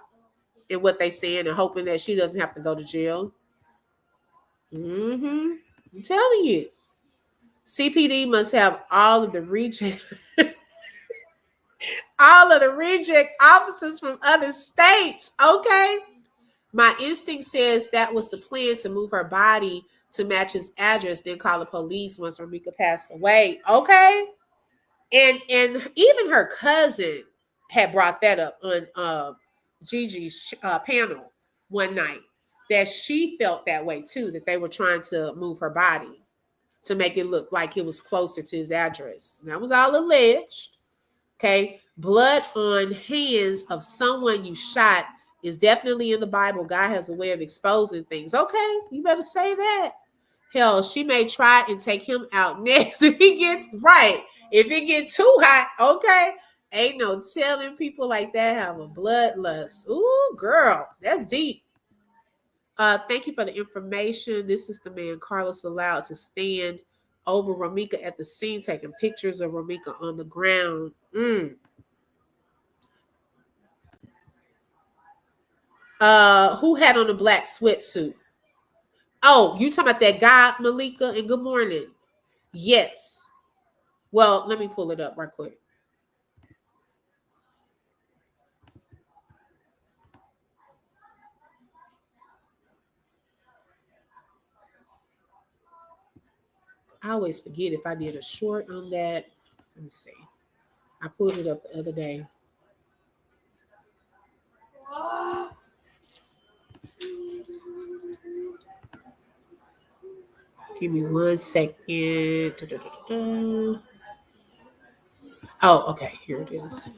and what they saying and hoping that she doesn't have to go to jail. I'm telling you. CPD must have all of the reject officers from other states. Okay. My instinct says that was the plan, to move her body to match his address, then call the police once Romeca passed away. Okay. And even her cousin had brought that up on Gigi's panel one night, that she felt that way too, that they were trying to move her body to make it look like it was closer to his address. That was all alleged. Okay. Blood on hands of someone you shot is definitely in the Bible. God has a way of exposing things. Okay. You better say that. Hell, she may try and take him out next if he gets right. If it gets too hot, okay. Ain't no telling people like that have a bloodlust. Ooh, girl, that's deep. Thank you for the information. This is the man Carlos allowed to stand over Romeca at the scene, taking pictures of Romeca on the ground. Who had on a black sweatsuit? Oh, you talking about that guy, Malika? And good morning. Yes. Well, let me pull it up right quick. I always forget if I did a short on that. Let me see. I pulled it up the other day. Give me 1 second. Da-da-da-da-da. Oh, okay. Here it is.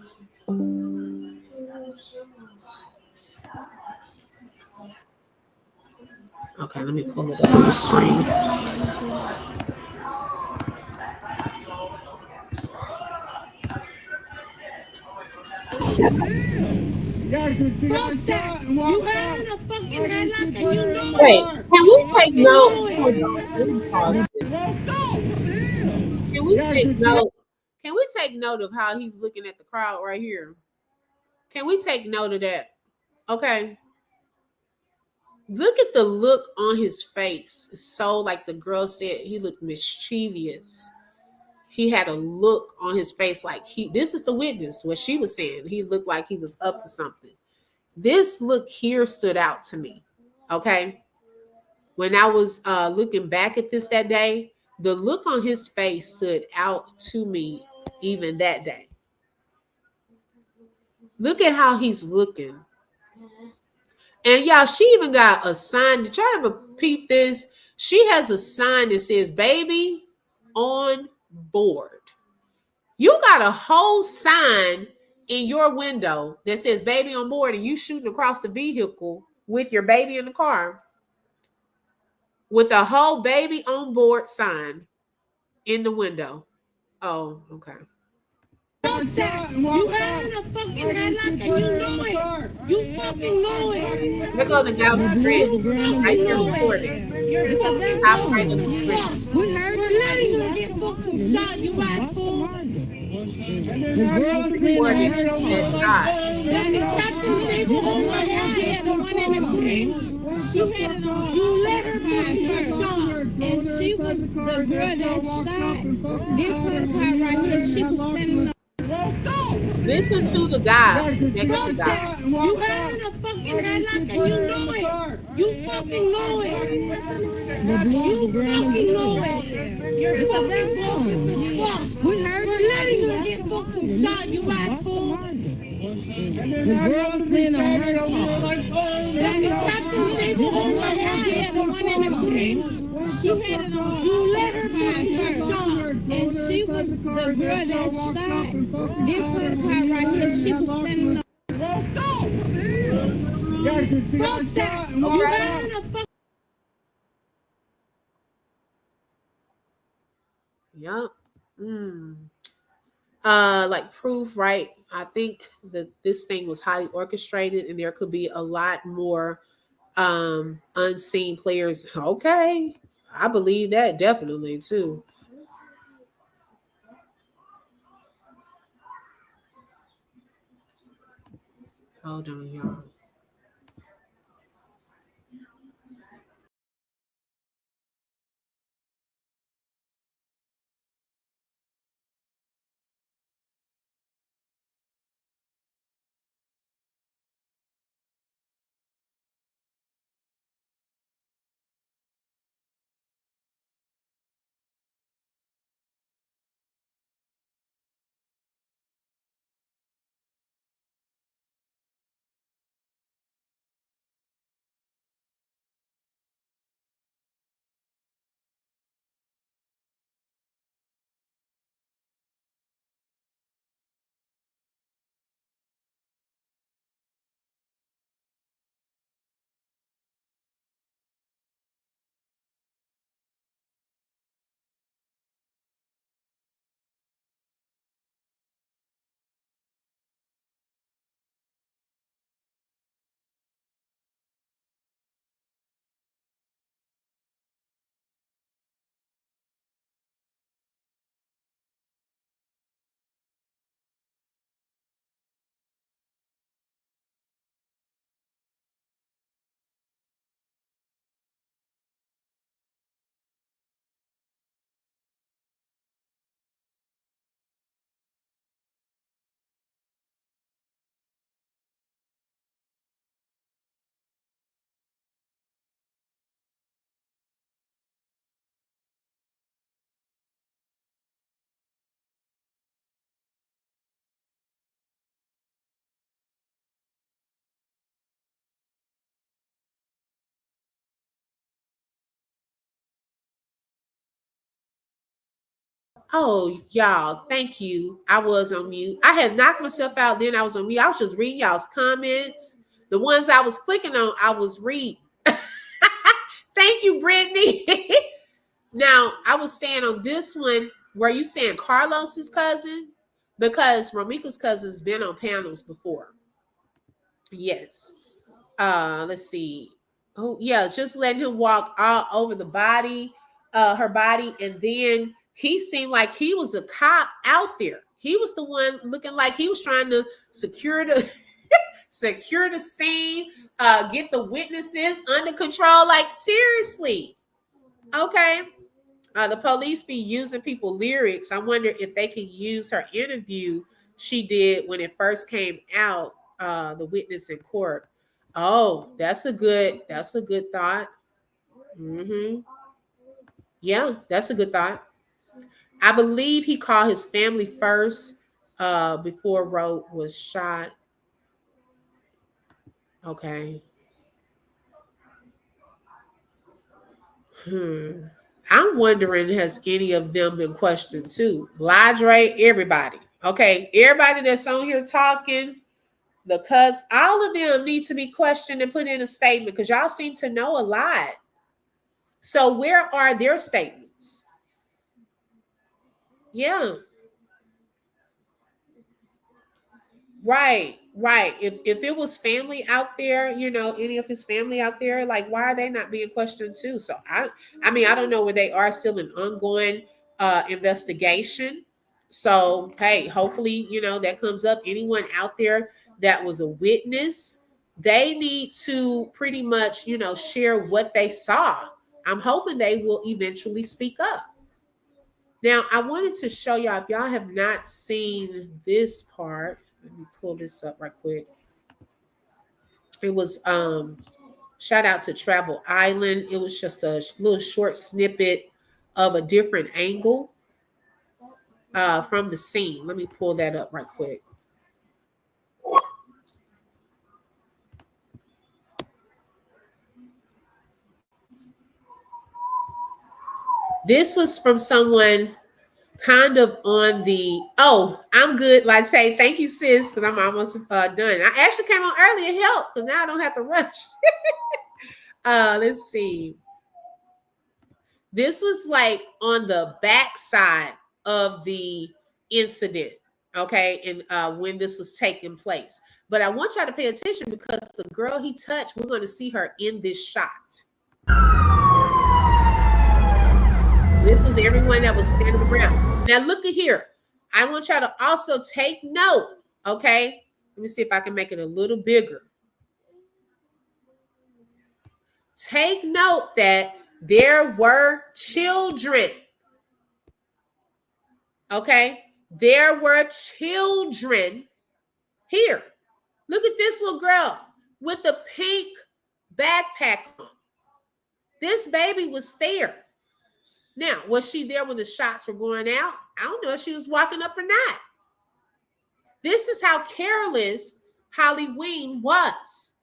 Okay, let me pull it up on the screen. Yeah, because she got Fuck that. shot and You walked heard out. in a fucking Like she headlock put and you her in know the it. Wait, car. can You we take fucking note? know Hold it. on, let me pause this. Can we Yeah, take because she note? Can we take note of how he's looking at the crowd right here? Can we take note of that? Okay. Look at the look on his face. It's so, like the girl said, he looked mischievous. He had a look on his face like this is the witness, what she was saying. He looked like he was up to something. This look here stood out to me. Okay. When I was looking back at this that day, the look on his face stood out to me even that day. Look at how he's looking. And y'all, she even got a sign. Did y'all ever peep this? She has a sign that says baby on board. You got a whole sign in your window that says baby on board, and you shooting across the vehicle with your baby in the car with a whole baby on board sign in the window. Oh, okay. Fuck that. You heard in a fucking headlock and you know it. You fucking know it. Look on the guy with the red You right fucking here know recording. it. You're fucking Top bogus right of the as screen. fuck. We heard we're letting you get fucking shot, you asshole. and then everybody was Recorded standing over there that like, side. oh, That look is at Captain Sable over here, the one in the green. She had it on. You let her fucking get shot. And she was the girl that shot. This was her right here. She was standing up. Listen to the guy Yeah, because she next to got the guy. shot and You walked heard out. in a fucking Like she headlock put and you her in know the car. it. You fucking know it. You fucking know it. You're fucking bogus as fuck. We heard we're letting you get fucking shot, you asshole. And then everybody was standing over there like, oh, That look is at Captain Sable over here, the one in the green. She had it on. You let her fucking get shot. And she was the girl that shot. This was her right here. She was standing up. Yeah, because she got Fuck shot that. and You walked heard out. in a fucking Yup. Mm. Like proof, right? I think that this thing was highly orchestrated and there could be a lot more unseen players. Okay. I believe that definitely too. Hold on, y'all. Oh, y'all, thank you. I was on mute. I had knocked myself out, then I was on mute. I was just reading y'all's comments. The ones I was clicking on, I was reading. Thank you, Brittany. Now, I was saying on this one, were you saying Carlos's cousin? Because Romeca's cousin's been on panels before. Yes. Let's see. Oh, yeah, just letting him walk all over the body, her body, and then he seemed like he was a cop out there. He was the one looking like he was trying to secure the secure the scene, get the witnesses under control. Like, seriously. Okay. The police be using people lyrics. I wonder if they can use her interview she did when it first came out, the witness in court. Oh, that's a good thought. Yeah, that's a good thought. I believe he called his family first before Roe was shot. Okay. I'm wondering, has any of them been questioned too? Ladre, everybody. Okay, everybody that's on here talking, because all of them need to be questioned and put in a statement because y'all seem to know a lot. So where are their statements? Yeah. Right. If it was family out there, any of his family out there, like, why are they not being questioned too? So I mean, I don't know where they are, still in ongoing investigation. So hey, hopefully, that comes up. Anyone out there that was a witness, they need to pretty much, share what they saw. I'm hoping they will eventually speak up. Now, I wanted to show y'all, if y'all have not seen this part, let me pull this up right quick. It was shout out to Travel Island. It was just a little short snippet of a different angle from the scene. Let me pull that up right quick. This was from someone kind of on the, I'm good. Like, say, thank you, sis, because I'm almost done. I actually came on early to help because now I don't have to rush. Let's see. This was like on the backside of the incident, okay, and when this was taking place. But I want y'all to pay attention because the girl he touched, we're going to see her in this shot. This is everyone that was standing around. Now look at here. I want y'all to also take note, okay? Let me see if I can make it a little bigger. Take note that there were children. Okay? There were children here. Look at this little girl with the pink backpack on. This baby was there. Now, was she there when the shots were going out? I don't know if she was walking up or not. This is how careless Halloween was.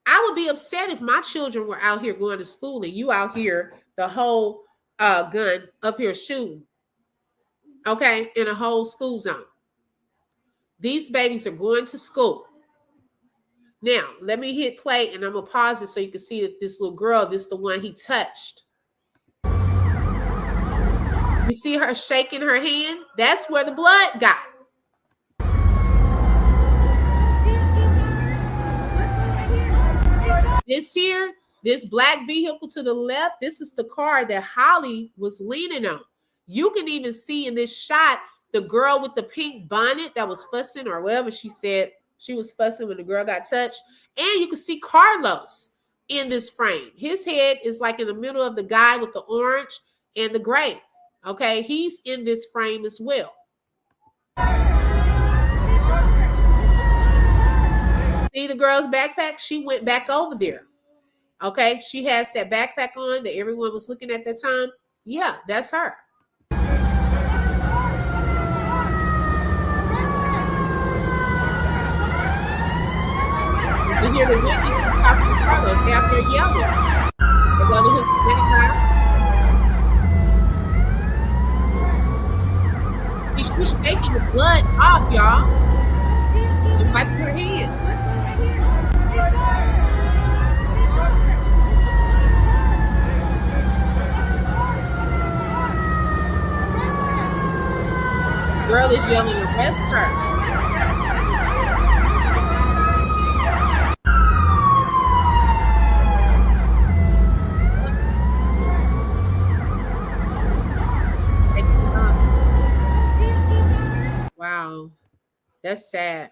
I would be upset if my children were out here going to school and you out here, the whole gun up here shooting, okay, in a whole school zone. These babies are going to school. Now, let me hit play and I'm going to pause it so you can see that this little girl, this is the one he touched. You see her shaking her hand? That's where the blood got. This here, this black vehicle to the left, this is the car that Holly was leaning on. You can even see in this shot the girl with the pink bonnet that was fussing, or whatever she said she was fussing when the girl got touched. And you can see Carlos in this frame. His head is like in the middle of the guy with the orange and the gray. Okay, he's in this frame as well. See the girl's backpack? She went back over there. Okay, she has that backpack on that everyone was looking at that time. Yeah, that's her. You hear the witnesses talking to Carlos. They're out there yelling. They go to his backpack. shaking the blood off, y'all, and wiping her hands. Girl is yelling, arrest her. Wow, that's sad.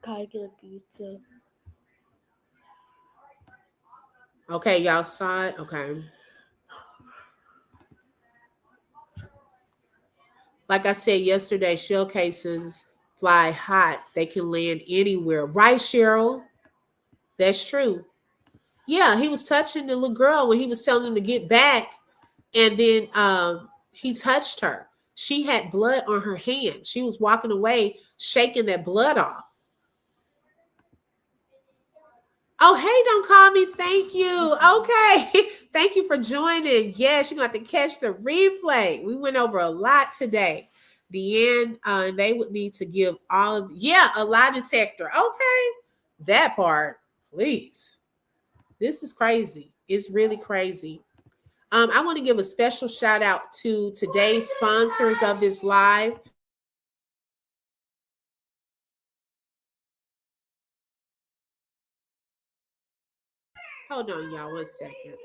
Can I get a pizza? Okay, y'all saw it. Okay. Like I said yesterday, shell casings fly hot. They can land anywhere. Right, Cheryl? That's true. Yeah, he was touching the little girl when he was telling him to get back. And then he touched her. She had blood on her hand. She was walking away, shaking that blood off. Oh, hey, don't call me. Thank you. Okay. Thank you for joining. Yes, you're going to have to catch the replay. We went over a lot today. Deanne, and they would need to give all of, a lie detector. Okay. That part, please. This is crazy. It's really crazy. I want to give a special shout out to today's sponsors of this live. Hold on, y'all, 1 second.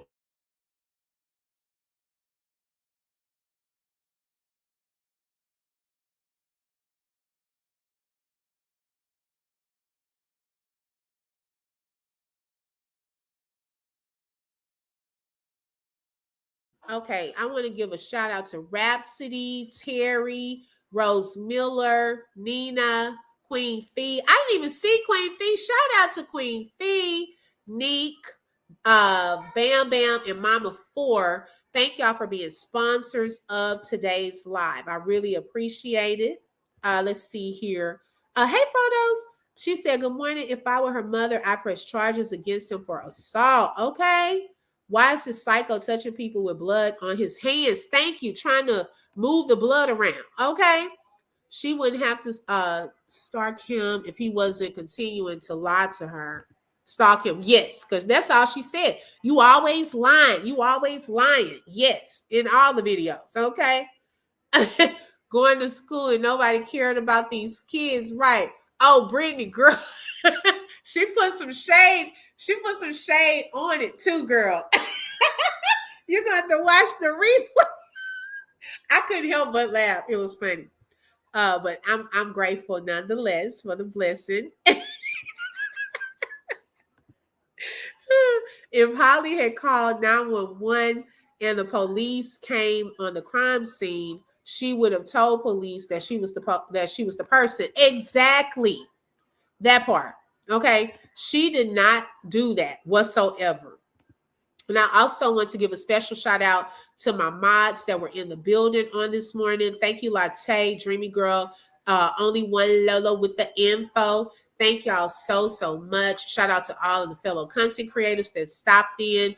Okay, I want to give a shout out to Rhapsody, Terry, Rose Miller, Nina, Queen Fee. I didn't even see Queen Fee. Shout out to Queen Fee, Neek, Bam Bam, and Mama 4. Thank y'all for being sponsors of today's live. I really appreciate it. Let's see here. Hey, photos. She said, good morning. If I were her mother, I press charges against him for assault. Okay. Why is this psycho touching people with blood on his hands? Thank you. Trying to move the blood around. Okay. She wouldn't have to stalk him if he wasn't continuing to lie to her. Stalk him. Yes, because that's all she said. You always lying. You always lying. Yes, in all the videos. Okay. Going to school and nobody cared about these kids. Right. Oh, Brittany, girl. She put some shade. She put some shade on it too, girl. You're going to have to watch the replay. I couldn't help but laugh. It was funny. But I'm grateful nonetheless for the blessing. If Holly had called 911 and the police came on the crime scene, she would have told police that she was the person. Exactly. That part. Okay. She did not do that whatsoever. And I also want to give a special shout out to my mods that were in the building on this morning. Thank you, Latte, Dreamy Girl, Only One Lolo with the info. Thank y'all so much. Shout out to all of the fellow content creators that stopped in.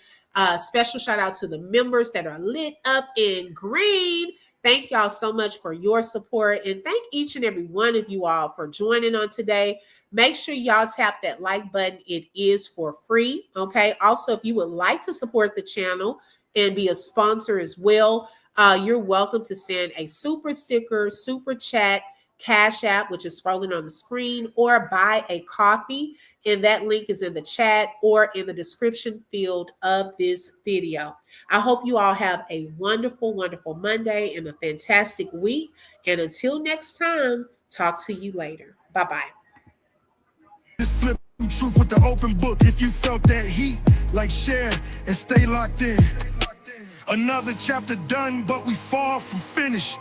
Special shout out to the members that are lit up in green. Thank y'all so much for your support. And thank each and every one of you all for joining on today. Make sure y'all tap that like button. It is for free. Okay. Also, if you would like to support the channel and be a sponsor as well, you're welcome to send a super sticker, super chat, Cashapp, which is scrolling on the screen, or buy a coffee. And that link is in the chat or in the description field of this video. I hope you all have a wonderful, wonderful Monday and a fantastic week. And until next time, talk to you later. Bye-bye. Just flip through truth with the open book. If you felt that heat, like share and stay locked in. Another chapter done, but we far from finished.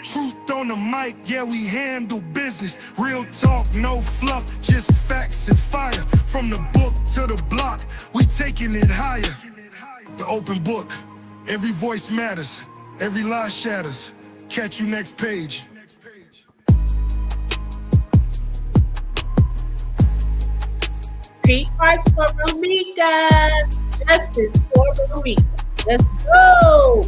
Truth on the mic, yeah, we handle business. Real talk, no fluff, just facts and fire. From the book to the block, we taking it higher. The open book, every voice matters, every lie shatters. Catch you next page. Pink hearts for Romeca. Justice for Romeca. Let's go.